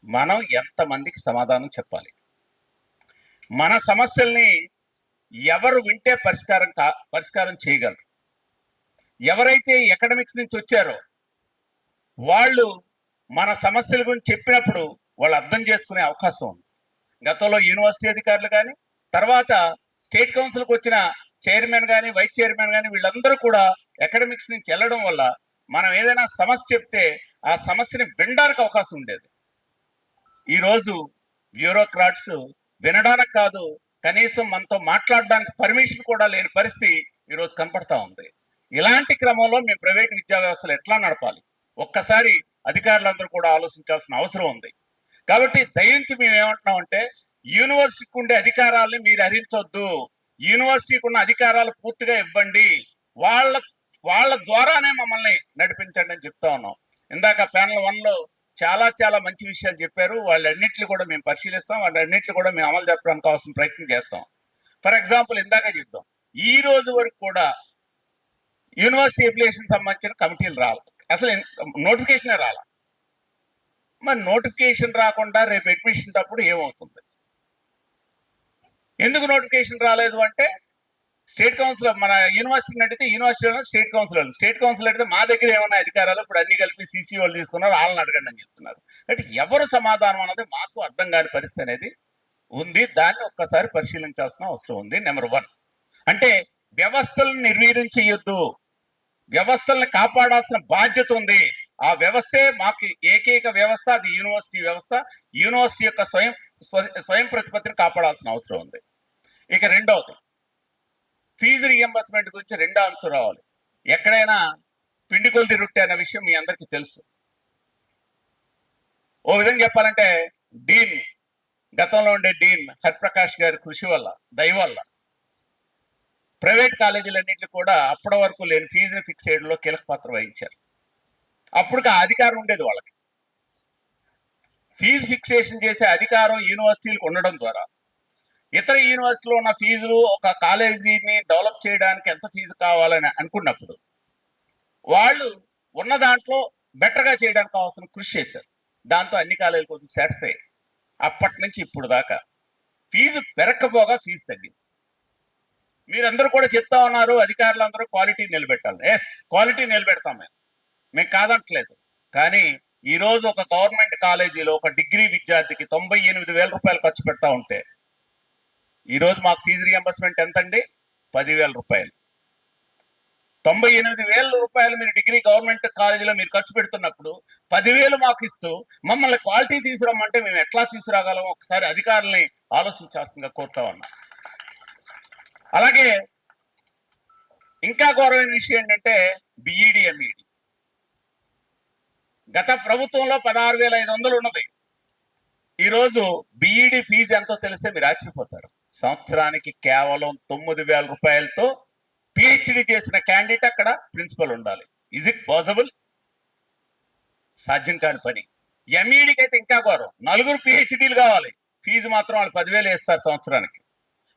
మనం ఎంతమందికి సమాధానం చెప్పాలి? మన సమస్యల్ని ఎవరు వింటే పరిష్కారం చేయగలరు? ఎవరైతే ఎకడమిక్స్ నుంచి వచ్చారో వాళ్ళు మన సమస్యల గురించి చెప్పినప్పుడు వాళ్ళు అర్థం చేసుకునే అవకాశం ఉంది. గతంలో యూనివర్సిటీ అధికారులు కానీ, తర్వాత స్టేట్ కౌన్సిల్కి వచ్చిన చైర్మన్ కానీ, వైస్ చైర్మన్ కానీ, వీళ్ళందరూ కూడా అకాడమిక్స్ నుంచి వెళ్ళడం వల్ల మనం ఏదైనా సమస్య చెప్తే ఆ సమస్యని వినడానికి అవకాశం ఉండేది. ఈరోజు బ్యూరోక్రాట్స్ వినడానికి కాదు, కనీసం మనతో మాట్లాడడానికి పర్మిషన్ కూడా లేని పరిస్థితి ఈరోజు కనపడతా ఉంది. ఇలాంటి క్రమంలో మేము ప్రైవేట్ విద్యా వ్యవస్థలు ఎట్లా నడపాలి ఒక్కసారి అధికారులందరూ కూడా ఆలోచించాల్సిన అవసరం ఉంది. కాబట్టి దయించి మేము ఏమంటున్నామంటే, యూనివర్సిటీకి ఉండే అధికారాలని మీరు హరించొద్దు, యూనివర్సిటీకి ఉన్న అధికారాలు పూర్తిగా ఇవ్వండి, వాళ్ళ ద్వారానే మమ్మల్ని నడిపించండి అని చెప్తా ఉన్నాం. ఇందాక ప్యానల్ 1లో చాలా మంచి విషయాలు చెప్పారు. వాళ్ళన్నింటినీ కూడా మేము పరిశీలిస్తాం, వాళ్ళన్నింటినీ కూడా మేము అమలు జరపడానికి కావాల్సిన ప్రయత్నం చేస్తాం. ఫర్ ఎగ్జాంపుల్ ఇందాక చెప్తాం, ఈ రోజు వరకు కూడా యూనివర్సిటీ అప్లికేషన్ సంబంధించిన కమిటీలు రావాలి, అసలు నోటిఫికేషనే రాలా. మరి నోటిఫికేషన్ రాకుండా రేపు అడ్మిషన్ అప్పుడు ఏమవుతుంది? ఎందుకు నోటిఫికేషన్ రాలేదు అంటే, స్టేట్ కౌన్సిల్ మన యూనివర్సిటీని అడిగితే యూనివర్సిటీలో స్టేట్ కౌన్సిల్ అడిగితే మా దగ్గర ఏమన్నా అధికారాలు ఇప్పుడు అన్ని కలిపి సీసీ వాళ్ళు తీసుకున్నారు, వాళ్ళని అడగండి అని చెప్తున్నారు. అంటే ఎవరు సమాధానం అన్నది మాకు అర్థం కాని పరిస్థితి అనేది ఉంది. దాన్ని ఒక్కసారి పరిశీలించాల్సిన అవసరం ఉంది. నెంబర్ 1 అంటే వ్యవస్థలను నిర్వీర్యం చేయొద్దు, వ్యవస్థలను కాపాడాల్సిన బాధ్యత ఉంది. ఆ వ్యవస్థే మాకు ఏకైక వ్యవస్థ, అది యూనివర్సిటీ వ్యవస్థ. యూనివర్సిటీ యొక్క స్వయం ప్రతిపత్తిని కాపాడాల్సిన అవసరం ఉంది. ఇక రెండవది ఫీజు రీఎంబర్స్మెంట్ గురించి రెండో అంశం రావాలి. ఎక్కడైనా పిండి కొలిది రొట్టె అనే విషయం మీ అందరికీ తెలుసు. ఓ విధంగా చెప్పాలంటే డీన్, గతంలో ఉండే డీన్ హరిప్రకాష్ గారి కృషి వల్ల, దయ వల్ల ప్రైవేట్ కాలేజీలన్నింటినీ కూడా అప్పటి వరకు లేని ఫీజుని ఫిక్స్ చేయడంలో కీలక పాత్ర వహించారు. అప్పుడు ఆ అధికారం ఉండేది వాళ్ళకి. ఫీజు ఫిక్సేషన్ చేసే అధికారం యూనివర్సిటీలకు ఉండడం ద్వారా ఇతర యూనివర్సిటీలో ఉన్న ఫీజులు ఒక కాలేజీని డెవలప్ చేయడానికి ఎంత ఫీజు కావాలని అనుకున్నప్పుడు వాళ్ళు ఉన్న దాంట్లో బెటర్గా చేయడానికి కావాల్సిన కృషి చేశారు. దాంతో అన్ని కాలేజీలు కొంచెం సాటిస్ఫై. అప్పటి నుంచి ఇప్పుడు దాకా ఫీజు పెరగకపోగా ఫీజు తగ్గింది. మీరందరూ కూడా చెప్తా ఉన్నారు అధికారులందరూ క్వాలిటీ నిలబెట్టాలి. ఎస్, క్వాలిటీ నిలబెడతాం మేము కాదంటలేదు. కానీ ఈరోజు ఒక గవర్నమెంట్ కాలేజీలో ఒక డిగ్రీ విద్యార్థికి 98,000 రూపాయలు ఖర్చు పెడతా ఉంటే ఈరోజు మాకు ఫీజు రియంబర్స్మెంట్ ఎంత అండి? 10,000 రూపాయలు. 98,000 రూపాయలు మీరు డిగ్రీ గవర్నమెంట్ కాలేజీలో మీరు ఖర్చు పెడుతున్నప్పుడు 10,000 మాకు ఇస్తూ మమ్మల్ని క్వాలిటీ తీసుకురమ్మంటే మేము ఎట్లా తీసుకురాగలం? ఒకసారి అధికారుల్ని ఆలోచించాల్సిందిగా కోరుతా ఉన్నా. అలాగే ఇంకా ఘోరమైన విషయం ఏంటంటే బిఈడి, ఎంఈడి. గత ప్రభుత్వంలో 16,500 ఉన్నది. ఈరోజు బిఈడి ఫీజు ఎంతో తెలిస్తే మీరు ఆశ్చర్యపోతారు. సంవత్సరానికి కేవలం 9,000 రూపాయలతో పిహెచ్డి చేసిన క్యాండిడేట్ అక్కడ ప్రిన్సిపల్ ఉండాలి. Is it possible? సాధ్యం కాని పని. ఎంఈడికి అయితే ఇంకా ఘోరం. 4 పిహెచ్డీలు కావాలి, ఫీజు మాత్రం వాళ్ళు 10,000 ఇస్తారు సంవత్సరానికి.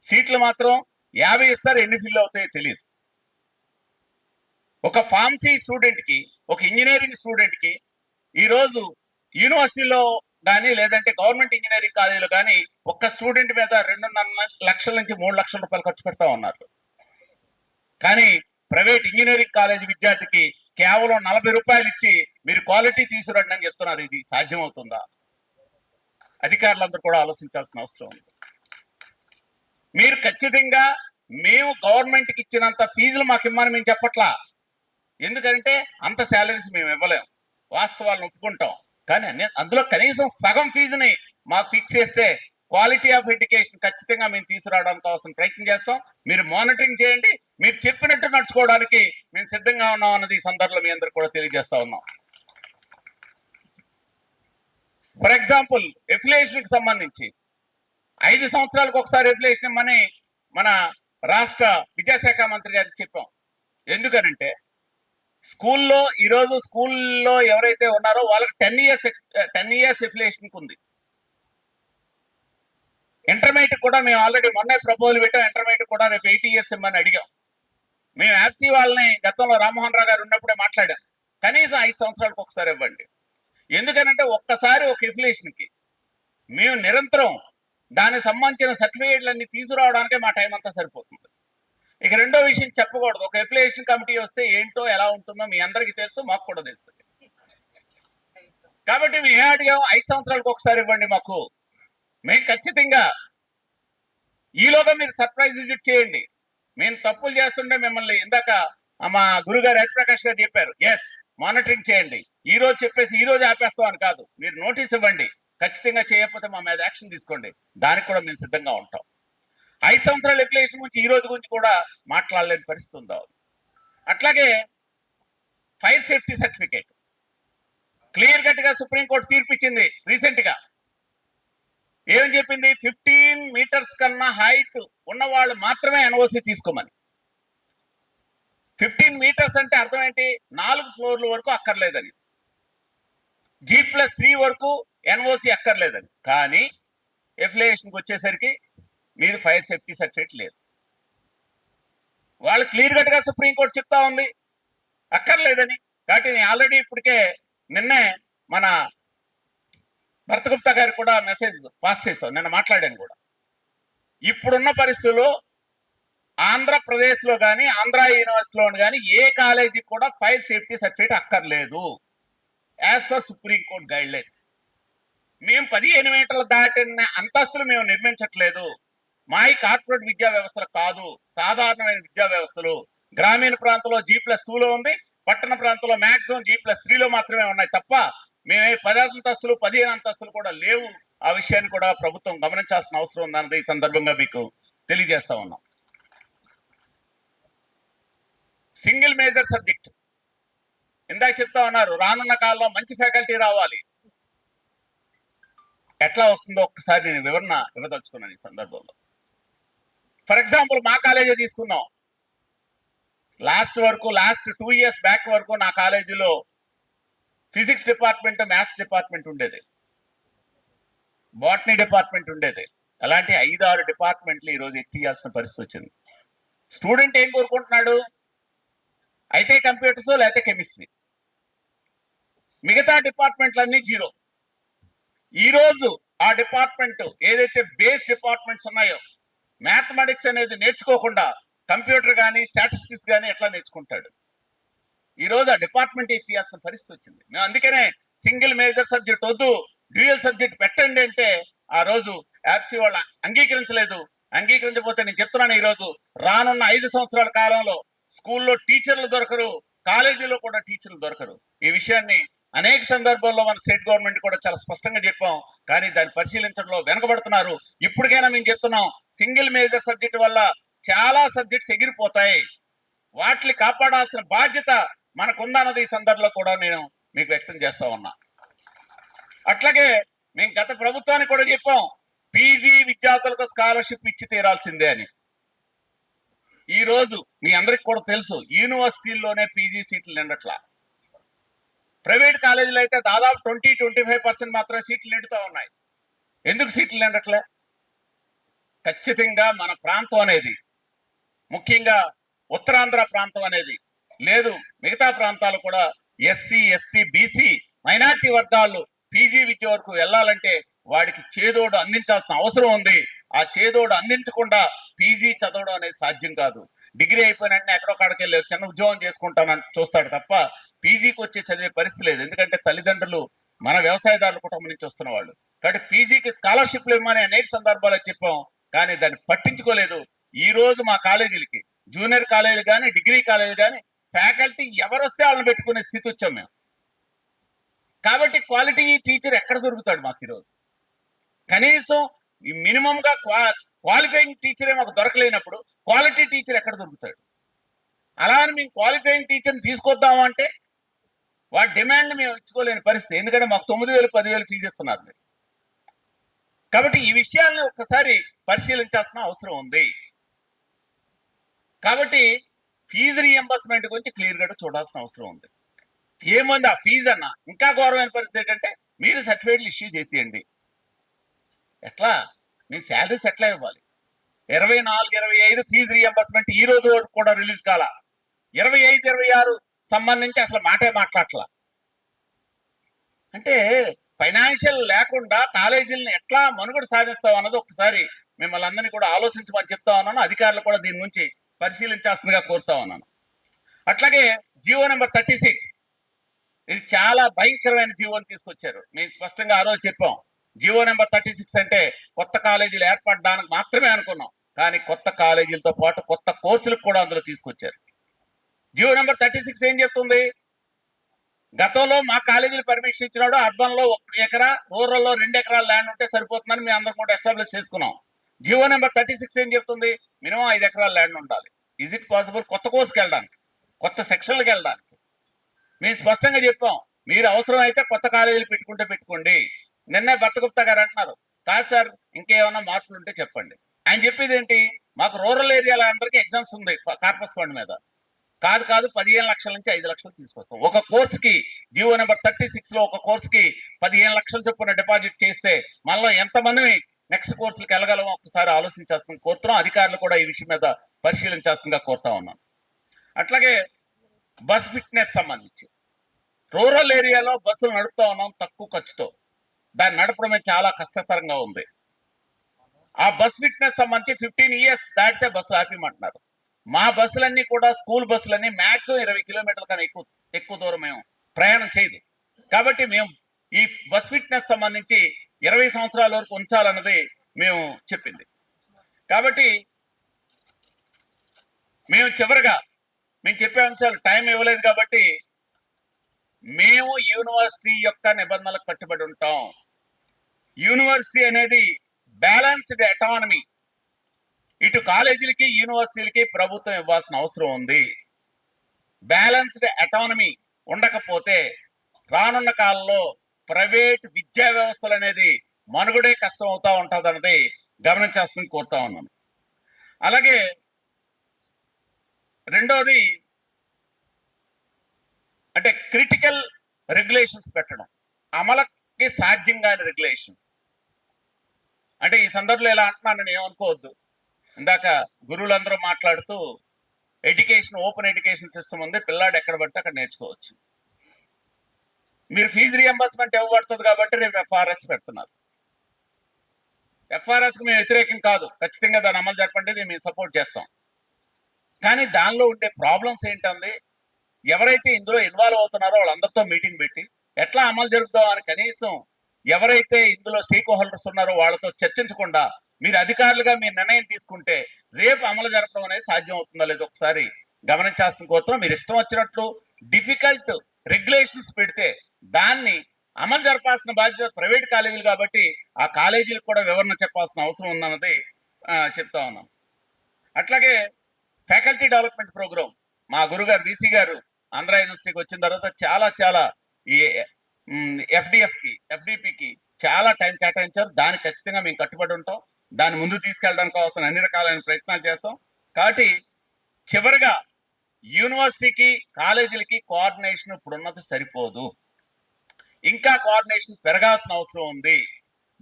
సీట్లు మాత్రం 50 ఇస్తారు, ఎన్ని ఫిల్ అవుతాయో తెలియదు. ఒక ఫార్మసీ స్టూడెంట్కి, ఒక ఇంజనీరింగ్ స్టూడెంట్కి ఈరోజు యూనివర్సిటీలో కానీ లేదంటే గవర్నమెంట్ ఇంజనీరింగ్ కాలేజీలో కానీ ఒక్క స్టూడెంట్ మీద 2.5 లక్షల నుంచి 3 లక్షల రూపాయలు ఖర్చు పెడతా ఉన్నారు. కానీ ప్రైవేట్ ఇంజనీరింగ్ కాలేజీ విద్యార్థికి కేవలం 40 రూపాయలు ఇచ్చి మీరు క్వాలిటీ తీసుకురండి అని చెప్తున్నారు. ఇది సాధ్యమవుతుందా? అధికారులందరూ కూడా ఆలోచించాల్సిన అవసరం ఉంది. మీరు ఖచ్చితంగా మేము గవర్నమెంట్కి ఇచ్చినంత ఫీజులు మాకు ఇమ్మని మేము చెప్పట్లా. ఎందుకంటే అంత శాలరీస్ మేము ఇవ్వలేము, వాస్తవాలను ఒప్పుకుంటాం. కానీ అందులో కనీసం సగం ఫీజుని మాకు ఫిక్స్ చేస్తే క్వాలిటీ ఆఫ్ ఎడ్యుకేషన్ ఖచ్చితంగా మేము తీసుకురావడానికి కావాల్సిన ప్రయత్నం చేస్తాం. మీరు మానిటరింగ్ చేయండి. మీరు చెప్పినట్టు నడుచుకోవడానికి మేము సిద్ధంగా ఉన్నాం అన్నది ఈ సందర్భంలో మీ అందరికి కూడా తెలియజేస్తా ఉన్నాం. ఫర్ ఎగ్జాంపుల్ ఎఫిలియేషన్కి సంబంధించి 5 సంవత్సరాలకు ఒకసారి ఎఫిలియేషన్ ఇమ్మని మన రాష్ట్ర విద్యాశాఖ మంత్రి గారికి చెప్పాం. ఎందుకనంటే స్కూల్లో ఈరోజు స్కూల్లో ఎవరైతే ఉన్నారో వాళ్ళకి 10 ఇయర్స్ ఎఫిలియేషన్కి ఉంది. ఇంటర్మీడియట్ కూడా మేము ఆల్రెడీ మొన్నే ప్రపోజల్ పెట్టాం. ఇంటర్మీడియట్ కూడా రేపు 8 ఇయర్స్ ఇమ్మని అడిగాం. మేము యాప్సీ వాళ్ళని గతంలో రామ్మోహన్ రావు గారు ఉన్నప్పుడే మాట్లాడాం. కనీసం 5 సంవత్సరాలకు ఒకసారి ఇవ్వండి. ఎందుకనంటే ఒక్కసారి ఒక ఎఫిలియేషన్కి మేము నిరంతరం దానికి సంబంధించిన సర్టిఫికేట్లన్నీ తీసుకురావడానికే మా టైం అంతా సరిపోతుంది. ఇక రెండో విషయం చెప్పకూడదు. ఒక ఎఫిలియేషన్ కమిటీ వస్తే ఏంటో ఎలా ఉంటుందో మీ అందరికీ తెలుసు, మాకు కూడా తెలుసు. కాబట్టి మేము ఏం అడిగాం? 5 సంవత్సరాలకు ఒకసారి ఇవ్వండి మాకు. మేము ఖచ్చితంగా ఈలోగా మీరు సర్ప్రైజ్ విజిట్ చేయండి. మేము తప్పులు చేస్తుంటే మిమ్మల్ని ఇందాక మా గురుగారు హరిప్రకాష్ గారు చెప్పారు, ఎస్ మానిటరింగ్ చేయండి. ఈ రోజు చెప్పేసి ఈ రోజు ఆపేస్తాం అని కాదు, మీరు నోటీస్ ఇవ్వండి. ఖచ్చితంగా చేయకపోతే మా మీద యాక్షన్ తీసుకోండి. దానికి కూడా మేము సిద్ధంగా ఉంటాం. 5 సంవత్సరాల ఎఫిలియేషన్ గురించి ఈ రోజు గురించి కూడా మాట్లాడలేని పరిస్థితి ఉందా? అట్లాగే fire safety certificate clear cut గా సుప్రీంకోర్టు తీర్పిచ్చింది రీసెంట్ గా. ఏమని చెప్పింది? 15 మీటర్స్ కన్నా హైట్ ఉన్న వాళ్ళు మాత్రమే ఎన్ఓసి తీసుకోమని. 15 మీటర్స్ అంటే అర్థం ఏంటి? 4 ఫ్లోర్ల వరకు అక్కర్లేదని, G+3 వరకు ఎన్ఓసి అక్కర్లేదని. కానీ ఎఫిలియేషన్కి వచ్చేసరికి మీరు ఫైర్ సేఫ్టీ సర్టిఫికేట్ లేదు. వాళ్ళు క్లియర్ కట్ గా సుప్రీంకోర్టు చెప్తా ఉంది అక్కర్లేదని. కాబట్టి నేను ఆల్రెడీ ఇప్పటికే నిన్నే మన భరతగుప్తా గారికి కూడా మెసేజ్ పాస్ చేస్తాం, నిన్న మాట్లాడాను కూడా. ఇప్పుడున్న పరిస్థితుల్లో ఆంధ్రప్రదేశ్లో కానీ ఆంధ్ర యూనివర్సిటీలో కానీ ఏ కాలేజీకి కూడా ఫైర్ సేఫ్టీ సర్టిఫికేట్ అక్కర్లేదు as per supreme court guide lines. మేము 15 మీటర్లు దాటిన అంతస్తులు మేము నిర్మించట్లేదు. మా ఈ కార్పొరేట్ విద్యా వ్యవస్థలు కాదు, సాధారణమైన విద్యా వ్యవస్థలు. గ్రామీణ ప్రాంతంలో G+2లో ఉంది, పట్టణ ప్రాంతంలో మాక్సిమం G+3లో మాత్రమే ఉన్నాయి తప్ప మేమే 10 అంతస్తులు 15 అంతస్తులు కూడా లేవు. ఆ విషయాన్ని కూడా ప్రభుత్వం గమనించాల్సిన అవసరం ఉందన్నది ఈ సందర్భంగా మీకు తెలియజేస్తా ఉన్నాం. సింగిల్ మేజర్ సబ్జెక్ట్ ఇందాక చెప్తా ఉన్నారు, రానున్న కాలంలో మంచి ఫ్యాకల్టీ రావాలి. ఎట్లా వస్తుందో ఒక్కసారి నేను వివరణ ఇవ్వదలుచుకున్నాను ఈ సందర్భంలో. ఫర్ ఎగ్జాంపుల్ మా కాలేజీ తీసుకుందాం. లాస్ట్ 2 years బ్యాక్ వరకు నా కాలేజీలో ఫిజిక్స్ డిపార్ట్మెంట్, మ్యాథ్స్ డిపార్ట్మెంట్ ఉండేది, బాటనీ డిపార్ట్మెంట్ ఉండేది. అలాంటి 5-6 డిపార్ట్మెంట్లు ఈరోజు ఎత్తియాల్సిన పరిస్థితి వచ్చింది. స్టూడెంట్ ఏం కోరుకుంటున్నాడు? అయితే కంప్యూటర్స్ లేకపోతే కెమిస్ట్రీ, మిగతా డిపార్ట్మెంట్లన్నీ జీరో. ఈరోజు ఆ డిపార్ట్మెంట్ ఏదైతే బేస్ డిపార్ట్మెంట్స్ ఉన్నాయో, మ్యాథమెటిక్స్ అనేది నేర్చుకోకుండా కంప్యూటర్ కానీ స్టాటిస్టిక్స్ కానీ ఎట్లా నేర్చుకుంటాడు? ఈరోజు ఆ డిపార్ట్మెంట్ ఎత్తియాల్సిన పరిస్థితి వచ్చింది. మేము అందుకనే సింగిల్ మేజర్ సబ్జెక్ట్ వద్దు, డ్యూయల్ సబ్జెక్ట్ పెట్టండి అంటే ఆ రోజు యాప్సీ వాళ్ళు అంగీకరించలేదు. అంగీకరించకపోతే నేను చెప్తున్నాను, ఈరోజు రానున్న 5 సంవత్సరాల కాలంలో స్కూల్లో టీచర్లు దొరకరు, కాలేజీలో కూడా టీచర్లు దొరకరు. ఈ విషయాన్ని అనేక సందర్భాల్లో మన స్టేట్ గవర్నమెంట్ కూడా చాలా స్పష్టంగా చెప్పాం, కానీ దాన్ని పరిశీలించడంలో వెనకబడుతున్నారు. ఇప్పటికైనా మేము చెప్తున్నాం, సింగిల్ మేజర్ సబ్జెక్ట్ వల్ల చాలా సబ్జెక్ట్స్ ఎగిరిపోతాయి, వాటిని కాపాడాల్సిన బాధ్యత మనకుందన్నది ఈ సందర్భంలో కూడా నేను మీకు వ్యక్తం చేస్తా ఉన్నా. అట్లాగే మేము గత ప్రభుత్వానికి కూడా చెప్పాం, పీజీ విద్యార్థులకు స్కాలర్షిప్ ఇచ్చి తీరాల్సిందే అని. ఈ రోజు మీ అందరికి కూడా తెలుసు, యూనివర్సిటీల్లోనే పీజీ సీట్లు నిండట్లా. ప్రైవేట్ కాలేజీలు అయితే దాదాపు 20-25% మాత్రమే సీట్లు నిండుతూ ఉన్నాయి. ఎందుకు సీట్లు నిండట్లే? ఖచ్చితంగా మన ప్రాంతం అనేది, ముఖ్యంగా ఉత్తరాంధ్ర ప్రాంతం అనేది లేదు, మిగతా ప్రాంతాలు కూడా ఎస్సీ, ఎస్టీ, బీసీ, మైనార్టీ వర్గాలు పీజీ విద్య వరకు వెళ్ళాలంటే వాడికి చేదోడు అందించాల్సిన అవసరం ఉంది. ఆ చేదోడు అందించకుండా పీజీ చదవడం అనేది సాధ్యం కాదు. డిగ్రీ అయిపోయిన వెంటనే ఎక్కడో కాడికి వెళ్ళి చిన్న ఉద్యోగం చేసుకుంటానని చూస్తాడు తప్ప పీజీకి వచ్చే చదివే పరిస్థితి లేదు. ఎందుకంటే తల్లిదండ్రులు మన వ్యవసాయదారుల కుటుంబం నుంచి వస్తున్న వాళ్ళు. కాబట్టి పీజీకి స్కాలర్షిప్లు ఇవ్వమని అనేక సందర్భాల్లో చెప్పాం, కానీ దాన్ని పట్టించుకోలేదు. ఈ రోజు మా కాలేజీలకి, జూనియర్ కాలేజీలు కానీ డిగ్రీ కాలేజీలు కానీ ఫ్యాకల్టీ ఎవరు వస్తే వాళ్ళని పెట్టుకునే స్థితి వచ్చాం మేము. కాబట్టి క్వాలిటీ టీచర్ ఎక్కడ దొరుకుతాడు మాకు ఈరోజు? కనీసం ఈ మినిమం గా క్వాలిఫైయింగ్ టీచరే మాకు దొరకలేనప్పుడు క్వాలిటీ టీచర్ ఎక్కడ దొరుకుతాడు? అలా అని మేము క్వాలిఫైయింగ్ టీచర్ని తీసుకొద్దాము అంటే వాడి డిమాండ్ మేము ఇచ్చుకోలేని పరిస్థితి. ఎందుకంటే మాకు 9,000-10,000 ఫీజు ఇస్తున్నారు మీరు. కాబట్టి ఈ విషయాలను ఒక్కసారి పరిశీలించాల్సిన అవసరం ఉంది. కాబట్టి ఫీజు రీఎంబర్స్మెంట్ గురించి క్లియర్ గా చూడాల్సిన అవసరం ఉంది. ఏముంది ఆ ఫీజు అన్న, ఇంకా ఘోరమైన పరిస్థితి ఏంటంటే మీరు సర్టిఫికేట్లు ఇష్యూ చేసేయండి. ఎట్లా? మీ శాలరీస్ ఎట్లా ఇవ్వాలి? 24-25 ఫీజు రీఎంబర్స్మెంట్ ఈ రోజు కూడా రిలీజ్ కాల. 25-26 సంబంధించి అసలు మాటే మాట్లాడట్లా. అంటే ఫైనాన్షియల్ లేకుండా కాలేజీలను ఎట్లా మనుగడ సాధిస్తాం అన్నది ఒకసారి మిమ్మల్ని అందరినీ కూడా ఆలోచించమని చెప్తా ఉన్నాను. అధికారులు కూడా దీని నుంచి పరిశీలించాల్సిందిగా కోరుతా ఉన్నాను. అట్లాగే జీవో నెంబర్ 36, ఇది చాలా భయంకరమైన జీవోని తీసుకొచ్చారు. మేము స్పష్టంగా ఆ రోజు చెప్పాం, జీవో నెంబర్ 36 అంటే కొత్త కాలేజీలు ఏర్పడడానికి మాత్రమే అనుకున్నాం, కానీ కొత్త కాలేజీలతో పాటు కొత్త కోర్సులకు కూడా అందులో తీసుకొచ్చారు. జీవో నెంబర్ 36 ఏం చెప్తుంది? గతంలో మా కాలేజీలు పర్మిషన్ ఇచ్చినాడు, అర్బన్ లో 1 ఎకరా, రూరల్ లో 2 ఎకరాల ల్యాండ్ ఉంటే సరిపోతుందని మేము అందరం కూడా ఎస్టాబ్లిష్ చేసుకున్నాం. జీవో నెంబర్ 36 ఏం చెప్తుంది? మినిమం 5 ఎకరాల ల్యాండ్ ఉండాలి. ఇజ్ ఇట్ పాసిబుల్ కొత్త కోర్సుకి వెళ్ళడానికి, కొత్త సెక్షన్లకు వెళ్ళడానికి? మేము స్పష్టంగా చెప్పాం, మీరు అవసరం అయితే కొత్త కాలేజీలు పెట్టుకోండి. నిన్నే భర్తగుప్తా గారు అంటున్నారు, కాదు సార్ ఇంకేమైనా మార్పులు ఉంటే చెప్పండి. ఆయన చెప్పేది ఏంటి? మాకు రూరల్ ఏరియాల అందరికీ ఎగ్జామ్స్ ఉంది కార్పస్ ఫండ్ మీద. కాదు 15 లక్షల నుంచి 5 లక్షలు తీసుకొస్తాం. ఒక కోర్సుకి జీవో నెంబర్ 36 లో ఒక కోర్సుకి 15 లక్షలు చొప్పున డిపాజిట్ చేస్తే మనలో ఎంతమంది నెక్స్ట్ కోర్సులకు వెళ్ళగలమో ఒకసారి ఆలోచించాల్సింది కోరుతున్నాం. అధికారులు కూడా ఈ విషయం మీద పరిశీలించాల్సిందిగా కోరుతా ఉన్నాం. అట్లాగే బస్ ఫిట్నెస్ సంబంధించి రూరల్ ఏరియాలో బస్సులు నడుపుతా ఉన్నాం తక్కువ ఖర్చుతో. దాన్ని నడపడమే చాలా కష్టతరంగా ఉంది. ఆ బస్ ఫిట్నెస్ సంబంధించి 15 years దాటితే బస్సులు ఆపిమంటున్నారు. మా బస్సులన్నీ కూడా స్కూల్ బస్సులన్నీ మ్యాక్సిమం 20 కిలోమీటర్ల కన్నా ఎక్కువ దూరం మేము ప్రయాణం చేయదు. కాబట్టి మేము ఈ బస్ ఫిట్నెస్ సంబంధించి 20 సంవత్సరాల వరకు ఉంచాలన్నది మేము చెప్పింది. కాబట్టి మేము చివరిగా మేము చెప్పే అంశాలు టైం ఇవ్వలేదు కాబట్టి మేము యూనివర్సిటీ యొక్క నిబంధనలకు కట్టుబడి ఉంటాం. యూనివర్సిటీ అనేది బ్యాలెన్స్డ్ అటానమీ, ఇటు కాలేజీలకి యూనివర్సిటీలకి ప్రభుత్వం ఇవ్వాల్సిన అవసరం ఉంది. బ్యాలెన్స్డ్ అటానమీ ఉండకపోతే రానున్న కాలంలో ప్రైవేట్ విద్యా వ్యవస్థలు అనేది మనుగడే కష్టం అవుతా ఉంటుంది అన్నది గమనించాల్సింది కోరుతా ఉన్నాను. అలాగే రెండోది అంటే క్రిటికల్ రెగ్యులేషన్స్ పెట్టడం, అమలుకి సాధ్యం కాని రెగ్యులేషన్స్. అంటే ఈ సందర్భంలో ఎలా అంటున్నానని ఏమనుకోవద్దు. ఇందాక గురువులందరూ మాట్లాడుతూ ఎడ్యుకేషన్, ఓపెన్ ఎడ్యుకేషన్ సిస్టమ్ ఉంది, పిల్లాడు ఎక్కడ పడితే అక్కడ నేర్చుకోవచ్చు. మీరు ఫీజు రియంబర్స్మెంట్ ఇవ్వబడుతుంది కాబట్టి రేపు ఎఫ్ఆర్ఎస్ పెడుతున్నారు. ఎఫ్ఆర్ఎస్కి మేము వ్యతిరేకం కాదు, ఖచ్చితంగా దాని అమలు జరపండి, మేము సపోర్ట్ చేస్తాం. కానీ దానిలో ఉండే ప్రాబ్లమ్స్ ఏంటంది, ఎవరైతే ఇందులో ఇన్వాల్వ్ అవుతున్నారో వాళ్ళందరితో మీటింగ్ పెట్టి ఎట్లా అమలు జరుపుదాం అని కనీసం ఎవరైతే ఇందులో స్టేక్ హోల్డర్స్ ఉన్నారో వాళ్ళతో చర్చించకుండా మీరు అధికారులుగా మీరు నిర్ణయం తీసుకుంటే రేపు అమలు జరపడం అనేది సాధ్యం అవుతుందో లేదో ఒకసారి గమనించాల్సిన కోరుతున్నాం. మీరు ఇష్టం వచ్చినట్లు డిఫికల్ట్ రెగ్యులేషన్స్ పెడితే దాన్ని అమలు జరపాల్సిన బాధ్యత ప్రైవేట్ కాలేజీలు కాబట్టి ఆ కాలేజీలకు కూడా వివరణ చెప్పాల్సిన అవసరం ఉందన్నది చెప్తా ఉన్నాం. అట్లాగే ఫ్యాకల్టీ డెవలప్మెంట్ ప్రోగ్రామ్ మా గురుగారు బీసీ గారు ఆంధ్ర యూనివర్సిటీకి వచ్చిన తర్వాత చాలా ఈ ఎఫ్డిపికి చాలా టైం కేటాయించారు. దానికి ఖచ్చితంగా మేము కట్టుబడి ఉంటాం. దాన్ని ముందు తీసుకెళ్ళడానికి కావాల్సిన అన్ని రకాలైన ప్రయత్నాలు చేస్తాం. కాబట్టి చివరిగా యూనివర్సిటీకి కాలేజీలకి కోఆర్డినేషన్ ఇప్పుడున్నది సరిపోదు, ఇంకా కోఆర్డినేషన్ పెరగాల్సిన అవసరం ఉంది.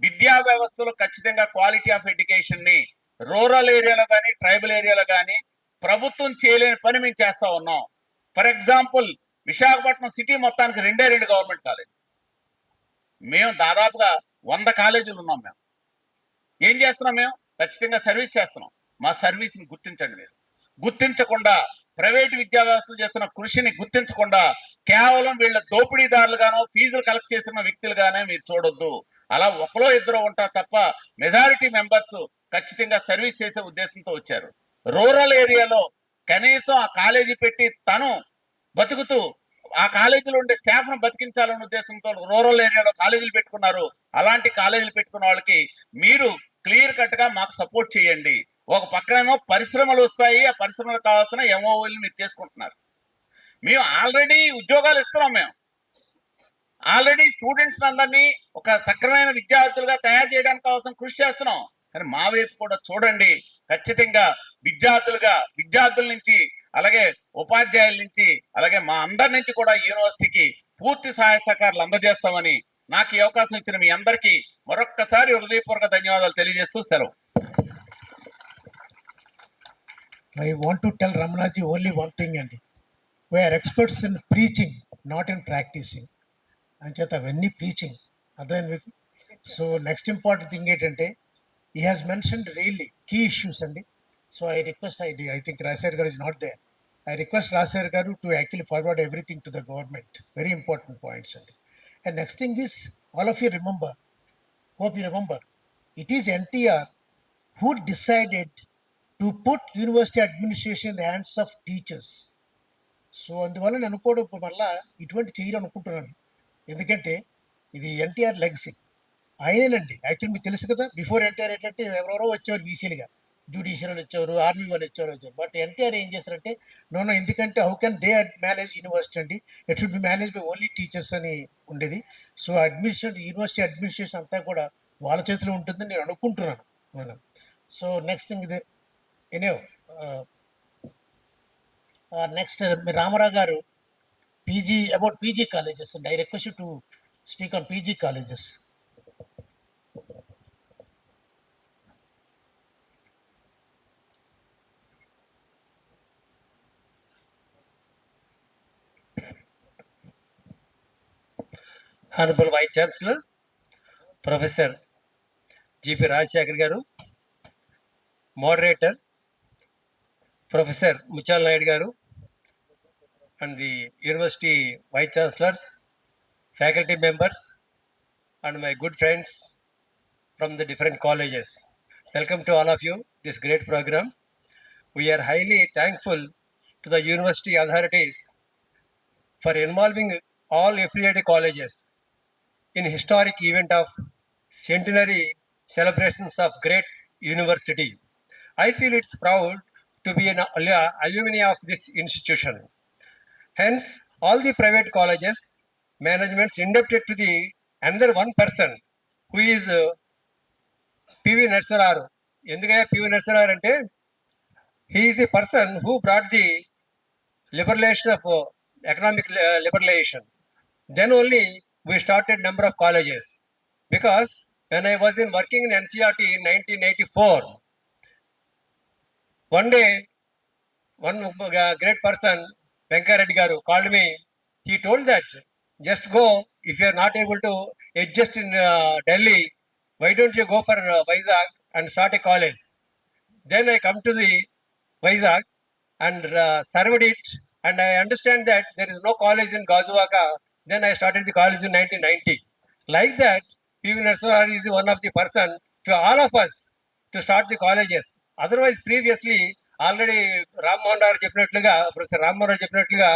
విద్యా వ్యవస్థలో ఖచ్చితంగా క్వాలిటీ ఆఫ్ ఎడ్యుకేషన్ ని రూరల్ ఏరియాలో కానీ ట్రైబల్ ఏరియాలో కానీ ప్రభుత్వం చేయలేని పని మేము చేస్తా ఉన్నాం. ఫర్ ఎగ్జాంపుల్ విశాఖపట్నం సిటీ మొత్తానికి 2 గవర్నమెంట్ కాలేజ్, మేము దాదాపుగా 100 కాలేజీలు ఉన్నాం. మేము ఏం చేస్తున్నాం, మేము ఖచ్చితంగా సర్వీస్ చేస్తున్నాం. మా సర్వీస్ని గుర్తించండి. మీరు గుర్తించకుండా ప్రైవేట్ విద్యా వ్యవస్థలు చేస్తున్న కృషిని గుర్తించకుండా కేవలం వీళ్ళ దోపిడీదారులుగానో ఫీజులు కలెక్ట్ చేసిన వ్యక్తులుగానే మీరు చూడొద్దు. అలా ఒకరో ఇద్దరు ఉంటారు తప్ప మెజారిటీ మెంబర్స్ ఖచ్చితంగా సర్వీస్ చేసే ఉద్దేశంతో వచ్చారు. రూరల్ ఏరియాలో కనీసం ఆ కాలేజీ పెట్టి తను బతుకుతూ ఆ కాలేజీలో ఉండే స్టాఫ్ ను బతికించాలనే ఉద్దేశంతో రూరల్ ఏరియాలో కాలేజీలు పెట్టుకున్నారు. అలాంటి కాలేజీలు పెట్టుకున్న వాళ్ళకి మీరు క్లియర్ కట్ గా మాకు సపోర్ట్ చేయండి. ఒక పక్కనేమో పరిశ్రమలు వస్తాయి, ఆ పరిశ్రమలకు కావాల్సిన ఎంఓఓలు మీరు చేసుకుంటున్నారు. మేము ఆల్రెడీ ఉద్యోగాలు ఇస్తున్నాం. మేము ఆల్రెడీ స్టూడెంట్స్ అందరినీ ఒక సక్రమైన విద్యార్థులుగా తయారు చేయడానికి అవసరం కృషి చేస్తున్నాం. కానీ మా వైపు కూడా చూడండి. ఖచ్చితంగా విద్యార్థుల నుంచి అలాగే ఉపాధ్యాయుల నుంచి అలాగే మా అందరి నుంచి కూడా యూనివర్సిటీకి పూర్తి సహాయ సహకారాలు అందజేస్తామని నాకు ఈ అవకాశం ఇచ్చిన మీ అందరికీ మరొక్కసారి హృదయపూర్వక ధన్యవాదాలు తెలియజేస్తూ సెలవు. I want to tell Ramanaji only one thing, and we are experts in preaching, not in practicing. Ancheta venni preaching. So next important thing ఏంటంటే he has mentioned really key issues అండి. So I request, I think Rasir garu is not there. I request Rasir garu to actually forward everything to the government. Very important points అండి. And next thing is, all of you remember, hope you remember, it is NTR who decided to put university administration in the hands of teachers. So అందువల్ల నేను అనుకోవడం మళ్ళా ఇటువంటి చేయాలనుకుంటున్నాను. ఎందుకంటే ఇది NTR legacy. ఆయనేనండి actually మీకు తెలుసు కదా, బిఫోర్ ఎన్టీఆర్ ఏంటంటే ఎవరెవరో వచ్చేవారు బీసీలుగా, జ్యుడిషియల్ వచ్చేవారు, ఆర్మీ వాళ్ళు వచ్చేవారు. బట్ ఎన్టీఆర్ ఏం చేస్తారంటే నో ఎందుకంటే how can they manage university అండి, it should be manage by only teachers అని ఉండేది. సో యూనివర్సిటీ అడ్మినిస్ట్రేషన్ అంతా కూడా వాళ్ళ చేతిలో ఉంటుందని నేను అనుకుంటున్నాను. సో నెక్స్ట్ థింగ్ ఇది నెక్స్ట్ రామారావు గారు about PG colleges, and I request you to speak on PG colleges. Honorable Vice Chancellor, Professor G.P. Rajshekhar garu, moderator, Professor Muchal Nayed Garu, and the university vice chancellors, faculty members, and my good friends from the different colleges. Welcome to all of you, this great program. We are highly thankful to the university authorities for involving all affiliated colleges in historic event of centenary celebrations of great university. I feel it's proud to be an alumni of this institution. Hence, all the private colleges managements indebted to the another one person who is PV Narsararu. ఎందుకయ్యా PV Narsararu అంటే he is the person who brought the liberalization of economic liberalization. Then only we started number of colleges. Because when I was in working in NCRT in 1984, one day one great person, Venkaya Reddy Garu, called me. He told that just go, if you are not able to adjust in Delhi, why don't you go for Vizag and start a college? Then I come to the Vizag and served it, and I understand that there is no college in Gazuwaka. Then I started the college in 1990. Like that, PV Narsar is the one of the person for all of us to start the colleges. Otherwise, previously, already Ram Mohan Rao చెప్పినట్లుగా professor Ram Mohan Rao చెప్పినట్లుగా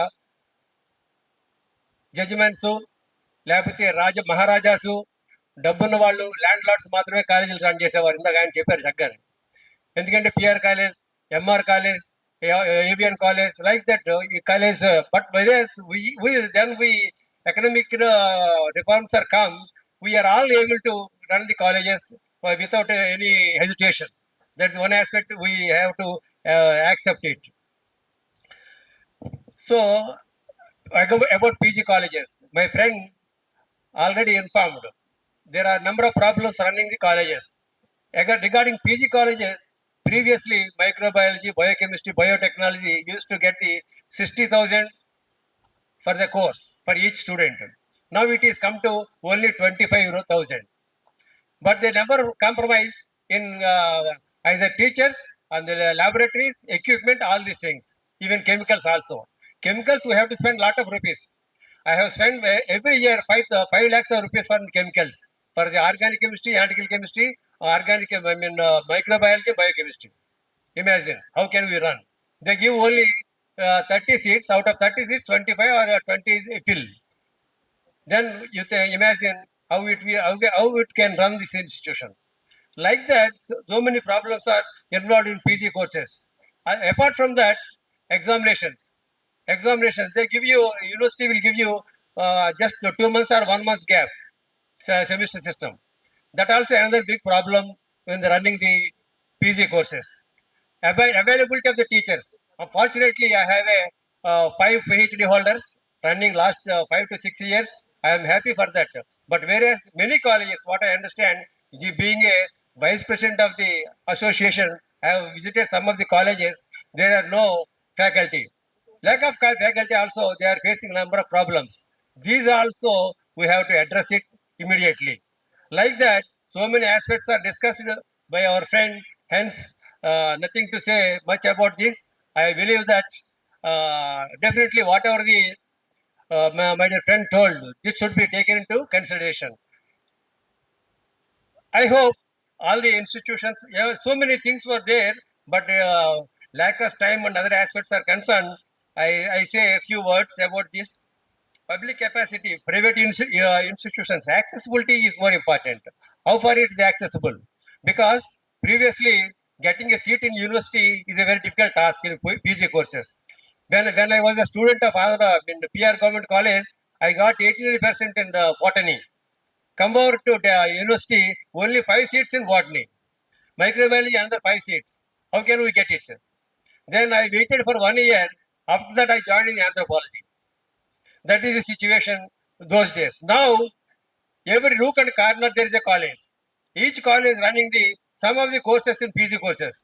judgements లేకపోతే మహారాజాసు డబ్బున్న వాళ్ళు land Lord's మాత్రమే కాలేజీలు run చేసేవారు. ఇందాక ఆయన చెప్పారు చక్కగా. ఎందుకంటే PR college, MR college, AVN college, like that college. But whereas we economic reforms are come, we are all able to run the colleges without any hesitation. That's one aspect we have to accept it. So about PG colleges, my friend already informed. There are number of problems running the colleges. Regarding PG colleges, previously microbiology, biochemistry, biotechnology used to get the 60,000 for the course for each student. Now it is come to only 25,000. But they never compromise in either teachers and the laboratories, equipment, all these things, even chemicals also. Chemicals we have to spend lot of rupees. I have spent every year 5 lakhs of rupees for chemicals, for the organic chemistry, analytical chemistry, microbiology, biochemistry. Imagine, how can we run? They give only 30 seats. Out of 30 seats, 25 or 20 fill. Then you imagine how it can run this institution. Like that, so many problems are involved in PG courses. Apart from that, examinations, they give you, university will give you just 2 months or 1 month gap semester system. That also another big problem when they're running the PG courses. Availability of the teachers. Unfortunately, I have a 5 PhD holders running last 5 to 6 years. I am happy for that. But whereas many colleges, what I understand, being a vice president of the association, I have visited some of the colleges. There are no faculty. Lack of faculty also, they are facing a number of problems. These also we have to address it immediately. Like that, so many aspects are discussed by our friend. Hence, nothing to say much about this. I believe that definitely whatever the my dear friend told, this should be taken into consideration. I hope all the institutions, so many things were there, but lack of time and other aspects are concerned. I say a few words about this. Public capacity, private institutions, accessibility is more important. How far it is accessible? Because previously, getting a seat in university is a very difficult task in PG courses. When I was a student of in the PR Government College, I got 89% in the botany. Come over to the university, only 5 seats in botany. Microbiology, another 5 seats. How can we get it? Then I waited for 1 year. After that, I joined in anthropology. That is the situation those days. Now, every nook and corner there is a college. Each college is running some of the courses in PG courses,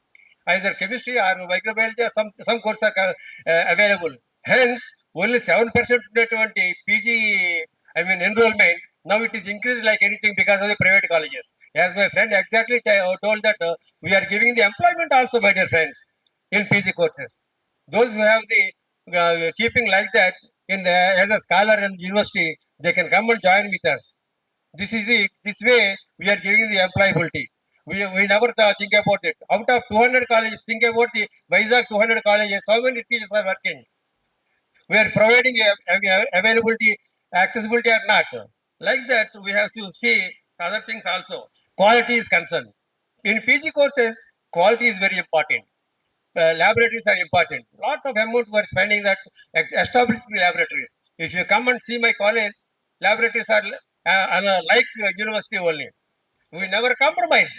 either chemistry or microbiology, or some courses are available. Hence, only 7% PG, enrollment. Now it is increased like anything because of the private colleges. As my friend exactly told that we are giving the employment also, my dear friends, in PG courses. Those who have the keeping like that in as a scholar in university, they can come and join with us. This way we are giving the employability. We never think about it. Out of 200 colleges, think about the Vizag 200 colleges. How many teachers are working? We are providing availability, accessibility or not. Like that, we have to see other things also. Quality is concerned. In PG courses, quality is very important. Laboratories are important. Lot of amount we are spending that establishing laboratories. If you come and see my college, laboratories are like university only. We never compromise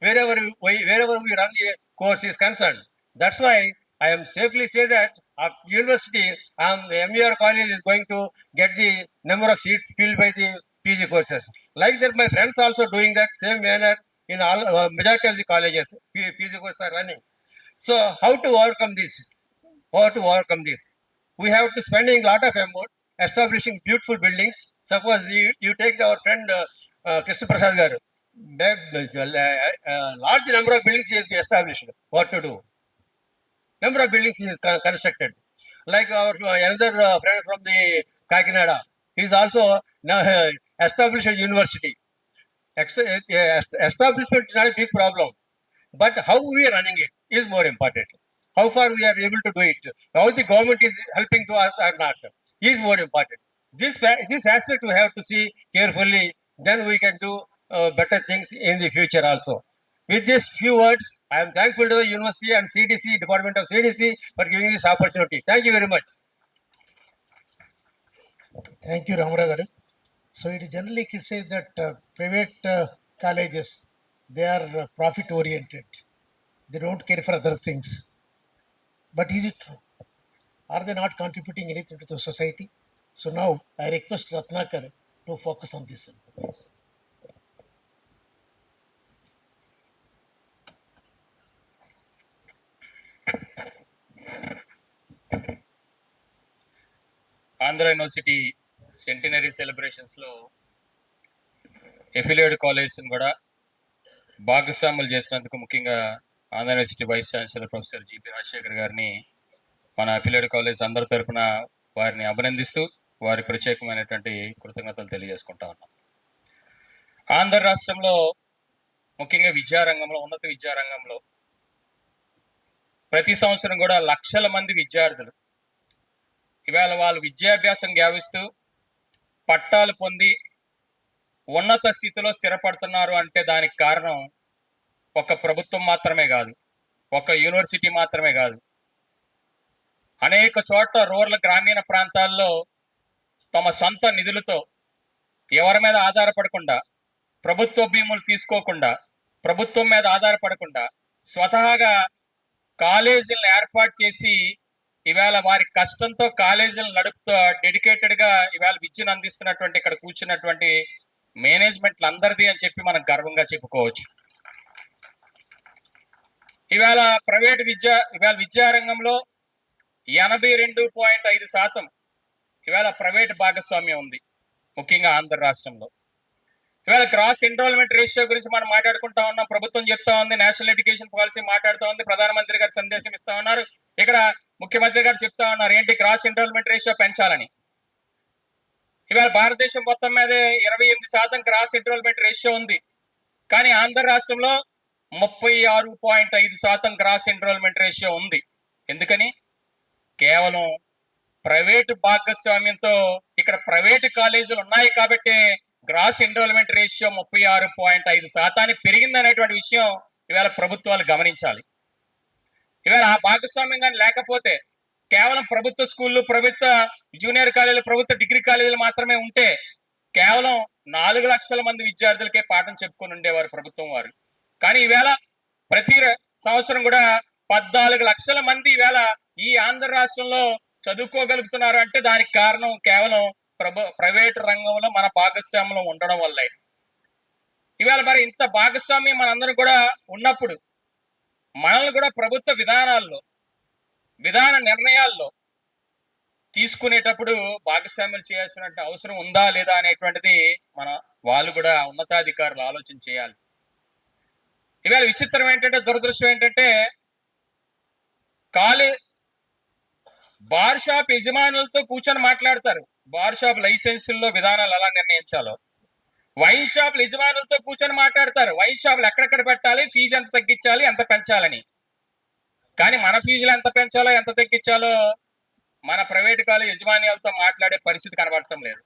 wherever we run the course is concerned. That's why I am safely say that our university, MER college is going to get the number of seats filled by the PG courses. Like that, my friends also doing that same manner in all majority of the colleges. PG courses are running. So how to overcome this? How to overcome this? We have to spending a lot of amount establishing beautiful buildings. Suppose you take our friend Krishna Prasad garu. Large number of buildings he has established. What to do? Number of buildings he is constructed. Like our another friend from the Kakinada, he is also now established a university. Establishment is not a big problem, but how we are running it is more important. How far we are able to do it, how the government is helping to us or not, is more important. This aspect we have to see carefully. Then we can do better things in the future also. With these few words, I am thankful to the university and CDC, Department of CDC, for giving this opportunity. Thank you very much. Thank you, Ramara garu. So it is generally criticized that private colleges, they are profit oriented. They don't care for other things. But is it true? Are they not contributing anything to the society? So now I request Ratnakar to focus on this. Andhra university centenary సెలబ్రేషన్స్లో affiliate కాలేజెస్ని కూడా భాగస్వాములు చేసినందుకు ముఖ్యంగా Andhra university vice chancellor professor GP Rajasekhar గారిని మన affiliate college అందరి తరఫున వారిని అభినందిస్తూ వారి ప్రత్యేకమైనటువంటి కృతజ్ఞతలు తెలియజేసుకుంటా ఉన్నాం. ఆంధ్ర రాష్ట్రంలో ముఖ్యంగా విద్యారంగంలో, ఉన్నత విద్యారంగంలో ప్రతి సంవత్సరం కూడా లక్షల మంది విద్యార్థులు ఇవాళ వాళ్ళు విద్యాభ్యాసం గావిస్తూ పట్టాలు పొంది ఉన్నత స్థితిలో స్థిరపడుతున్నారు అంటే దానికి కారణం ఒక ప్రభుత్వం మాత్రమే కాదు, ఒక యూనివర్సిటీ మాత్రమే కాదు. అనేక చోట్ల రూరల్ గ్రామీణ ప్రాంతాల్లో తమ సొంత నిధులతో ఎవరి మీద ఆధారపడకుండా, ప్రభుత్వ భూములు తీసుకోకుండా, ప్రభుత్వం మీద ఆధారపడకుండా స్వతహాగా కాలేజీలను ఏర్పాటు చేసి ఇవాళ వారి కష్టంతో కాలేజీలను నడుపుతూ డెడికేటెడ్గా ఇవాళ విద్యను అందిస్తున్నటువంటి ఇక్కడ కూర్చున్నటువంటి మేనేజ్మెంట్లు అందరిది అని చెప్పి మనం గర్వంగా చెప్పుకోవచ్చు. ఇవాళ ప్రైవేట్ ఇవాళ విద్యారంగంలో 82.5% ఇవాళ ప్రైవేట్ భాగస్వామ్యం ఉంది, ముఖ్యంగా ఆంధ్ర రాష్ట్రంలో. ఇవాళ గ్రాస్ ఎన్రోల్మెంట్ రేషియో గురించి మనం మాట్లాడుకుంటా ఉన్నాం. ప్రభుత్వం చెప్తా ఉంది, నేషనల్ ఎడ్యుకేషన్ పాలసీ మాట్లాడుతూ ఉంది, ప్రధానమంత్రి గారు సందేశం ఇస్తా ఉన్నారు, ఇక్కడ ముఖ్యమంత్రి గారు చెప్తా ఉన్నారు ఏంటి, గ్రాస్ ఎన్రోల్మెంట్ రేషియో పెంచాలని. ఇవాళ భారతదేశం మొత్తం మీద 28% గ్రాస్ ఎన్రోల్మెంట్ రేషియో ఉంది. కానీ ఆంధ్ర రాష్ట్రంలో 36.5% గ్రాస్ ఎన్రోల్మెంట్ రేషియో ఉంది. ఎందుకని? కేవలం ప్రైవేటు భాగస్వామ్యంతో ఇక్కడ ప్రైవేటు కాలేజీలు ఉన్నాయి కాబట్టి గ్రాస్ ఎన్రోల్మెంట్ రేషియో 36.5% పెరిగింది అనేటువంటి విషయం ఇవాళ ప్రభుత్వాలు గమనించాలి. ఇవాళ ఆ భాగస్వామ్యం కానీ లేకపోతే కేవలం ప్రభుత్వ స్కూళ్ళు, ప్రభుత్వ జూనియర్ కాలేజీలు, ప్రభుత్వ డిగ్రీ కాలేజీలు మాత్రమే ఉంటే కేవలం 4 లక్షల మంది విద్యార్థులకే పాఠం చెప్పుకొని ఉండేవారు ప్రభుత్వం వారు. కానీ ఈవేళ ప్రతి సంవత్సరం కూడా 14 లక్షల మంది ఈవేళ ఈ ఆంధ్ర రాష్ట్రంలో చదువుకోగలుగుతున్నారు అంటే దానికి కారణం కేవలం ప్రైవేటు రంగంలో మన భాగస్వామ్యం ఉండడం వల్లే. ఇవాళ మరి ఇంత భాగస్వామ్యం మనందరం కూడా ఉన్నప్పుడు మనల్ని కూడా ప్రభుత్వ విధాన నిర్ణయాల్లో తీసుకునేటప్పుడు భాగస్వామ్యం చేయాల్సిన అవసరం ఉందా లేదా అనేటువంటిది వాళ్ళు కూడా ఉన్నతాధికారులు ఆలోచన చేయాలి. ఇవాళ విచిత్రం ఏంటంటే, దురదృష్టం ఏంటంటే, బార్ షాప్ యజమానులతో కూర్చొని మాట్లాడతారు బార్ షాప్ లైసెన్సుల్లో విధానాలు ఎలా నిర్ణయించాలో. వైన్ షాప్ యజమానులతో కూర్చొని మాట్లాడతారు వైన్ షాపులు ఎక్కడెక్కడ పెట్టాలి, ఫీజు ఎంత తగ్గించాలి, ఎంత పెంచాలని. కానీ మన ఫీజులు ఎంత పెంచాలో ఎంత తగ్గించాలో మన ప్రైవేట్ కాలేజ్ యజమాన్యాలతో మాట్లాడే పరిస్థితి కనబడటం లేదు.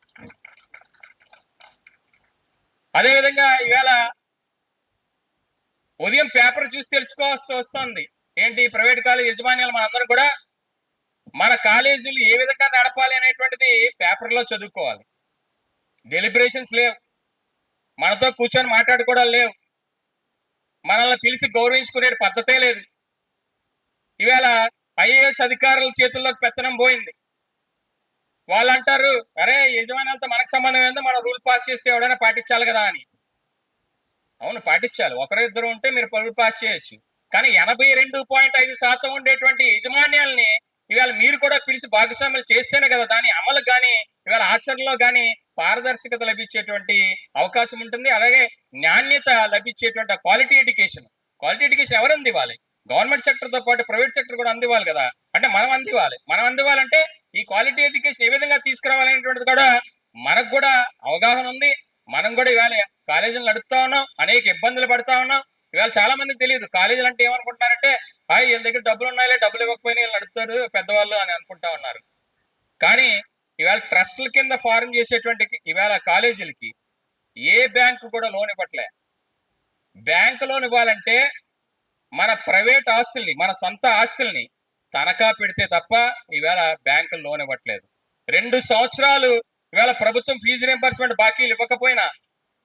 అదేవిధంగా ఈవేళ ఉదయం పేపర్ చూసి తెలుసుకోవాల్సి వస్తుంది ఏంటి, ప్రైవేట్ కాలేజ్ యజమాన్యాలు మనందరం కూడా మన కాలేజీలు ఏ విధంగా నడపాలి అనేటువంటిది పేపర్లో చదువుకోవాలి. డెలిబరేషన్స్ లేవు, మనతో కూర్చొని మాట్లాడుకోవడాలు లేవు, మనల్ని పిలిచి గౌరవించుకునే పద్ధతే లేదు. ఈవేళ ఐఏఎస్ అధికారుల చేతుల్లోకి పెత్తనం పోయింది. వాళ్ళు అంటారు, అరే యజమానులతో మనకు సంబంధం ఏందో, మనం రూల్ పాస్ చేస్తే ఎవడైనా పాటించాలి కదా అని. అవును, పాటించాలి. ఒకరు ఇద్దరు ఉంటే మీరు రూల్ పాస్ చేయొచ్చు. కానీ 82.5% ఉండేటువంటి యజమాన్యాలని ఇవాళ మీరు కూడా పిలిచి భాగస్వామ్యాలు చేస్తేనే కదా దాని అమలు కానీ ఇవాళ ఆచరణలో కానీ పారదర్శకత లభించేటువంటి అవకాశం ఉంటుంది. అలాగే నాణ్యత లభించేటువంటి క్వాలిటీ ఎడ్యుకేషన్ ఎవరు అందివ్వాలి? గవర్నమెంట్ సెక్టర్ తో పాటు ప్రైవేట్ సెక్టర్ కూడా అందివ్వాలి కదా. అంటే మనం అందివ్వాలంటే ఈ క్వాలిటీ ఎడ్యుకేషన్ ఏ విధంగా తీసుకురావాలనేటువంటిది కూడా మనకు కూడా అవగాహన ఉంది. మనం కూడా ఇవాళ కాలేజీలు నడుపుతా ఉన్నాం, అనేక ఇబ్బందులు పడతా ఉన్నాం. ఇవాళ చాలా మందికి తెలియదు కాలేజీలు అంటే ఏమనుకుంటున్నారంటే, వీళ్ళ దగ్గర డబ్బులు ఉన్నాయో డబ్బులు ఇవ్వకపోయినా వీళ్ళు నడుపుతారు పెద్దవాళ్ళు అని అనుకుంటా ఉన్నారు. కానీ ఇవాళ ట్రస్ట్ల కింద ఫార్మ్ చేసేటువంటి ఇవాళ కాలేజీలకి ఏ బ్యాంకు కూడా లోన్ ఇవ్వట్లే. బ్యాంకు లోన్ ఇవ్వాలంటే మన ప్రైవేట్ ఆస్తుల్ని, మన సొంత ఆస్తుల్ని తనఖా పెడితే తప్ప ఇవాళ బ్యాంకులు లోన్ ఇవ్వట్లేదు. 2 సంవత్సరాలు ఇవాళ ప్రభుత్వం ఫీజు రింబర్స్మెంట్ బాకీలు ఇవ్వకపోయినా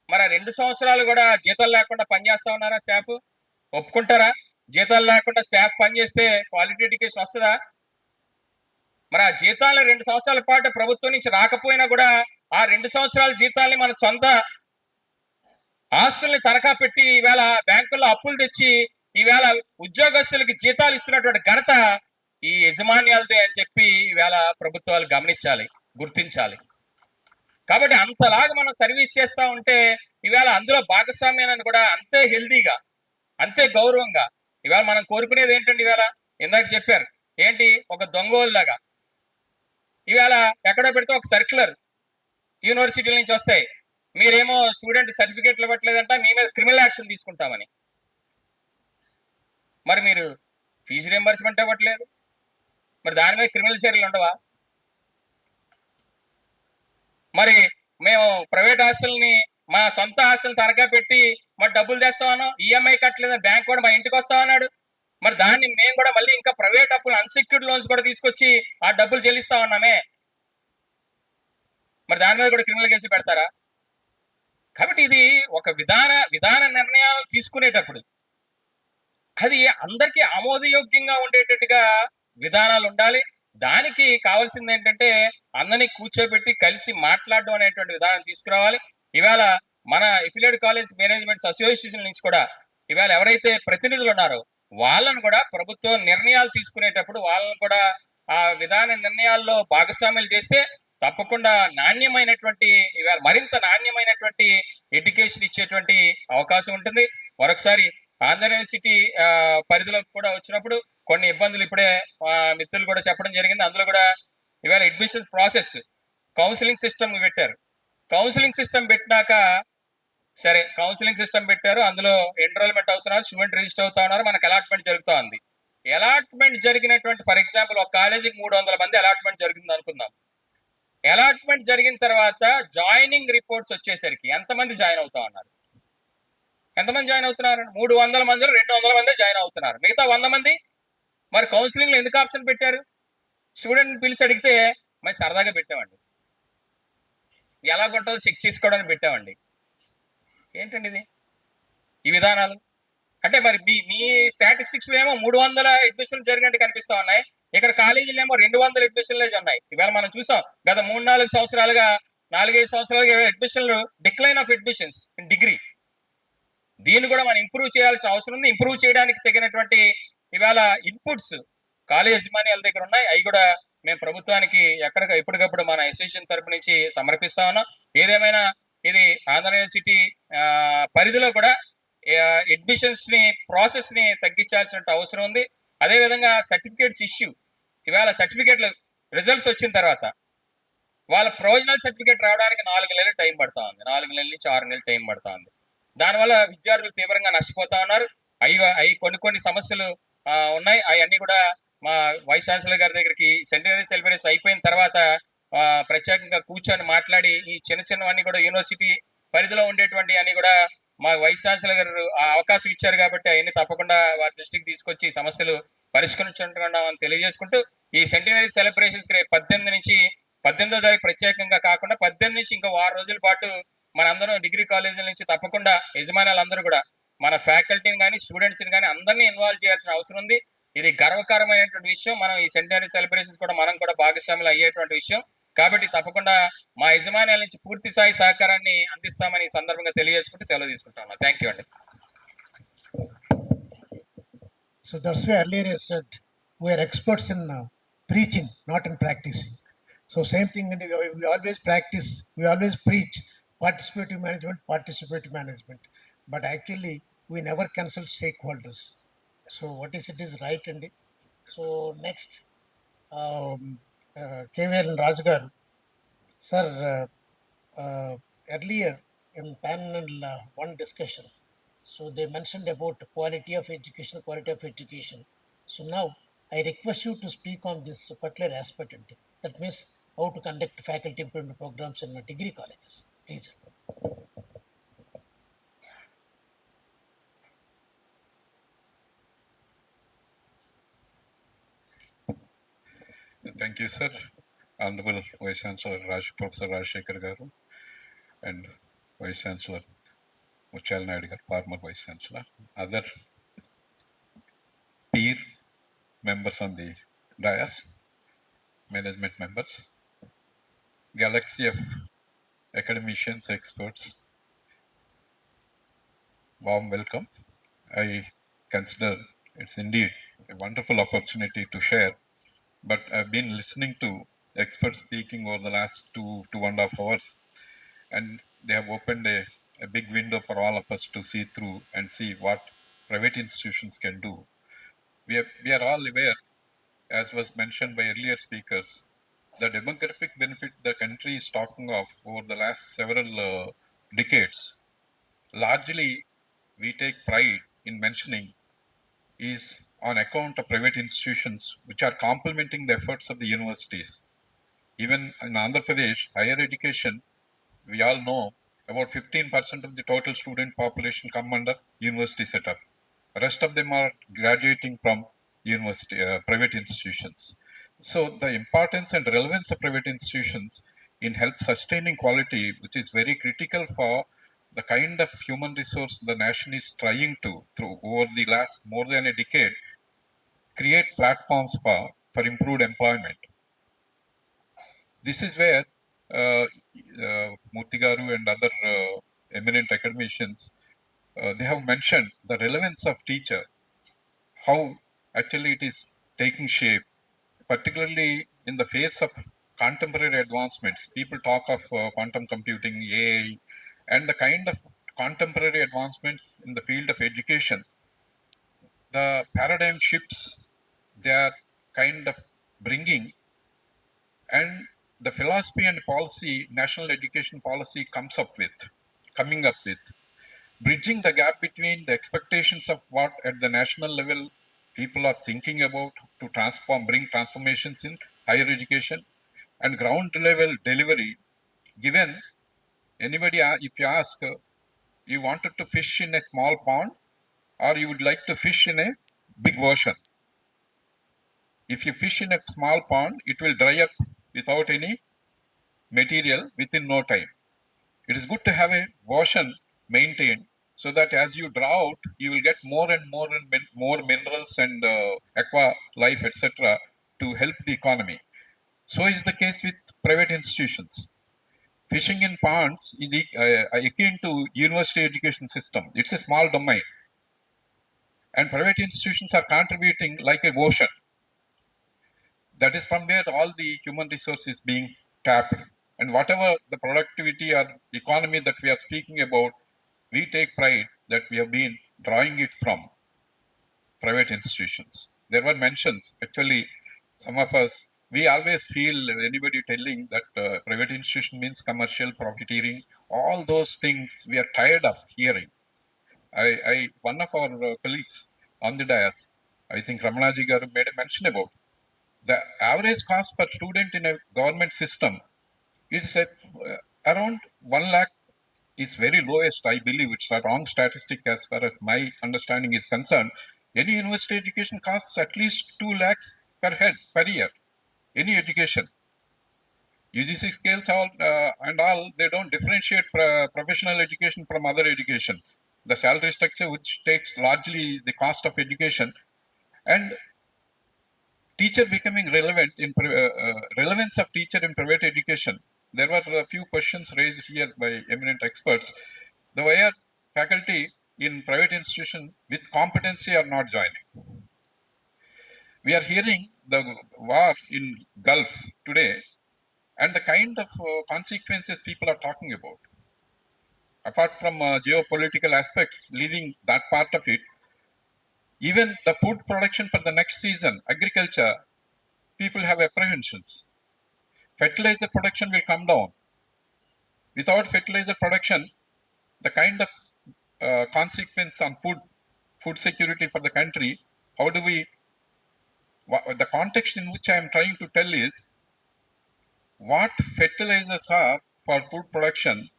మరి 2 సంవత్సరాలు కూడా జీతాలు లేకుండా పనిచేస్తా ఉన్నారా స్టాఫ్? ఒప్పుకుంటారా? జీతాలు లేకుండా స్టాఫ్ పనిచేస్తే క్వాలిటీ ఎడ్యుకేషన్ వస్తుందా? మరి ఆ జీతాలను 2 సంవత్సరాల పాటు ప్రభుత్వం నుంచి రాకపోయినా కూడా ఆ 2 సంవత్సరాల జీతాలని మన సొంత ఆస్తుల్ని తనఖా పెట్టి ఈవేళ బ్యాంకుల్లో అప్పులు తెచ్చి ఈవేళ ఉద్యోగస్తులకి జీతాలు ఇస్తున్నటువంటి ఘనత ఈ యజమాన్యాలదే అని చెప్పి ఈవేళ ప్రభుత్వాలు గమనించాలి, గుర్తించాలి. కాబట్టి అంతలాగా మనం సర్వీస్ చేస్తా ఉంటే ఈవేళ అందులో భాగస్వామ్యాన్ని కూడా అంతే హెల్దీగా, అంతే గౌరవంగా ఇవాళ మనం కోరుకునేది ఏంటండి? ఈవేళ ఇందాక చెప్పారు ఏంటి, ఒక దొంగోళ్ళలాగా ఈవేళ ఎక్కడో పెడితే ఒక సర్క్యులర్ యూనివర్సిటీల నుంచి వస్తాయి, మీరేమో స్టూడెంట్ సర్టిఫికేట్లు ఇవ్వట్లేదంట, మీ మీద క్రిమినల్ యాక్షన్ తీసుకుంటామని. మరి మీరు ఫీజు రియంబర్స్మెంట్ ఇవ్వట్లేదు, మరి దాని మీద క్రిమినల్ చర్యలు ఉండవా? మరి మేము ప్రైవేట్ ఆస్తుల్ని మా సొంత ఆస్తులను తనఖా పెట్టి మరి డబ్బులు తెస్తామన్నాం, ఈఎంఐ కట్టలేదని బ్యాంక్ కూడా మా ఇంటికి వస్తామన్నాడు. మరి దాన్ని మేము కూడా మళ్ళీ ఇంకా ప్రైవేట్ అప్పులు, అన్సెక్యూర్డ్ లోన్స్ కూడా తీసుకొచ్చి ఆ డబ్బులు చెల్లిస్తా ఉన్నామే, మరి దాని మీద కూడా క్రిమినల్ కేసు పెడతారా? కాబట్టి ఇది ఒక విధాన నిర్ణయాలు తీసుకునేటప్పుడు అది అందరికీ ఆమోదయోగ్యంగా ఉండేటట్టుగా విధానాలు ఉండాలి. దానికి కావాల్సింది ఏంటంటే అందరినీ కూర్చోబెట్టి కలిసి మాట్లాడడం అనేటువంటి విధానం తీసుకురావాలి. ఇవాళ మన ఎఫిలియేట్ కాలేజ్ మేనేజ్మెంట్స్ అసోసియేషన్ నుంచి కూడా ఇవాళ ఎవరైతే ప్రతినిధులు ఉన్నారో వాళ్ళను కూడా ప్రభుత్వం నిర్ణయాలు తీసుకునేటప్పుడు వాళ్ళను కూడా ఆ విధాన నిర్ణయాల్లో భాగస్వామ్యాలు చేస్తే తప్పకుండా నాణ్యమైనటువంటి ఇవాళ మరింత నాణ్యమైనటువంటి ఎడ్యుకేషన్ ఇచ్చేటువంటి అవకాశం ఉంటుంది. మరొకసారి ఆంధ్ర యూనివర్సిటీ పరిధిలోకి కూడా వచ్చినప్పుడు కొన్ని ఇబ్బందులు ఇప్పుడే మిత్రులు కూడా చెప్పడం జరిగింది. అందులో కూడా ఇవాళ అడ్మిషన్ ప్రాసెస్ కౌన్సిలింగ్ సిస్టమ్ పెట్టారు. కౌన్సిలింగ్ సిస్టమ్ పెట్టినాక సరే కౌన్సిలింగ్ సిస్టమ్ పెట్టారు, అందులో ఎన్రోల్మెంట్ అవుతున్నారు, స్టూడెంట్ రిజిస్టర్ అవుతా ఉన్నారు, మనకు అలాట్మెంట్ జరుగుతూ ఉంది. అలాట్మెంట్ జరిగినటువంటి ఫర్ ఎగ్జాంపుల్ ఒక కాలేజీకి 300 మంది అలాట్మెంట్ జరిగింది అనుకుందాం. అలాట్మెంట్ జరిగిన తర్వాత జాయినింగ్ రిపోర్ట్స్ వచ్చేసరికి ఎంతమంది జాయిన్ అవుతా ఉన్నారు? ఎంతమంది జాయిన్ అవుతున్నారు? 300 మందిలో 200 మంది జాయిన్ అవుతున్నారు. మిగతా 100 మంది మరి కౌన్సిలింగ్ లో ఎందుకు ఆప్షన్ పెట్టారు? స్టూడెంట్ పిలిచి అడిగితే మరి సరదాగా పెట్టామండి, ఎలా కొట్టదో చెక్ చేసుకోవడానికి పెట్టామండి. ఏంటండి ఇది, ఈ విధానాలు? అంటే మరి మీ స్టాటిస్టిక్స్ ఏమో 300 అడ్మిషన్లు జరిగినట్టు కనిపిస్తా ఉన్నాయి, ఇక్కడ కాలేజీలు ఏమో 200 అడ్మిషన్లే ఉన్నాయి. ఇవాళ మనం చూసాం గత 3-4 సంవత్సరాలుగా 4-5 సంవత్సరాలుగా అడ్మిషన్లు decline of admissions in degree. దీన్ని కూడా మనం ఇంప్రూవ్ చేయాల్సిన అవసరం ఉంది. ఇంప్రూవ్ చేయడానికి తగినటువంటి ఇవాళ ఇన్పుట్స్ కాలేజ్ యజమాన్యాల దగ్గర ఉన్నాయి, అవి కూడా మేము ప్రభుత్వానికి ఎప్పటికప్పుడు మన అసోసియేషన్ తరపు నుంచి సమర్పిస్తా ఉన్నాం. ఏదేమైనా ఇది ఆంధ్ర యూనివర్సిటీ పరిధిలో కూడా అడ్మిషన్స్ ని ప్రాసెస్ ని తగ్గించాల్సిన అవసరం ఉంది. అదేవిధంగా సర్టిఫికేట్స్ ఇష్యూ, ఇవాళ సర్టిఫికేట్లు రిజల్ట్స్ వచ్చిన తర్వాత వాళ్ళ ప్రొవిజనల్ సర్టిఫికేట్ రావడానికి 4 నెలలు టైం పడతా ఉంది. 4 నెలల నుంచి 6 నెలలు టైం పడతా ఉంది. దానివల్ల విద్యార్థులు తీవ్రంగా నష్టపోతా ఉన్నారు. అవి కొన్ని సమస్యలు ఉన్నాయి. అవన్నీ కూడా మా వైస్ ఛాన్సలర్ గారి దగ్గరికి సెంటనరీ సెలబ్రేషన్ అయిపోయిన తర్వాత ప్రత్యేకంగా కూర్చొని మాట్లాడి ఈ చిన్నవన్నీ కూడా యూనివర్సిటీ పరిధిలో ఉండేటువంటి అన్ని కూడా మా వైస్ ఛాన్సలర్ గారు అవకాశం ఇచ్చారు కాబట్టి అవన్నీ తప్పకుండా వారి దృష్టికి తీసుకొచ్చి సమస్యలు పరిష్కరించుకుంటున్నామని తెలియజేసుకుంటూ ఈ సెంటనరీ సెలబ్రేషన్స్ 18వ తారీఖు ప్రత్యేకంగా కాకుండా 18 నుంచి ఇంకా 6 రోజుల పాటు మనందరం డిగ్రీ కాలేజీల నుంచి తప్పకుండా యజమానులందరూ కూడా మన ఫ్యాకల్టీని కానీ స్టూడెంట్స్ని కానీ అందరినీ ఇన్వాల్వ్ చేయాల్సిన అవసరం ఉంది. ఇది గర్వకారమైనటువంటి విషయం. మనం ఈ సెంటనరీ సెలబ్రేషన్స్ కూడా మనం కూడా భాగస్వాములు అయ్యేటువంటి విషయం కాబట్టి తప్పకుండా మా యజమానుల నుంచి పూర్తి స్థాయి సహకారాన్ని అందిస్తామని ఈ సందర్భంగా తెలియజేసుకుంటూ సెలవు తీసుకుంటాను. థ్యాంక్ యూ అండి. So that's why earlier I said we are experts in preaching, not in practicing. So same thing, and we always practice, we always preach participative management, but actually we never consult stakeholders. So what is it is right, and so next KVL and Rajgar sir, earlier in panel one discussion, so they mentioned about quality of education. So now I request you to speak on this particular aspect. That means how to conduct faculty improvement programs in degree colleges. Please. Thank you, sir. Honorable Vice Chancellor Professor Rajshekhar Garu and Vice Chancellor Muchal Naidu, former Vice Chancellor, other peer members on the dais, management members, galaxy of academicians, experts, warm welcome. I consider it's indeed a wonderful opportunity to share, but I've been listening to experts speaking over the last 2.5 hours, and they have opened a big window for all of us to see through and see what private institutions can do. We are all aware, as was mentioned by earlier speakers, the demographic benefit the country is talking of over the last several decades. Largely, we take pride in mentioning is on account of private institutions which are complementing the efforts of the universities. Even in Andhra Pradesh, higher education, we all know about 15% of the total student population come under university setup. The rest of them are graduating from university, private institutions. So the importance and relevance of private institutions in help sustaining quality, which is very critical for the kind of human resource the nation is trying to, through over the last more than a decade, create platforms for improved employment. This is where Murthy Garu and other eminent academicians, they have mentioned the relevance of teacher, how actually it is taking shape, particularly in the face of contemporary advancements. People talk of quantum computing, AI, and the kind of contemporary advancements in the field of education. The paradigm shifts they are kind of bringing, and the philosophy and policy national education policy coming up with, bridging the gap between the expectations of what at the national level people are thinking about to bring transformations in higher education and ground level delivery. Given anybody, if you ask, you wanted to fish in a small pond or you would like to fish in a big ocean. If you fish in a small pond, it will dry up without any material within no time. It is good to have a ocean maintained so that as you draw out, you will get more and more minerals and aqua life, etc., to help the economy. So is the case with private institutions. Fishing in ponds is akin to university education system. It's a small domain. And private institutions are contributing like a ocean. That is from where all the human resource is being tapped. And whatever the productivity or economy that we are speaking about, we take pride that we have been drawing it from private institutions. There were mentions, actually, some of us, we always feel anybody telling that private institution means commercial profiteering, all those things we are tired of hearing. One of our colleagues on the dais, I think Ramanaji Garu made a mention about the average cost per student in a government system is at around 1 lakh is very lowest. I believe it's a wrong statistic as far as my understanding is concerned. Any university education costs at least 2 lakhs per head per year. Any education. UGC scales all and all, they don't differentiate professional education from other education. The salary structure, which takes largely the cost of education, and teacher becoming relevant in relevance of teacher in private education. There were a few questions raised here by eminent experts. The why are faculty in private institution with competency are not joining? We are hearing the war in Gulf today and the kind of consequences people are talking about. Apart from geopolitical aspects, leaving that part of it, even the food production for the next season, agriculture, people have apprehensions. Fertilizer production will come down. Without fertilizer production, the kind of consequence on food security for the country, how do we, the context in which I am trying to tell is, what fertilizers are for food production,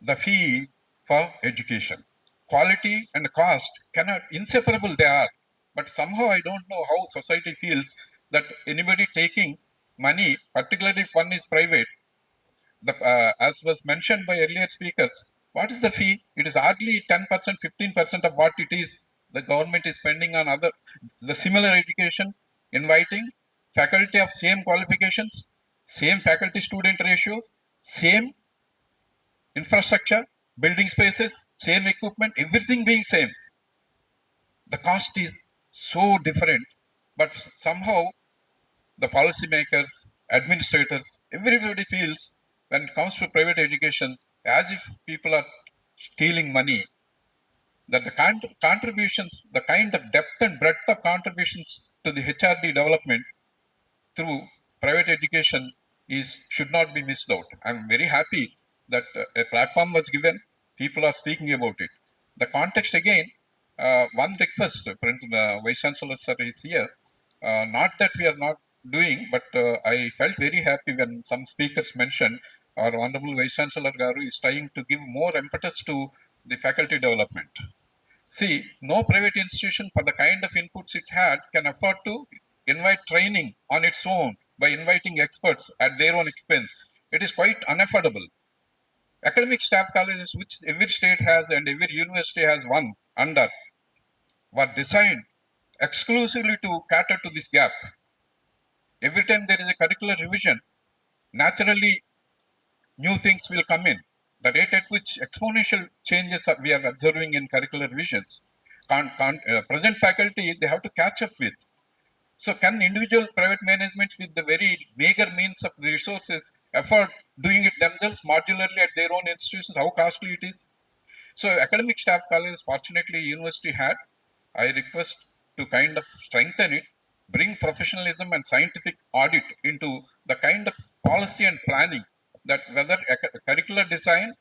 the fee for education. Quality and cost cannot, inseparable they are, but somehow I don't know how society feels that anybody taking money, particularly if one is private, as was mentioned by earlier speakers, what is the fee? It is hardly 10%, 15% of what it is the government is spending on other, the similar education, inviting faculty of same qualifications, same faculty student ratios, same infrastructure, building spaces, same equipment, everything being same. The cost is so different, but somehow the policymakers, administrators, everybody feels when it comes to private education as if people are stealing money. That the contributions, the kind of depth and breadth of contributions to the HRD development through private education should not be missed out. I'm very happy that a platform was given. People are speaking about it. The context again, one request, Vice Chancellor sir is here. Not that we are not doing, but I felt very happy when some speakers mentioned our Honorable Vice Chancellor Garu is trying to give more impetus to the faculty development. See, no private institution for the kind of inputs it had can afford to invite training on its own by inviting experts at their own expense. It is quite unaffordable. Academic staff colleges, which every state has and every university has one under, were designed exclusively to cater to this gap. Every time there is a curricular revision, naturally new things will come in. The rate at which exponential changes we are observing in curricular revisions, present faculty, they have to catch up with. So can individual private management with the very meager means of the resources afford doing it themselves modularly at their own institutions? How costly it is? So academic staff colleges, fortunately, university had. I request to kind of strengthen it, bring professionalism and scientific audit into the kind of policy and planning, that whether curricular design,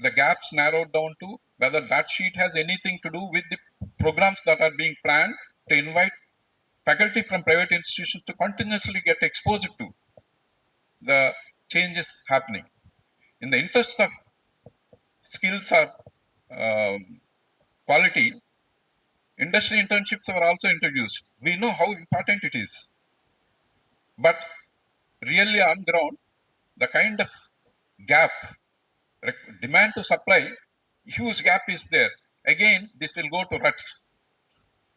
the gaps narrowed down to whether that sheet has anything to do with the programs that are being planned to invite faculty from private institutions to continuously get exposed to the changes happening. In the interest of skills or quality, industry internships were also introduced. We know how important it is. But really on ground, the kind of gap, demand to supply, huge gap is there. Again, this will go to ruts.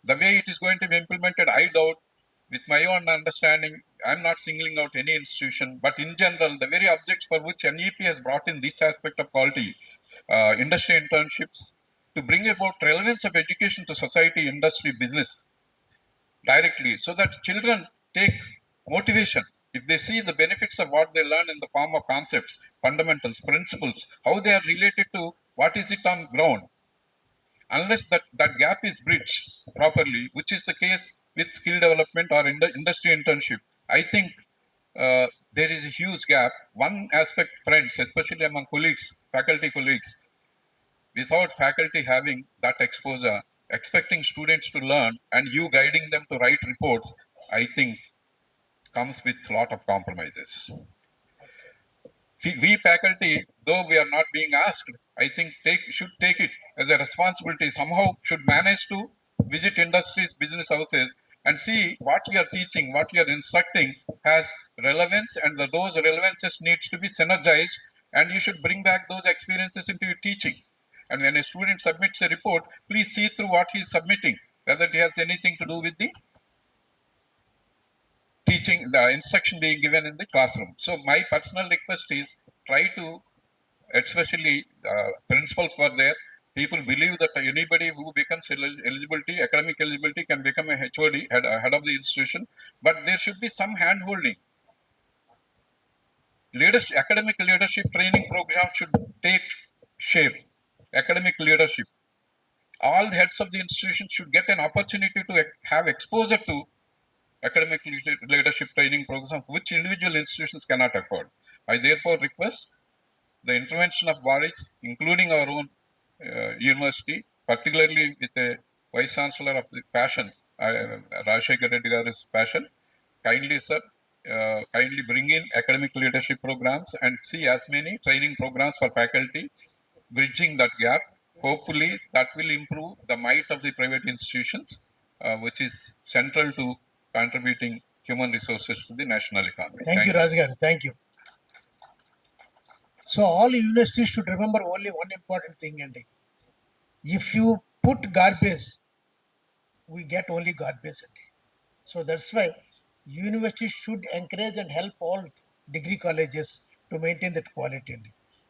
The way it is going to be implemented, I doubt. With my own understanding, I'm not singling out any institution, but in general, the very objects for which NEP has brought in this aspect of quality, industry internships, to bring about relevance of education to society, industry, business directly, so that children take motivation. If they see the benefits of what they learn in the form of concepts, fundamentals, principles, how they are related to what is it on ground, unless that gap is bridged properly, which is the case with skill development or industry internship, I think there is a huge gap. One aspect, friends, especially among colleagues, faculty colleagues, without faculty having that exposure, expecting students to learn and you guiding them to write reports, I think comes with a lot of compromises. We faculty, though we are not being asked, I think should take it as a responsibility, somehow should manage to visit industries, business houses, and see what we are teaching, what we are instructing has relevance, and those relevances needs to be synergized, and you should bring back those experiences into your teaching. And when a student submits a report, please see through what he is submitting, whether it has anything to do with the teaching, the instruction being given in the classroom. So my personal request is try to, especially principals were there, people believe that anybody who becomes eligibility, academic eligibility can become a HOD, head of the institution, but there should be some hand holding. Academic leadership training program should take shape. Academic leadership. All the heads of the institution should get an opportunity to have exposure to academic leadership training programs, which individual institutions cannot afford. I therefore request the intervention of bodies, including our own university, particularly with a vice chancellor of the passion, Rajshekar Reddy Garu's passion. Kindly, sir, kindly bring in academic leadership programs and see as many training programs for faculty, bridging that gap. Hopefully, that will improve the might of the private institutions, which is central to contributing human resources to the national economy. Thank you, Rajgar. Thank you. So all universities should remember only one important thing, and if you put garbage, we get only garbage. So that's why universities should encourage and help all degree colleges to maintain that quality.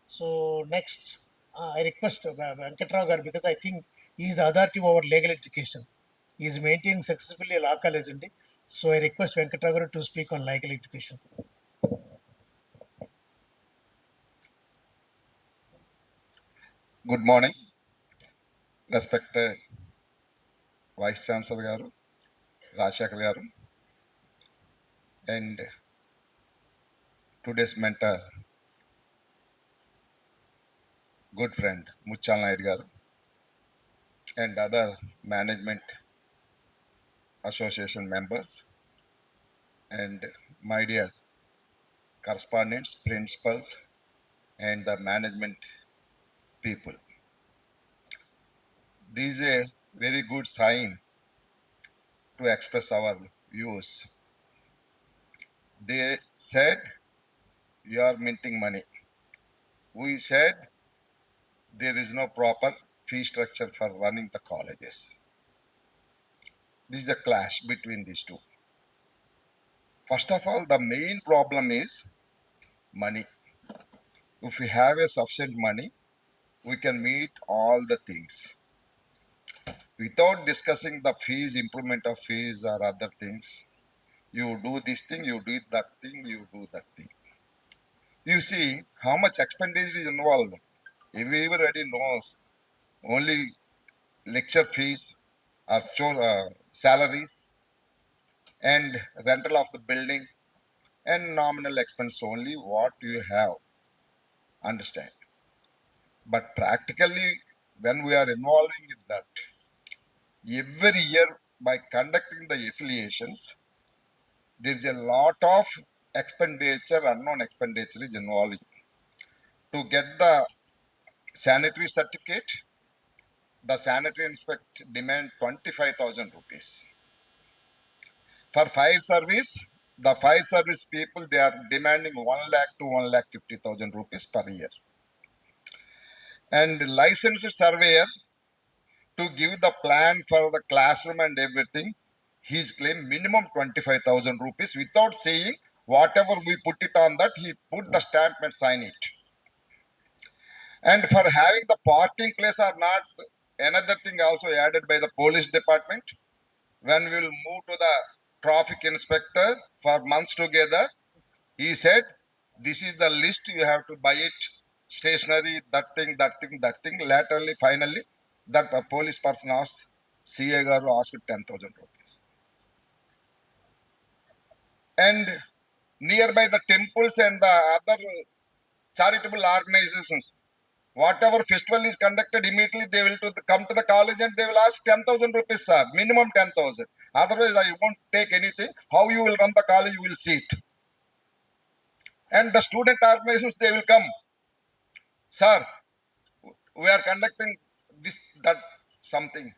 So next, I request Venkatrao Garu, because I think he is the authority over legal education. He is maintaining successfully a law college. So I request Venkatrao Garu to speak on legal education. Good morning, respected Vice Chancellor Garu, Rajshekar Garu, and today's mentor, good friend Muchal Naidu Garu, and other management association members, and my dear correspondents, principals, and the management people. This is a very good sign to express our views. They said you are minting money. We said there is no proper fee structure for running the colleges. This is a clash between these two. First of all, the main problem is money. If we have a sufficient money, we can meet all the things. Without discussing the fees, improvement of fees or other things, you do this thing, you do that thing, you do that thing. You see how much expenditure is involved. Everybody knows only lecture fees or salaries and rental of the building and nominal expense only what you have. Understand? But practically, when we are involving in that, every year by conducting the affiliations, there is a lot of expenditure, unknown expenditure is involved. To get the sanitary certificate, the sanitary inspector demand 25,000 rupees. For fire service, the fire service people, they are demanding 1 lakh to 1,50,000 rupees per year. And licensed surveyor, to give the plan for the classroom and everything, he's claimed minimum 25,000 rupees without saying whatever we put it on that, he put the stamp and sign it. And for having the parking place or not, another thing also added by the police department. When we will move to the traffic inspector for months together. He said, this is the list, you have to buy it, stationery, that thing. Laterally, finally, that police person asked, CA garu asked 10,000 rupees. And nearby the temples and the other charitable organizations, whatever festival is conducted, immediately they will come to the college and they will ask 10,000 rupees, sir, minimum 10,000. Otherwise, I won't take anything. How you will run the college, you will see it. And the student organizations, they will come, sir, we are conducting this, that, something.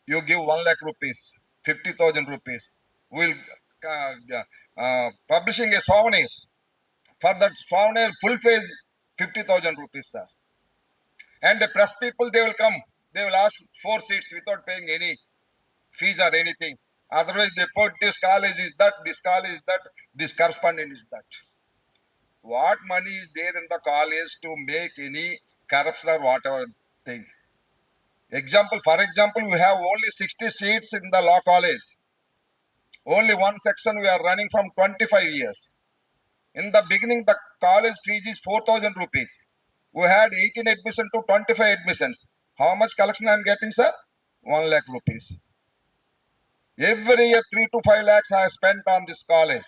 You give 1 lakh rupees, 50,000 rupees. We'll publishing a souvenir. For that souvenir, full phase, 50,000 rupees, sir. And the press people, they will come. They will ask 4 seats without paying any fees or anything. Otherwise, they put this college is that, this college is that, this correspondent is that. What money is there in the college to make any corruption or whatever thing? For example, we have only 60 seats in the law college. Only one section we are running from 25 years. In the beginning, the college fees is 4,000 rupees. We had 18 admissions to 25 admissions. How much collection I am getting, sir? 1 lakh rupees. Every year, 3 to 5 lakhs I have spent on this college.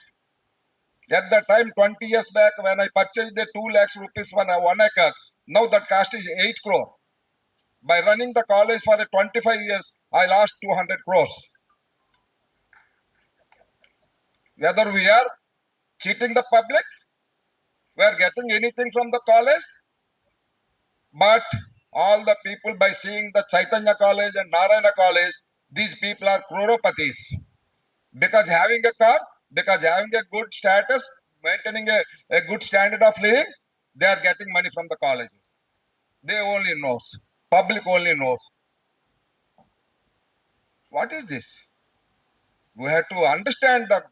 At the time, 20 years back, when I purchased the 2 lakhs rupees for 1 acre, now that cost is 8 crore. By running the college for 25 years, I lost 200 crores. Whether we are cheating the public, we are getting anything from the college, but all the people, by seeing the Chaitanya College and Narayana College, these people are croropatis. Because having a car, because having a good status, maintaining a good standard of living, they are getting money from the colleges. They only knows. Public only knows. What is this? We have to understand the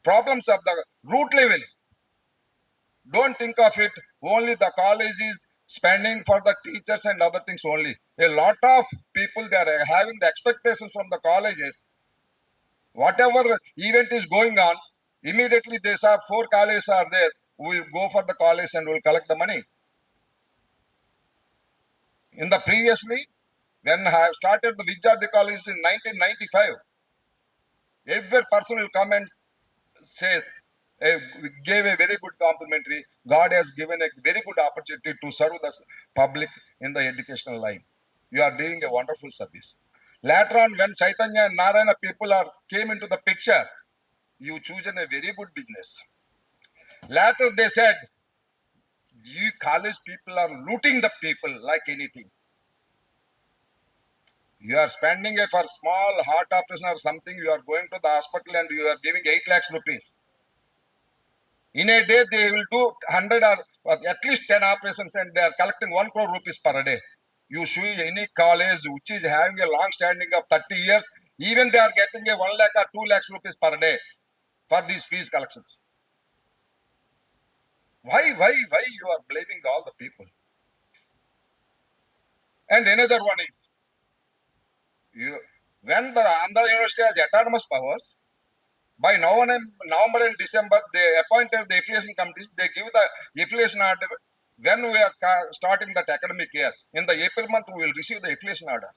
problems of the root level. Don't think of it only the college is spending for the teachers and other things only. A lot of people, they are having the expectations from the colleges. Whatever event is going on, immediately they say 4 colleges are there. We'll go for the college and we'll collect the money. In the previously, when I have started the Vidyarthi College in 1995, every person will come and says, gave a very good complimentary. God has given a very good opportunity to serve the public in the educational line. You are doing a wonderful service. Later on, when Chaitanya and Narayana people came into the picture, you chosen a very good business. Later they said, you college people are looting the people like anything. You are spending for small heart operation or something, you are going to the hospital and you are giving 8 lakhs rupees. In a day, they will do 100 or at least 10 operations and they are collecting 1 crore rupees per day. You see any college which is having a long standing of 30 years, even they are getting a 1 lakh or 2 lakhs rupees per day for these fees collections. Why you are blaming all the people? And another one is, when the Andhra University has autonomous powers, by November and December, they appointed the affiliation committees. They give the affiliation order. When we are starting that academic year, in the April month, we will receive the affiliation order.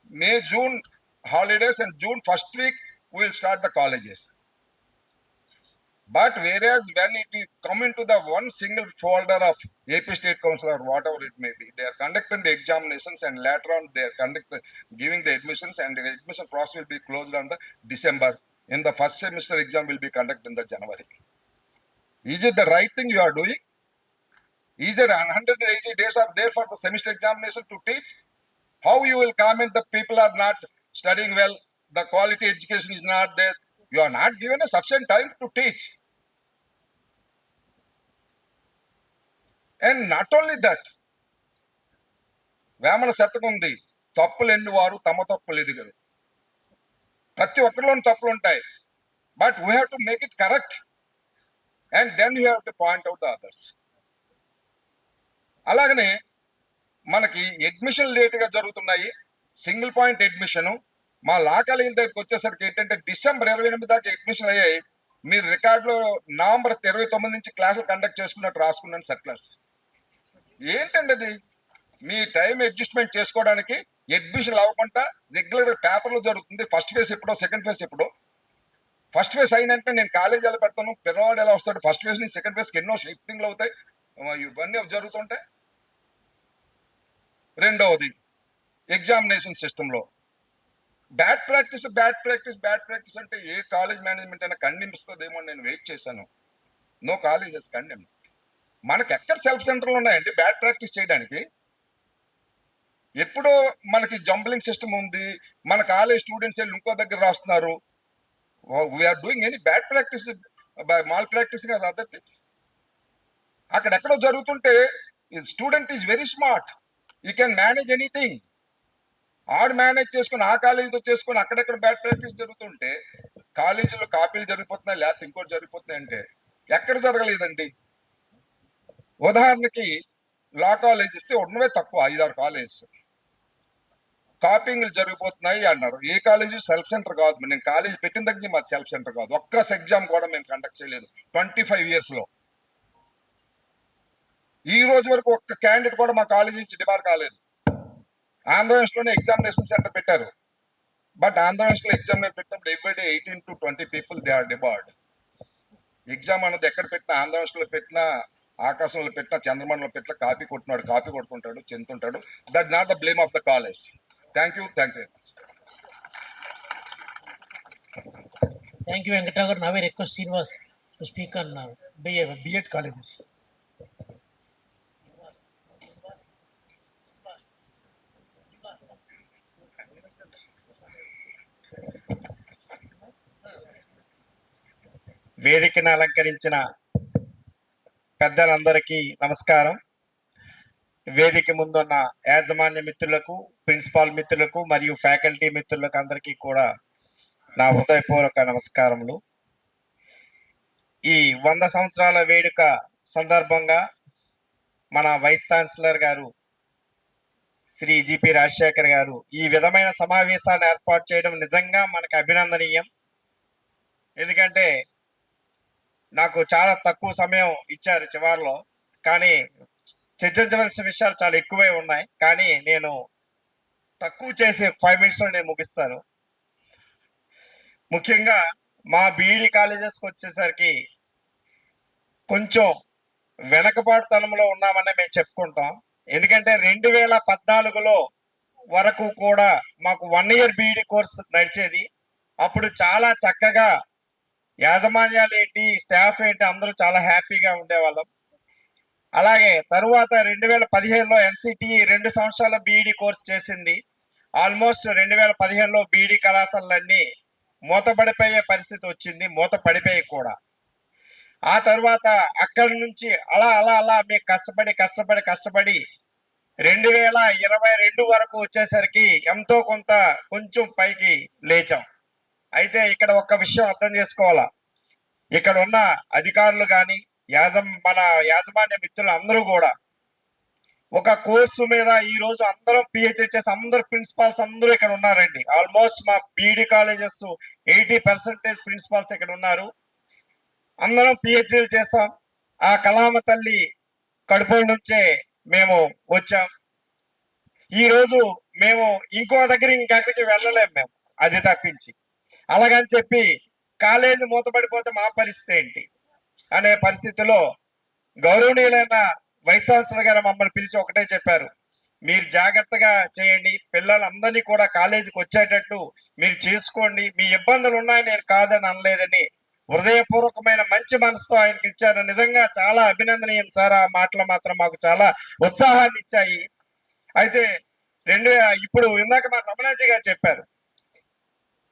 May, June holidays and June first week, we will start the colleges. But whereas when it is come into the one single folder of AP State Council or whatever it may be, they are conducting the examinations and later on they are giving the admissions and the admission process will be closed on the December. In the first semester exam will be conducted in the January. Is it the right thing you are doing? Is there 180 days are there for the semester examination to teach? How you will comment the people are not studying well, the quality education is not there. You are not given a sufficient time to teach. And not only that, Vemana శతకం ఉంది, తప్పులు ఎన్ని వారు తమ తప్పులు ఎదుగరు. ప్రతి ఒక్కరిలోని తప్పులు ఉంటాయి. But we have to make it correct. And then you have to point out the others. అలాగనే మనకి అడ్మిషన్ లేట్గా జరుగుతున్నాయి. సింగిల్ పాయింట్ అడ్మిషన్ మా లా కాలేజీ దగ్గరికి వచ్చేసరికి ఏంటంటే డిసెంబర్ 28 దాకా అడ్మిషన్ అయ్యాయి. మీరు రికార్డులో నవంబర్ 29 నుంచి క్లాసులు కండక్ట్ చేసుకున్నట్టు రాసుకున్నాను సర్క్యులర్స్. ఏంటండి అది? మీ టైం అడ్జస్ట్మెంట్ చేసుకోవడానికి అడ్మిషన్ అవ్వకుండా రెగ్యులర్ పేపర్లో జరుగుతుంది. ఫస్ట్ ఫేజ్ ఎప్పుడో, సెకండ్ ఫేజ్ ఎప్పుడో. ఫస్ట్ ఫేజ్ అయినంటే నేను కాలేజీ ఎలా పెడతాను, పిల్లవాడు ఎలా వస్తాడు, ఫస్ట్ ఫేజ్ నుంచి సెకండ్ ఫేజ్కి ఎన్నో షిఫ్టింగ్లు అవుతాయి, ఇవన్నీ జరుగుతుంటాయి. రెండవది ఎగ్జామినేషన్ సిస్టంలో బ్యాడ్ ప్రాక్టీస్ అంటే ఏ కాలేజ్ మేనేజ్మెంట్ అయినా ఖండిస్తుందేమో నేను వెయిట్ చేశాను. No college has condemn. మనకి ఎక్కడ సెల్ఫ్ సెంటర్లు ఉన్నాయండి బ్యాడ్ ప్రాక్టీస్ చేయడానికి? ఎప్పుడో మనకి జంబ్లింగ్ సిస్టమ్ ఉంది, మన కాలేజ్ స్టూడెంట్స్ వెళ్ళి ఇంకో దగ్గర రాస్తున్నారు. We are doing any bad practice by malpractice కాదు, అదర్ థింగ్స్. అక్కడెక్కడో జరుగుతుంటే student is very smart, you can manage anything. ఆడు మేనేజ్ చేసుకుని ఆ కాలేజీతో చేసుకుని అక్కడెక్కడ బ్యాడ్ ప్రాక్టీస్ జరుగుతుంటే కాలేజీలో కాపీలు జరిగిపోతున్నాయి, లేకపోతే ఇంకోటి జరిగిపోతున్నాయి అంటే ఎక్కడ జరగలేదండి. ఉదాహరణకి లా కాలేజెస్ ఉన్నవే తక్కువ, 5-6 కాలేజెస్ కాపీలు జరిగిపోతున్నాయి అన్నారు. ఏ కాలేజీ సెల్ఫ్ సెంటర్ కాదు. నేను కాలేజీ పెట్టిన దగ్గర మాది సెల్ఫ్ సెంటర్ కాదు. ఒక్క ఎగ్జామ్ కూడా మేము కండక్ట్ చేయలేదు 25 years లో. ఈ రోజు వరకు ఒక్క క్యాండిడేట్ కూడా మా కాలేజీ నుంచి డిబార్ కాలేదు. ఆంధ్రప్రదేశ్లోనే ఎగ్జామినేషన్ సెంటర్ పెట్టారు, బట్ ఆంధ్రప్రదేశ్లో ఎగ్జామినేషన్ పెట్టినప్పుడు everyday 18 to 20 people they are debarred. Exam అన్నది ఎక్కడ పెట్టినా, ఆంధ్రప్రదేశ్లో పెట్టినా, ఆకాశంలో పెట్టినా, చంద్రమండలంలో పెట్టినా కాపీ కొడుతుంటాడు, చెందుతుంటాడు. That not the blame of the college. Thank you very much. Thank you, Venkatagar. Now I request Srinivas to speak on B.Ed colleges. వేదికను అలంకరించిన పెద్దలందరికీ నమస్కారం. వేదిక ముందున్న యాజమాన్య మిత్రులకు, ప్రిన్సిపాల్ మిత్రులకు మరియు ఫ్యాకల్టీ మిత్రులకు అందరికీ కూడా నా హృదయపూర్వక నమస్కారములు. ఈ 100 సంవత్సరాల వేడుక సందర్భంగా మన వైస్ ఛాన్సలర్ గారు శ్రీ జిపి రాజశేఖర్ గారు ఈ విధమైన సమావేశాన్ని ఏర్పాటు చేయడం నిజంగా మనకు అభినందనీయం. ఎందుకంటే నాకు చాలా తక్కువ సమయం ఇచ్చారు చివరిలో, కానీ చర్చించవలసిన విషయాలు చాలా ఎక్కువే ఉన్నాయి. కానీ నేను తక్కువ చేసి 5 minutes నేను ముగిస్తాను. ముఖ్యంగా మా బీఈడి కాలేజెస్కి వచ్చేసరికి కొంచెం వెనకబాటుతనంలో ఉన్నామని మేము చెప్పుకుంటాం. ఎందుకంటే 2014లో వరకు కూడా మాకు 1 year బీఈడి కోర్స్ నడిచేది. అప్పుడు చాలా చక్కగా యాజమాన్యాలు ఏంటి, స్టాఫ్ ఏంటి, అందరూ చాలా హ్యాపీగా ఉండేవాళ్ళం. అలాగే తరువాత 2015లో ఎన్సిటి 2 సంవత్సరాల బీఈడి కోర్స్ చేసింది. ఆల్మోస్ట్ 2015లో బీఈడి కళాశాలన్నీ మూతపడిపోయే పరిస్థితి వచ్చింది, మూత పడిపోయి కూడా. ఆ తర్వాత అక్కడి నుంచి అలా అలా అలా మేము కష్టపడి 2022 వరకు వచ్చేసరికి ఎంతో కొంచెం పైకి లేచాం. అయితే ఇక్కడ ఒక విషయం అర్థం చేసుకోవాలా, ఇక్కడ ఉన్న అధికారులు కానీ మన యాజమాన్య మిత్రులు అందరూ కూడా ఒక కోర్సు మీద ఈ రోజు అందరం పిహెచ్హెచ్ఎస్ అందరు ప్రిన్సిపాల్స్ అందరూ ఇక్కడ ఉన్నారండి. ఆల్మోస్ట్ మా బీఈడి కాలేజెస్ 80% ప్రిన్సిపాల్స్ ఇక్కడ ఉన్నారు. అందరం పిహెచ్డీలు చేస్తాం. ఆ కళామ తల్లి కడుపు నుంచే మేము వచ్చాం. ఈ రోజు మేము ఇంకో దగ్గర ఇంకెక్కడికి వెళ్ళలేము మేము, అది తప్పించి. అలాగని చెప్పి కాలేజీ మూతపడిపోతే మా పరిస్థితి ఏంటి అనే పరిస్థితిలో గౌరవనీయులైన వైస్ ఛాన్సలర్ గారు మమ్మల్ని పిలిచి ఒకటే చెప్పారు, మీరు జాగ్రత్తగా చేయండి, పిల్లలందరినీ కూడా కాలేజీకి వచ్చేటట్టు మీరు చేసుకోండి, మీ ఇబ్బందులు ఉన్నాయి నేను కాదని అనలేదని హృదయపూర్వకమైన మంచి మనసుతో ఆయనకి ఇచ్చారు. నిజంగా చాలా అభినందనీయం సార్. ఆ మాటలు మాత్రం మాకు చాలా ఉత్సాహాన్ని ఇచ్చాయి. అయితే ఇప్పుడు ఇందాక మా రమణాజీ గారు చెప్పారు,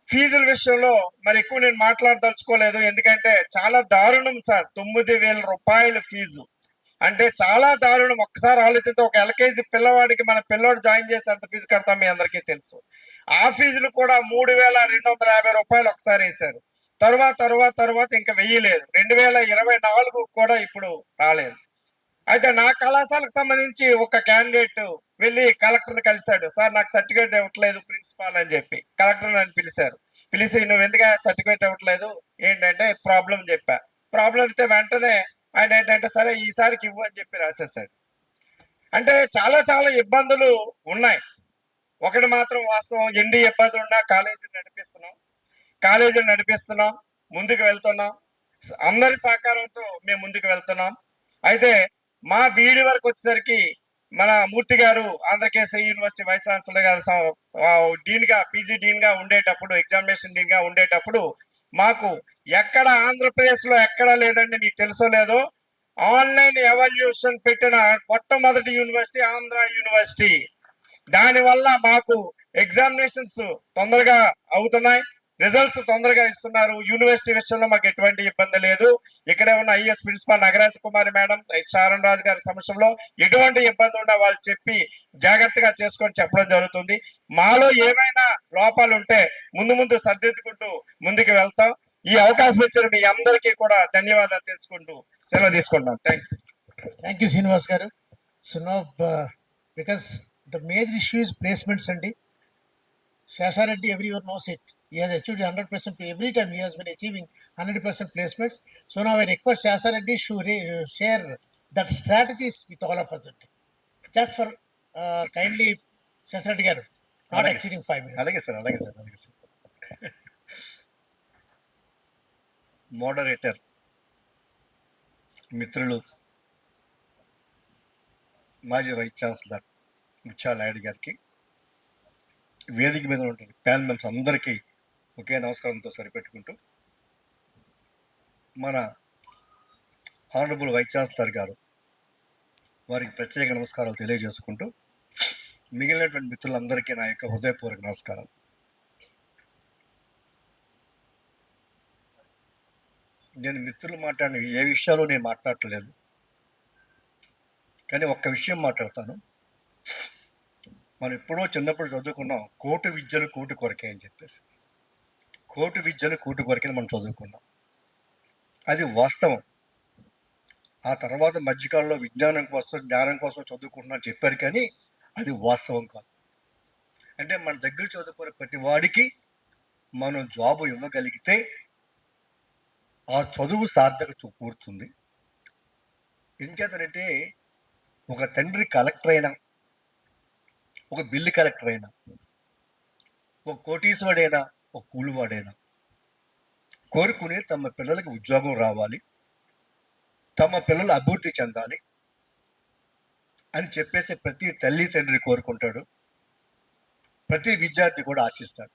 ఫీజుల విషయంలో మరి ఎక్కువ నేను మాట్లాడదలుచుకోలేదు. ఎందుకంటే చాలా దారుణం సార్, 9,000 రూపాయల ఫీజు అంటే చాలా దారుణం. ఒక్కసారి ఆలోచిస్తే ఒక ఎల్కేజీ పిల్లవాడికి మన పిల్లోడు జాయిన్ చేసి ఎంత ఫీజు కడతాం మీ అందరికీ తెలుసు. ఆ ఫీజులు కూడా 3,250 రూపాయలు ఒకసారి వేశారు. తర్వాత ఇంకా వెయ్యలేదు. 2024 కూడా ఇప్పుడు రాలేదు. అయితే నా కళాశాలకు సంబంధించి ఒక క్యాండిడేట్ వెళ్ళి కలెక్టర్ని కలిశాడు. సార్ నాకు సర్టిఫికేట్ ఇవ్వట్లేదు ప్రిన్సిపాల్ అని చెప్పి కలెక్టర్ నన్ను పిలిచారు. పిలిచి నువ్వు ఎందుకు సర్టిఫికేట్ ఇవ్వట్లేదు ఏంటంటే ప్రాబ్లం చెప్పా. ప్రాబ్లం అయితే వెంటనే ఆయన ఏంటంటే సరే ఈసారికి ఇవ్వు అని చెప్పి రాసేసాడు. అంటే చాలా చాలా ఇబ్బందులు ఉన్నాయి. ఒకటి మాత్రం వాస్తవం, ఎన్ని ఇబ్బందులు ఉన్నా కాలేజీ నడిపిస్తున్నాం, ముందుకు వెళ్తున్నాం, అందరి సహకారంతో మేము ముందుకు వెళ్తున్నాం. అయితే మా బీఈడి వరకు వచ్చేసరికి మన మూర్తి గారు ఆంధ్రకేశ్వరి యూనివర్సిటీ వైస్ ఛాన్సలర్ గారు డీన్ గా పీజీ డీన్ గా ఉండేటప్పుడు, ఎగ్జామినేషన్ డీన్ గా ఉండేటప్పుడు మాకు ఎక్కడ ఆంధ్రప్రదేశ్ లో ఎక్కడా లేదండి, మీకు తెలుసో లేదో, ఆన్లైన్ ఎవాల్యూషన్ పెట్టిన మొట్టమొదటి యూనివర్సిటీ ఆంధ్ర యూనివర్సిటీ. దానివల్ల మాకు ఎగ్జామినేషన్స్ తొందరగా అవుతున్నాయి, రిజల్ట్స్ తొందరగా ఇస్తున్నారు. యూనివర్సిటీ విషయంలో మాకు ఎటువంటి ఇబ్బంది లేదు. ఇక్కడే ఉన్న IS principal Nagaraj Kumari madam, Sharan Raju గారి సమక్షంలో ఎటువంటి ఇబ్బంది ఉన్నా వాళ్ళు చెప్పి జాగ్రత్తగా చేసుకొని చెప్పడం జరుగుతుంది. మాలో ఏమైనా లోపాలు ఉంటే ముందు సర్దిద్దుకుంటూ ముందుకు వెళ్తాం. ఈ అవకాశం ఇచ్చిన మీ అందరికీ కూడా ధన్యవాదాలు తెలుసుకుంటూ సెలవు తీసుకుంటాం. థ్యాంక్ యూ శ్రీనివాస్ గారు. So now because the major issue is placements and Shashareddy, everyone knows it. He has achieved 100% every time. He has been achieving 100% placements. So now I request Shashareddy to share that strategies with all of us. Just for kindly, Shashareddy garu, not exceeding 5 minutes. Alage sir. Moderator, మిత్రులు, మాజీ vice chancellor Mutyala Naidu గారికి, వేదిక మీద ఉంటుంది panel members అందరికీ ఒకే నమస్కారంతో సరిపెట్టుకుంటూ, మన honourable vice chancellor గారు వారికి ప్రత్యేక నమస్కారాలు తెలియజేసుకుంటూ, మిగిలినటువంటి మిత్రులందరికీ నా యొక్క హృదయపూర్వక నమస్కారం. నేను మిత్రులు మాట్లాడిన ఏ విషయాలు నేను మాట్లాడలేదు, కానీ ఒక్క విషయం మాట్లాడతాను. మనం ఎప్పుడో చిన్నప్పుడు చదువుకున్నాం, కోటి విద్యలు కూటు కొరకే అని చెప్పేసి. కోటి విద్యలు కూటు కొరకే మనం చదువుకున్నాం, అది వాస్తవం. ఆ తర్వాత మధ్యకాలంలో విజ్ఞానం కోసం, జ్ఞానం కోసం చదువుకుంటున్నా చెప్పారు, కానీ అది వాస్తవం కాదు. అంటే మన దగ్గర చదువుకునే ప్రతి వాడికి మనం జాబు ఇవ్వగలిగితే ఆ చదువు సార్థకత కూరుతుంది. ఎందుచేతనంటే ఒక తండ్రి కలెక్టర్ అయినా, ఒక బిల్లు కలెక్టర్ అయినా, ఒక కోటీశ్వరుడైనా, ఒక కూలివాడైనా కోరుకుని తమ పిల్లలకు ఉద్యోగం రావాలి, తమ పిల్లలు అభివృద్ధి చెందాలి అని చెప్పేసి ప్రతి తల్లి తండ్రి కోరుకుంటాడు, ప్రతి విద్యార్థి కూడా ఆశిస్తాడు.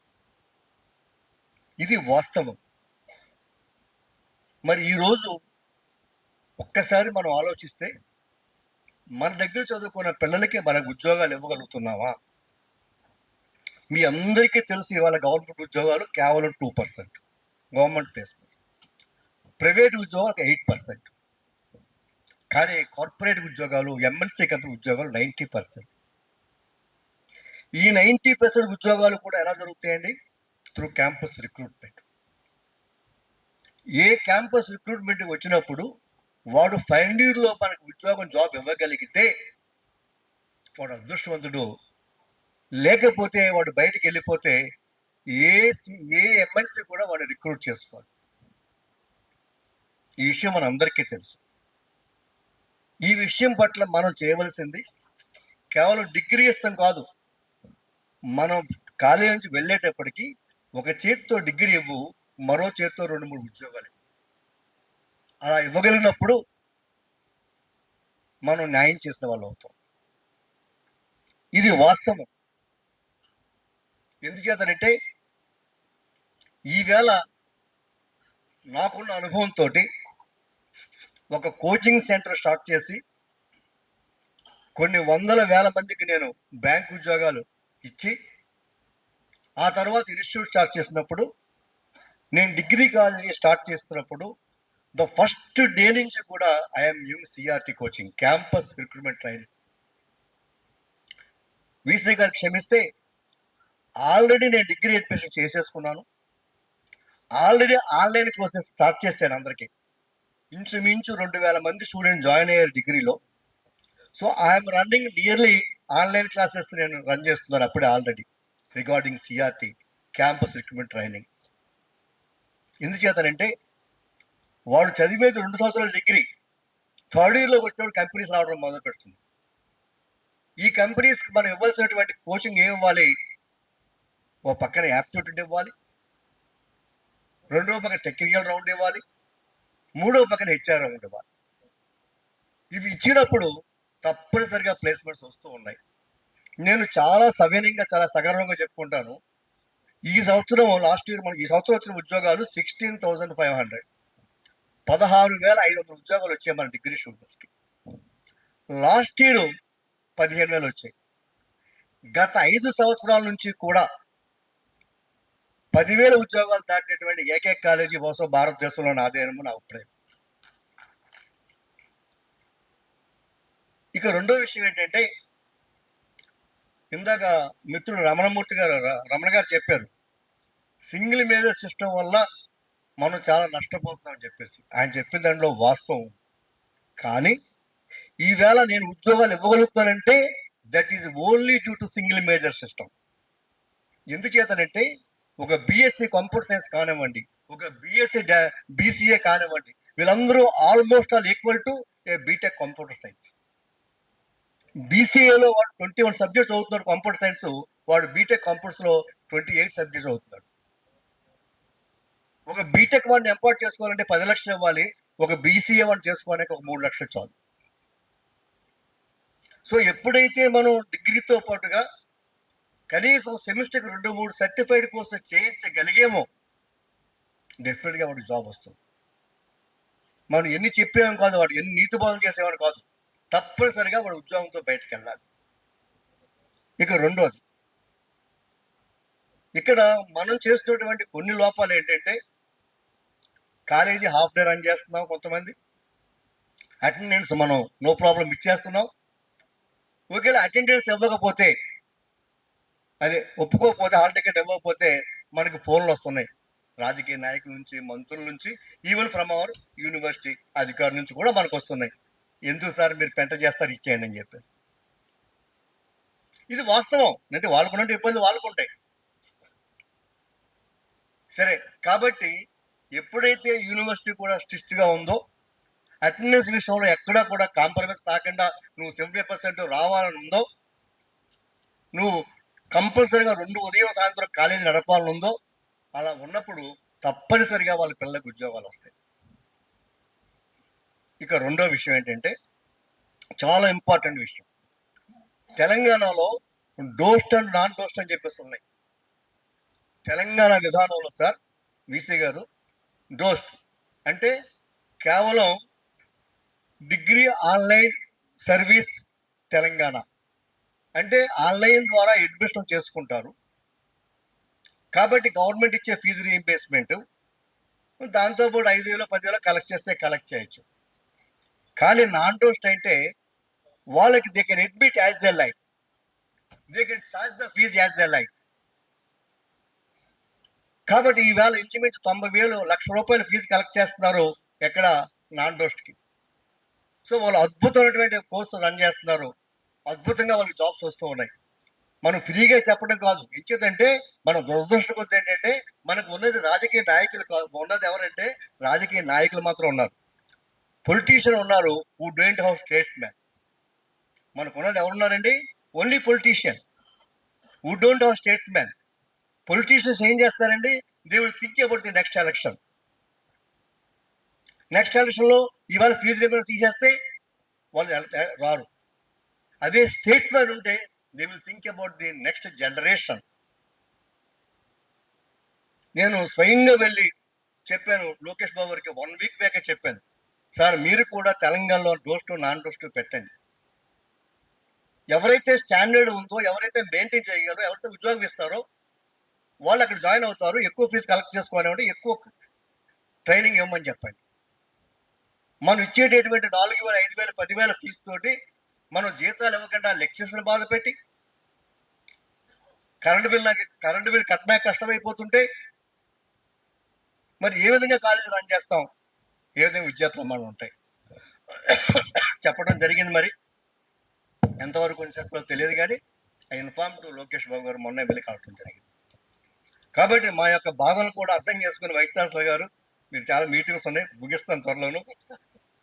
ఇది వాస్తవం. మరి ఈరోజు ఒక్కసారి మనం ఆలోచిస్తే, మన దగ్గర చదువుకున్న పిల్లలకి మనకు ఉద్యోగాలు ఇవ్వగలుగుతున్నావా? మీ అందరికీ తెలుసు, ఇవాళ గవర్నమెంట్ ఉద్యోగాలు కేవలం 2% గవర్నమెంట్ ప్లేస్మెంట్స్, ప్రైవేట్ ఉద్యోగాలు 8%, కానీ కార్పొరేట్ ఉద్యోగాలు, ఎంఎన్సీ కంపెనీ ఉద్యోగాలు 90%. ఈ 90% ఉద్యోగాలు కూడా ఎలా జరుగుతాయండి? Through campus recruitment. ఏ క్యాంపస్ రిక్రూట్మెంట్ వచ్చినప్పుడు వాడు ఫైనల్ ఇయర్లో మనకు ఉద్యోగం, జాబ్ ఇవ్వగలిగితే వాడు అదృష్టవంతుడు. లేకపోతే వాడు బయటికి వెళ్ళిపోతే ఏ ఎంఎన్సీ కూడా వాడు రిక్రూట్ చేసుకోవాలి. ఈ విషయం మన అందరికీ తెలుసు. ఈ విషయం పట్ల మనం చేయవలసింది కేవలం డిగ్రీ ఇస్తాం కాదు. మనం కాలేజీ నుంచి వెళ్ళేటప్పటికి ఒక చేతితో డిగ్రీ ఇవ్వు, మరో చేతితో 2-3 ఉద్యోగాలు. అలా ఇవ్వగలిగినప్పుడు మనం న్యాయం చేసిన వాళ్ళు అవుతాం. ఇది వాస్తవం. ఎందుచేతనంటే ఈవేళ నాకున్న అనుభవంతో ఒక కోచింగ్ సెంటర్ స్టార్ట్ చేసి కొన్ని వందల వేల మందికి నేను బ్యాంక్ ఉద్యోగాలు ఇచ్చి, ఆ తర్వాత ఇన్స్టిట్యూట్ స్టార్ట్ చేసినప్పుడు, నేను డిగ్రీ కాలేజీ స్టార్ట్ చేస్తున్నప్పుడు ద ఫస్ట్ డే నుంచి కూడా I'm యూయింగ్ CRT coaching, campus recruitment training. VC గారు క్షమిస్తే ఆల్రెడీ నేను డిగ్రీ అడ్మిషన్ చేసేసుకున్నాను, ఆల్రెడీ ఆన్లైన్ కోర్సెస్ స్టార్ట్ చేశాను. అందరికీ ఇంచుమించు 2000 మంది స్టూడెంట్ జాయిన్ అయ్యారు డిగ్రీలో. So I'm running nearly online classes నేను రన్ చేస్తున్నాను అప్పుడే already regarding CRT, campus recruitment training. ఎందుచేతనంటే వాడు చదివేది 2 సంవత్సరాల డిగ్రీ, థర్డ్ ఇయర్లోకి వచ్చినప్పుడు కంపెనీస్ రావడం మొదలు పెడుతుంది. ఈ కంపెనీస్కి మనం ఇవ్వాల్సినటువంటి కోచింగ్ ఏమి ఇవ్వాలి? ఓ పక్కన యాప్టిట్యూడ్ ఇవ్వాలి, రెండో పక్కన టెక్నికల్ రౌండ్ ఇవ్వాలి, మూడో పక్కన హెచ్ఆర్ రౌండ్ ఇవ్వాలి. ఇవి ఇచ్చినప్పుడు తప్పనిసరిగా ప్లేస్మెంట్స్ వస్తూ ఉన్నాయి. నేను చాలా సవినయంగా, చాలా సగర్వంగా చెప్పుకుంటాను, ఈ సంవత్సరం లాస్ట్ ఇయర్ మనకి ఈ సంవత్సరం వచ్చిన ఉద్యోగాలు 16,500, 16,500 ఉద్యోగాలు వచ్చాయి మన డిగ్రీ స్టూడెంట్స్కి. లాస్ట్ ఇయర్ 15,000 వచ్చాయి. గత 5 సంవత్సరాల నుంచి కూడా 10,000 ఉద్యోగాలు దాటినటువంటి ఏకైక కాలేజీ బహుశా భారతదేశంలో నాదేనని నా అభిప్రాయం. ఇక రెండో విషయం ఏంటంటే, ఇందాక మిత్రుడు రమణ గారు చెప్పారు, సింగిల్ మేజర్ సిస్టమ్ వల్ల మనం చాలా నష్టపోతున్నామని చెప్పేసి. ఆయన చెప్పిన దాంట్లో వాస్తవం. కానీ ఈవేళ నేను ఉద్యోగాలు ఇవ్వగలుగుతానంటే that is only due to single major system. ఎందుచేతనంటే ఒక బిఎస్సి కంప్యూటర్ సైన్స్ కానివ్వండి, ఒక బిఎస్సి బీసీఏ కానివ్వండి, వీళ్ళందరూ almost all equal to a BTech computer science. బీసీఏలో వాడు 21 సబ్జెక్ట్స్ అవుతున్నాడు కంప్యూటర్ సైన్స్, వాడు బీటెక్ కంప్యూటర్స్లో 28 సబ్జెక్ట్స్ అవుతున్నాడు. ఒక బీటెక్ వాడిని ఎంపార్ట్ చేసుకోవాలంటే 10 లక్షలు ఇవ్వాలి, ఒక బీసీఏ వాడిని చేసుకోవడానికి ఒక 3 లక్షలు చాలు. సో ఎప్పుడైతే మనం డిగ్రీతో పాటుగా కనీసం సెమిస్టర్కి 2-3 సర్టిఫైడ్ కోర్సు చేయించగలిగేమో డెఫినెట్గా వాడికి జాబ్ వస్తుంది. మనం ఎన్ని చెప్పేవాం కాదు, వాడు ఎన్ని నీతి బోధన చేసేవాడు కాదు, తప్పనిసరిగా వాడు ఉద్యోగంతో బయటకు వెళ్ళాలి. ఇక రెండోది, ఇక్కడ మనం చేస్తున్నటువంటి కొన్ని లోపాలు ఏంటంటే, కాలేజీ హాఫ్ డే రన్ చేస్తున్నాం, కొంతమంది అటెండెన్స్ మనం నో ప్రాబ్లం ఇచ్చేస్తున్నాం. ఒకవేళ అటెండెన్స్ ఇవ్వకపోతే, అదే ఒప్పుకోకపోతే, హాల్ టికెట్ ఇవ్వకపోతే మనకి ఫోన్లు వస్తున్నాయి రాజకీయ నాయకుల నుంచి, మంత్రుల నుంచి, ఈవెన్ ఫ్రమ్ అవర్ యూనివర్సిటీ అధికారుల నుంచి కూడా మనకు వస్తున్నాయి. ఎందుకు సార్ మీరు పెంట చేస్తారు, ఇచ్చేయండి అని చెప్పేసి. ఇది వాస్తవం. అంటే వాళ్ళకున్నట్టు ఇబ్బంది వాళ్ళకుంటాయి. సరే, కాబట్టి ఎప్పుడైతే యూనివర్సిటీ కూడా స్ట్రిక్ట్గా ఉందో, అటెండెన్స్ విషయంలో ఎక్కడా కూడా కాంప్రమైజ్ కాకుండా నువ్వు 70% రావాలని ఉందో, నువ్వు కంపల్సరీగా 2 ఉదయం సాయంత్రం కాలేజీ నడపాలని ఉందో, అలా ఉన్నప్పుడు తప్పనిసరిగా వాళ్ళ పిల్లలకు ఉద్యోగాలు వస్తాయి. ఇక రెండో విషయం ఏంటంటే, చాలా ఇంపార్టెంట్ విషయం, తెలంగాణలో డోస్ట్ అండ్ నాన్ డోస్ట్ అని చెప్పేసి ఉన్నాయి. తెలంగాణ విధానంలో సార్ వీసీ గారు, డోస్ట్ అంటే కేవలం డిగ్రీ ఆన్లైన్ సర్వీస్ తెలంగాణ, అంటే ఆన్లైన్ ద్వారా అడ్మిషన్ చేసుకుంటారు కాబట్టి గవర్నమెంట్ ఇచ్చే ఫీజు రీయింబర్స్మెంట్, దాంతోపాటు 5,000 10,000 కలెక్ట్ చేస్తే కలెక్ట్ చేయొచ్చు. కానీ నాన్ డోస్ట్ అంటే వాళ్ళకి they can admit as they like, they can charge the fee as they like. కాబట్టి ఈవేళ ఇంచుమించు 90,000 1,00,000 ఫీజు కలెక్ట్ చేస్తున్నారు ఎక్కడ, నాన్ డోస్ట్కి. సో వాళ్ళు అద్భుతమైనటువంటి కోర్సు రన్ చేస్తున్నారు, అద్భుతంగా వాళ్ళకి జాబ్స్ వస్తూ ఉన్నాయి. మనం ఫ్రీగా చెప్పడం కాదు, ఇచ్చేదంటే మన దురదృష్టం కొద్ది ఏంటంటే మనకు ఉన్నది రాజకీయ నాయకులు కాదు, ఉన్నది ఎవరంటే రాజకీయ నాయకులు మాత్రం ఉన్నారు, పొలిటీషియన్ ఉన్నారు, who don't have statesman. మనకు ఉన్నది ఎవరున్నారండి? Only politician who don't have statesman. Politicians ఏం చేస్తారండి? They will think about the next election. Next ఎలక్షన్లో ఇవాళ ఫీజు రిమెంబర్ తీసేస్తే వాళ్ళు రారు. అదే స్టేట్స్ మ్యాన్ ఉంటే they will think about the next generation. నేను స్వయంగా వెళ్ళి చెప్పాను లోకేష్ బాబు గారికి 1 వీక్ బ్యాక్ చెప్పాను, సార్ మీరు కూడా తెలంగాణలో డోస్ట్ నాన్ డోస్ట్ పెట్టండి. ఎవరైతే స్టాండర్డ్ ఉందో, ఎవరైతే మెయింటైన్ చేయగలరో, ఎవరైతే ఉద్యోగం ఇస్తారో వాళ్ళు అక్కడ జాయిన్ అవుతారు, ఎక్కువ ఫీజు కలెక్ట్ చేసుకోవాలంటే ఎక్కువ ట్రైనింగ్ ఇవ్వమని చెప్పండి. మనం ఇచ్చేటటువంటి 4,000 5,000 10,000 ఫీజు తోటి మనం జీతాలు ఇవ్వకుండా లెక్చర్స్ని బాధ పెట్టి కరెంటు బిల్ కట్టడానికి కష్టమైపోతుంటే మరి ఏ విధంగా కాలేజీ రన్ చేస్తాం, ఏ విధంగా విద్యా ప్రమాణాలు ఉంటాయి చెప్పడం జరిగింది. మరి ఎంతవరకు చేస్తారో తెలియదు, కానీ I inform to Lokesh Babu గారు మొన్న వెళ్ళి కలవడం జరిగింది. కాబట్టి మా యొక్క బాధలు కూడా అర్థం చేసుకుని వైస్ ఛాన్సలర్ గారు, మీరు చాలా మీటింగ్స్ ఉన్నాయి, ముగిస్తాను త్వరలోను.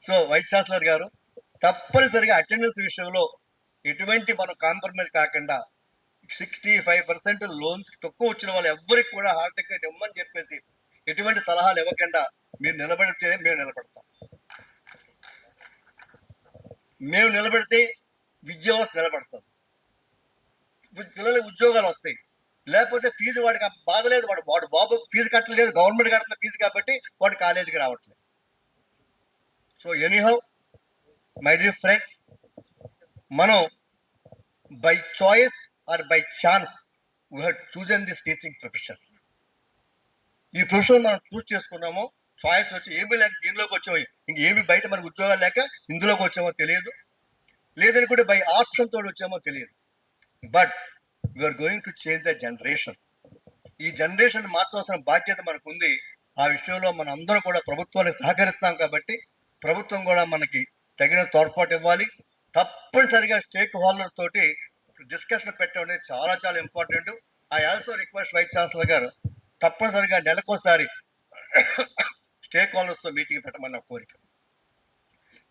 సో వైస్ ఛాన్సలర్ గారు తప్పనిసరిగా అటెండెన్స్ విషయంలో ఎటువంటి మనం కాంప్రమైజ్ కాకుండా 65% లోన్స్ తక్కువ వచ్చిన వాళ్ళు ఎవ్వరికి కూడా హాల్ టికెట్ ఇవ్వమని చెప్పేసి ఎటువంటి సలహాలు ఇవ్వకుండా మీరు నిలబడితే మేము నిలబడతాం. మేము నిలబడితే విద్యా వ్యవస్థ నిలబడతాం, పిల్లలకి ఉద్యోగాలు వస్తాయి. లేకపోతే ఫీజు వాడికి బాగలేదు, వాడు బాబు ఫీజు కట్టలేదు, గవర్నమెంట్ కట్టిన ఫీజు కాబట్టి వాడు కాలేజీకి రావట్లేదు. So anyhow my dear friends, మనం by choice or by chance we have chosen this teaching profession. ఈ ప్రొఫెషన్ మనం చూస్ చేసుకున్నామో, చాయిస్ వచ్చి ఏమీ లేక దీనిలోకి వచ్చామో, ఇంకేమి బయట మనకు ఉద్యోగాలు లేక ఇందులోకి వచ్చామో తెలియదు, లేదని కూడా బై ఆప్షన్ తోడు వచ్చామో తెలియదు. But we are going to change the generation. ఈ జనరేషన్ మార్చవలసిన బాధ్యత మనకు ఉంది. ఆ విషయంలో మన అందరూ కూడా ప్రభుత్వానికి సహకరిస్తాం కాబట్టి ప్రభుత్వం కూడా మనకి తగిన తోడ్పాటు ఇవ్వాలి. తప్పనిసరిగా స్టేక్ హోల్డర్ తోటి డిస్కషన్ పెట్టడం అనేది చాలా చాలా important. I also request vice chancellor గారు తప్పనిసరిగా నెలకోసారి స్టేక్ హోల్డర్స్తో మీటింగ్ పెట్టమన్న కోరిక.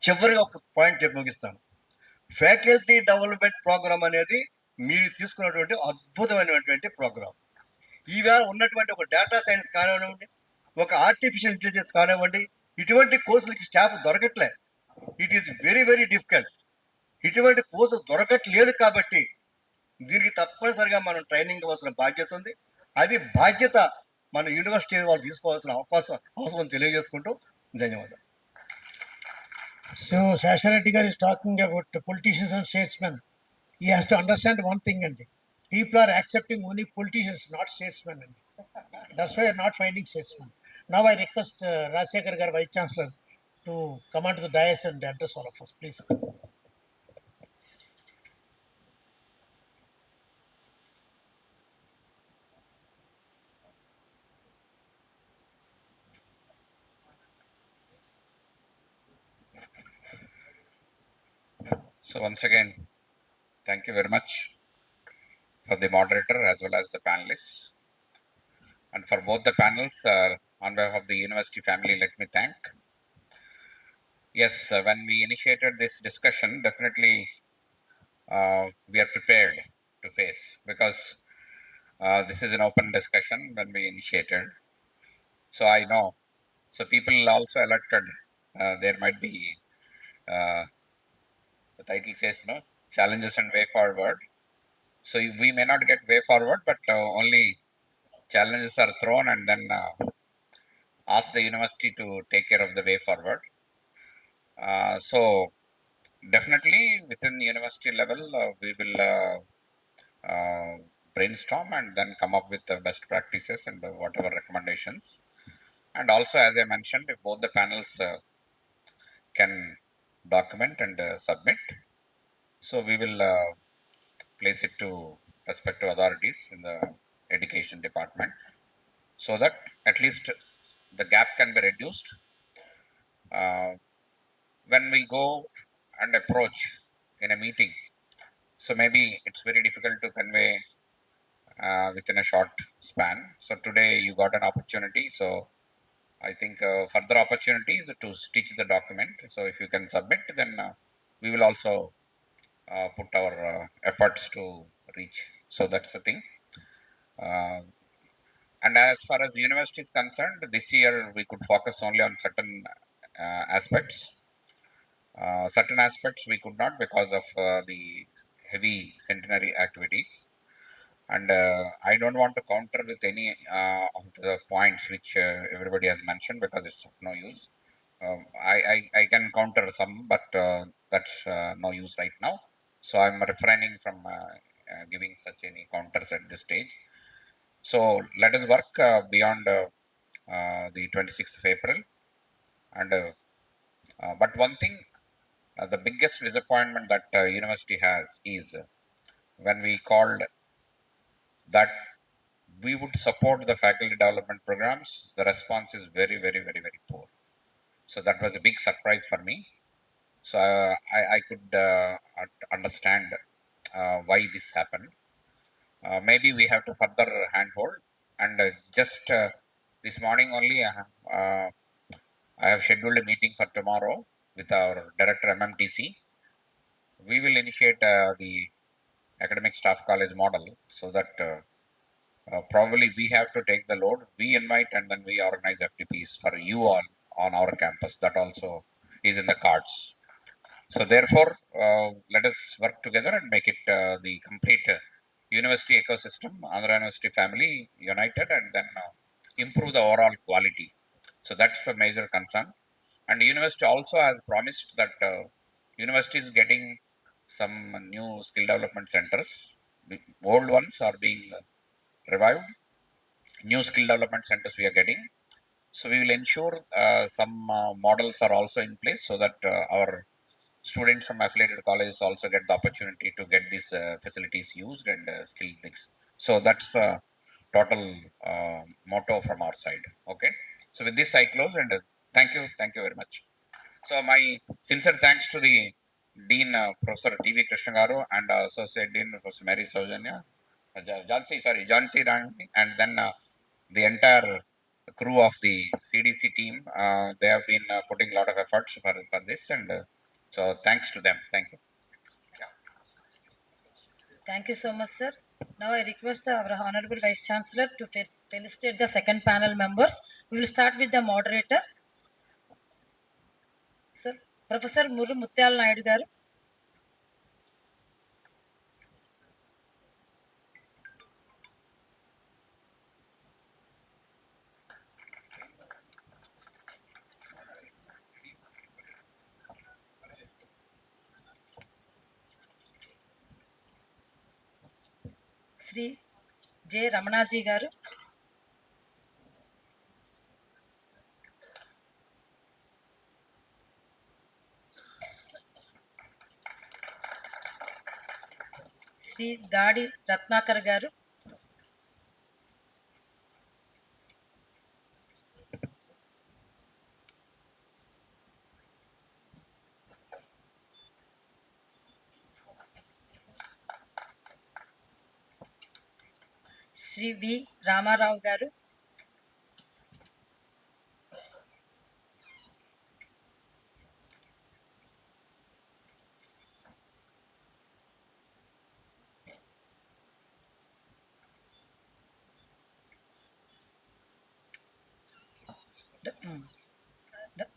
చివరిగా ఒక పాయింట్ చెప్పి ముగిస్తాను. ఫ్యాకల్టీ డెవలప్మెంట్ ప్రోగ్రామ్ అనేది మీరు తీసుకున్నటువంటి అద్భుతమైనటువంటి ప్రోగ్రామ్. ఈవేళ ఉన్నటువంటి ఒక డేటా సైన్స్ కానివ్వండి, ఒక ఆర్టిఫిషియల్ ఇంటెలిజెన్స్ కానివ్వండి, ఇటువంటి కోర్సులకి స్టాఫ్ దొరకట్లే. It is very very difficult. ఇటువంటి కోర్సు దొరకట్లేదు కాబట్టి దీనికి తప్పనిసరిగా మనం ట్రైనింగ్ ఇవ్వాల్సిన బాధ్యత ఉంది. అది బాధ్యత మన యూనివర్సిటీ వాళ్ళు తీసుకోవాల్సిన అవసరం తెలియజేసుకుంటూ ధన్యవాదాలు. So Sashareddy Garu is talking about politicians and statesmen. He has to understand one thing, and people are accepting only politicians, not statesmen. And that's why I'm not finding statesmen. Now I request Rajsekhar Garu, Vice Chancellor, to come onto the dais and address all of us, please. So once again, thank you very much for the moderator as well as the panelists. And for both the panels, on behalf of the university family, let me thank. Yes, when we initiated this discussion, definitely we are prepared to face, because this is an open discussion when we initiated. So I know, so people also alerted, there might be, the title says, no, challenges and way forward. So we may not get way forward, but only challenges are thrown and then ask the university to take care of the way forward. So definitely within the university level, we will brainstorm and then come up with the best practices and whatever recommendations. And also, as I mentioned, if both the panels can document and submit, so we will place it to respective authorities in the education department, so that at least the gap can be reduced. When we go and approach in a meeting, so maybe it's very difficult to convey within a short span. So today you got an opportunity. So I think further opportunities to stitch the document. So if you can submit, then we will also put our efforts to reach. So that's the thing. And as far as the university is concerned, this year we could focus only on certain aspects. Certain aspects we could not because of the heavy centenary activities. And I don't want to counter with any of the points which everybody has mentioned, because it's of no use. I can counter some, but that's no use right now. So I'm refraining from giving such any counters at this stage. So let us work beyond the 26th of April. And but one thing, the biggest disappointment that university has is when we called that we would support the faculty development programs, the response is very, very, very, very poor. So that was a big surprise for me. So I could understand why this happened. Maybe we have to further handhold, and just this morning only I have scheduled a meeting for tomorrow with our director MMTC. We will initiate the academic staff college model, so that probably we have to take the load. We invite and then we organize FTPs for you all on our campus. That also is in the cards. So therefore, let us work together and make it the complete university ecosystem, Andhra University family united, and then improve the overall quality. So that's a major concern. And the university also has promised that university is getting some new skill development centers. The old ones are being revived. New skill development centers we are getting. So we will ensure some models are also in place, so that our students from affiliated colleges also get the opportunity to get these facilities used and skill things. So that's total motto from our side. Okay. So with this I close, and thank you very much. So my sincere thanks to the Dean Professor T.V. Krishna Garu and Associate Dean Professor Mary Saujanya, John C. Rani, and then the entire crew of the CDC team. They have been putting a lot of efforts for this, and so thanks to them. Thank you. Thank you so much, sir. Now I request our Honorable Vice Chancellor to felicitate the second panel members. We will start with the moderator. Sir, Professor Murru Mutyal Naidu garu. Sri J. Ramanaji garu. Sri Gadi Ratnakar garu. Sri V. Ramarao garu.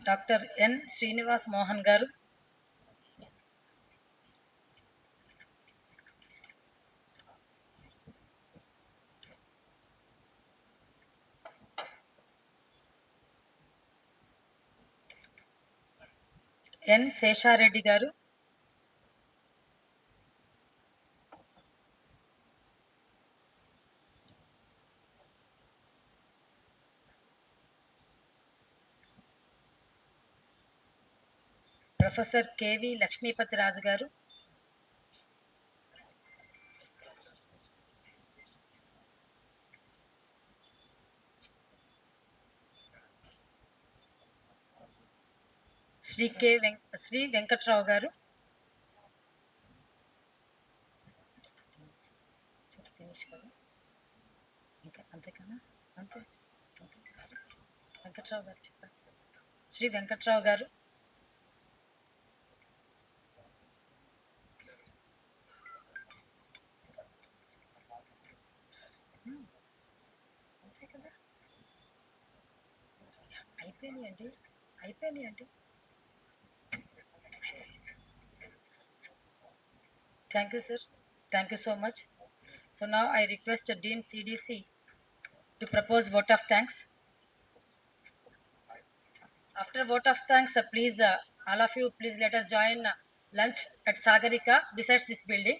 Dr. N. Srinivas Mohan garu. N. Seshareddy garu. Professor K.V. Lakshmipati Raju garu. Sri Venkatrao garu. Finish కదా ఇంకా అంతే కదా అంతే వెంకట్రావు గారు చెప్పారు. శ్రీ వెంకట్రావు గారు. అంతే కదా అయిపోయినాయండి. Thank you, sir. Thank you so much. So now I request Dean CDC to propose vote of thanks. After vote of thanks, please, all of you, please let us join lunch at Sagarika besides this building.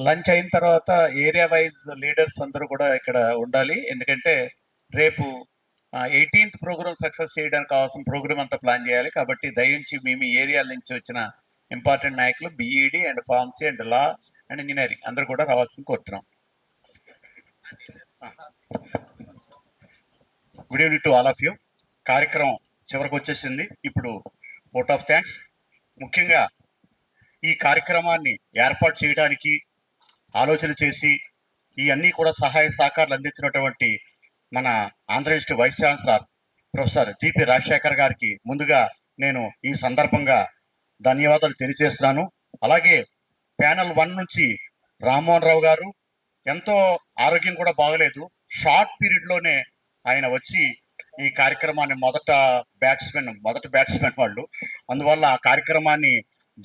Lunch అయిన తర్వాత area wise leaders అందరూ కూడా ఇక్కడ ఉండాలి. ఎందుకంటే రేపు 18th programme success చేయడానికి కావాల్సిన ప్రోగ్రామ్ అంతా ప్లాన్ చేయాలి. కాబట్టి దయించి మేము ఏరియాల నుంచి వచ్చిన ఇంపార్టెంట్ నాయకులు B Ed and pharmacy and law and engineering అందరూ కూడా రావాల్సింది కోరుతున్నాం. Good evening to all of you. కార్యక్రమం చివరికి వచ్చేసింది. ఇప్పుడు ఓట్ ఆఫ్ థ్యాంక్స్. ముఖ్యంగా ఈ కార్యక్రమాన్ని ఏర్పాటు చేయడానికి ఆలోచన చేసి ఈ అన్ని కూడా సహాయ సహకారాలు అందించినటువంటి మన Andhra university vice chancellor professor GP Rajasekhar గారికి ముందుగా నేను ఈ సందర్భంగా ధన్యవాదాలు తెలియజేస్తున్నాను. అలాగే ప్యానల్ 1 నుంచి రామ్మోహన్ రావు గారు ఎంతో ఆరోగ్యం కూడా బాగలేదు, షార్ట్ పీరియడ్ లోనే ఆయన వచ్చి ఈ కార్యక్రమాన్ని మొదటి బ్యాట్స్మెన్ వాళ్ళు, అందువల్ల ఆ కార్యక్రమాన్ని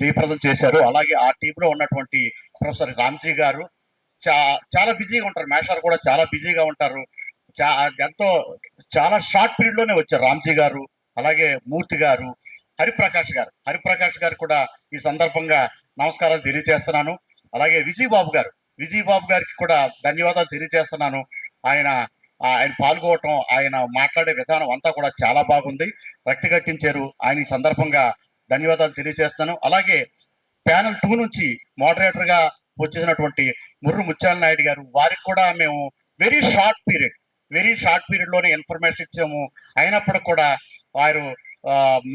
జయప్రదం చేశారు. అలాగే ఆ టీంలో ఉన్నటువంటి ప్రొఫెసర్ రామ్జీ గారు చాలా బిజీగా ఉంటారు, మేషారు కూడా చాలా బిజీగా ఉంటారు. ఎంతో చాలా షార్ట్ పీరియడ్ లోనే వచ్చారు రామ్జీ గారు, అలాగే మూర్తి గారు, హరిప్రకాష్ గారు కూడా ఈ సందర్భంగా నమస్కారాలు తెలియజేస్తున్నాను. అలాగే విజయ్ బాబు గారికి కూడా ధన్యవాదాలు తెలియజేస్తున్నాను. ఆయన పాల్గొవటం, ఆయన మాట్లాడే విధానం అంతా కూడా చాలా బాగుంది, రక్తి కట్టించారు. ఆయన ఈ సందర్భంగా ధన్యవాదాలు తెలియజేస్తున్నాను. అలాగే ప్యానల్ 2 నుంచి మోడరేటర్ గా వచ్చేసినటువంటి ముర్రు ముత్యాల నాయుడు గారు, వారికి కూడా మేము వెరీ షార్ట్ పీరియడ్ లోనే ఇన్ఫర్మేషన్ ఇచ్చాము. అయినప్పుడు కూడా వారు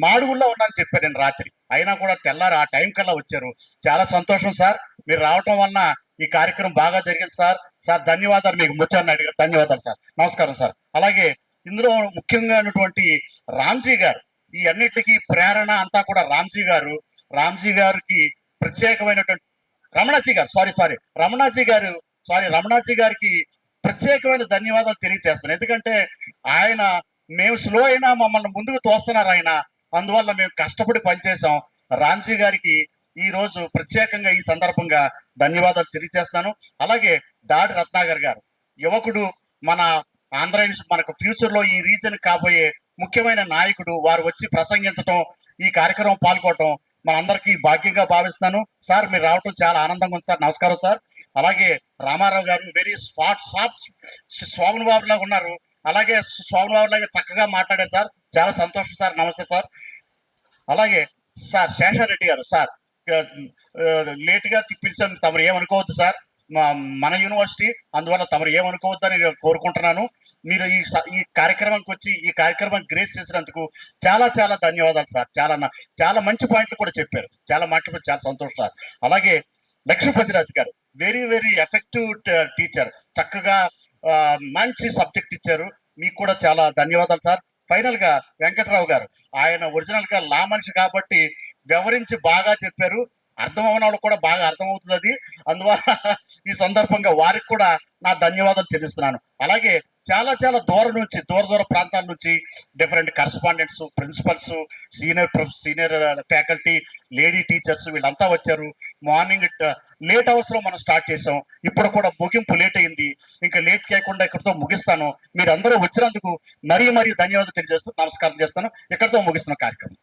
మాడుగుల్లో ఉన్నారని చెప్పారు నేను రాత్రి, అయినా కూడా తెల్లారి ఆ టైం కల్లా వచ్చారు. చాలా సంతోషం సార్, మీరు రావటం వలన ఈ కార్యక్రమం బాగా జరిగింది సార్ ధన్యవాదాలు మీకు ముత్యాల నాయుడు గారు, ధన్యవాదాలు సార్, నమస్కారం సార్. అలాగే ఇందులో ముఖ్యంగా ఉన్నటువంటి రామ్జీ గారు, ఈ అన్నిటికీ ప్రేరణ అంతా కూడా రామ్జీ గారికి ప్రత్యేకమైనటువంటి రమణాజీ గారికి ప్రత్యేకమైన ధన్యవాదాలు తెలియజేస్తాను. ఎందుకంటే ఆయన, మేము స్లో అయినా మమ్మల్ని ముందుకు తోస్తున్నారు ఆయన, అందువల్ల మేము కష్టపడి పనిచేసాం. రామ్జీ గారికి ఈ రోజు ప్రత్యేకంగా ఈ సందర్భంగా ధన్యవాదాలు తెలియజేస్తాను. అలాగే దాడి రత్నాకర్ గారు, యువకుడు, మన ఆంధ్ర మనకు ఫ్యూచర్ లో ఈ రీజన్ కాబోయే ముఖ్యమైన నాయకుడు, వారు వచ్చి ప్రసంగించడం, ఈ కార్యక్రమం పాల్గొనడం మనందరికీ భాగ్యంగా భావిస్తాను. సార్ మీరు రావటం చాలా ఆనందంగా ఉంది సార్, నమస్కారం సార్. అలాగే రామారావు గారు వెరీ సాఫ్ట్ స్వామి బాబు లాగా ఉన్నారు, అలాగే స్వామి బాబు లాగా చక్కగా మాట్లాడారు సార్, చాలా సంతోషం సార్, నమస్తే సార్. అలాగే సార్ శేషారెడ్డి గారు, సార్ లేట్ గా పిలిచాను, తమరు ఏమనుకోవద్దు సార్, మన యూనివర్సిటీ, అందువల్ల తమరు ఏమనుకోవద్దని కోరుకుంటున్నాను. మీరు ఈ కార్యక్రమానికి వచ్చి ఈ కార్యక్రమాన్ని గ్రేస్ చేసినందుకు చాలా ధన్యవాదాలు సార్. చాలా మంచి పాయింట్లు కూడా చెప్పారు, చాలా సంతోషం సార్. అలాగే లక్ష్మీపతిరాజు గారు వెరీ ఎఫెక్టివ్ టీచర్, చక్కగా మంచి సబ్జెక్ట్ ఇచ్చారు, మీకు కూడా చాలా ధన్యవాదాలు సార్. ఫైనల్ గా వెంకట్రావు గారు, ఆయన ఒరిజినల్ గా లా మనిషి కాబట్టి వివరించి బాగా చెప్పారు, అర్థం అవన వాళ్ళకి కూడా బాగా అర్థమవుతుంది అది, అందువల్ల ఈ సందర్భంగా వారికి కూడా నా ధన్యవాదాలు చెల్లిస్తున్నాను. అలాగే చాలా దూర ప్రాంతాల నుంచి different correspondents, principals, senior faculty, lady teachers వీళ్ళంతా వచ్చారు. మార్నింగ్ లేట్ అవర్స్ లో మనం స్టార్ట్ చేసాం, ఇప్పుడు కూడా ముగింపు లేట్ అయింది, ఇంకా లేట్ చేయకుండా ఇక్కడితో ముగిస్తాను. మీరు అందరూ వచ్చినందుకు మరీ ధన్యవాదాలు తెలియజేస్తూ నమస్కారం చేస్తాను. ఇక్కడితో ముగిస్తున్న కార్యక్రమం.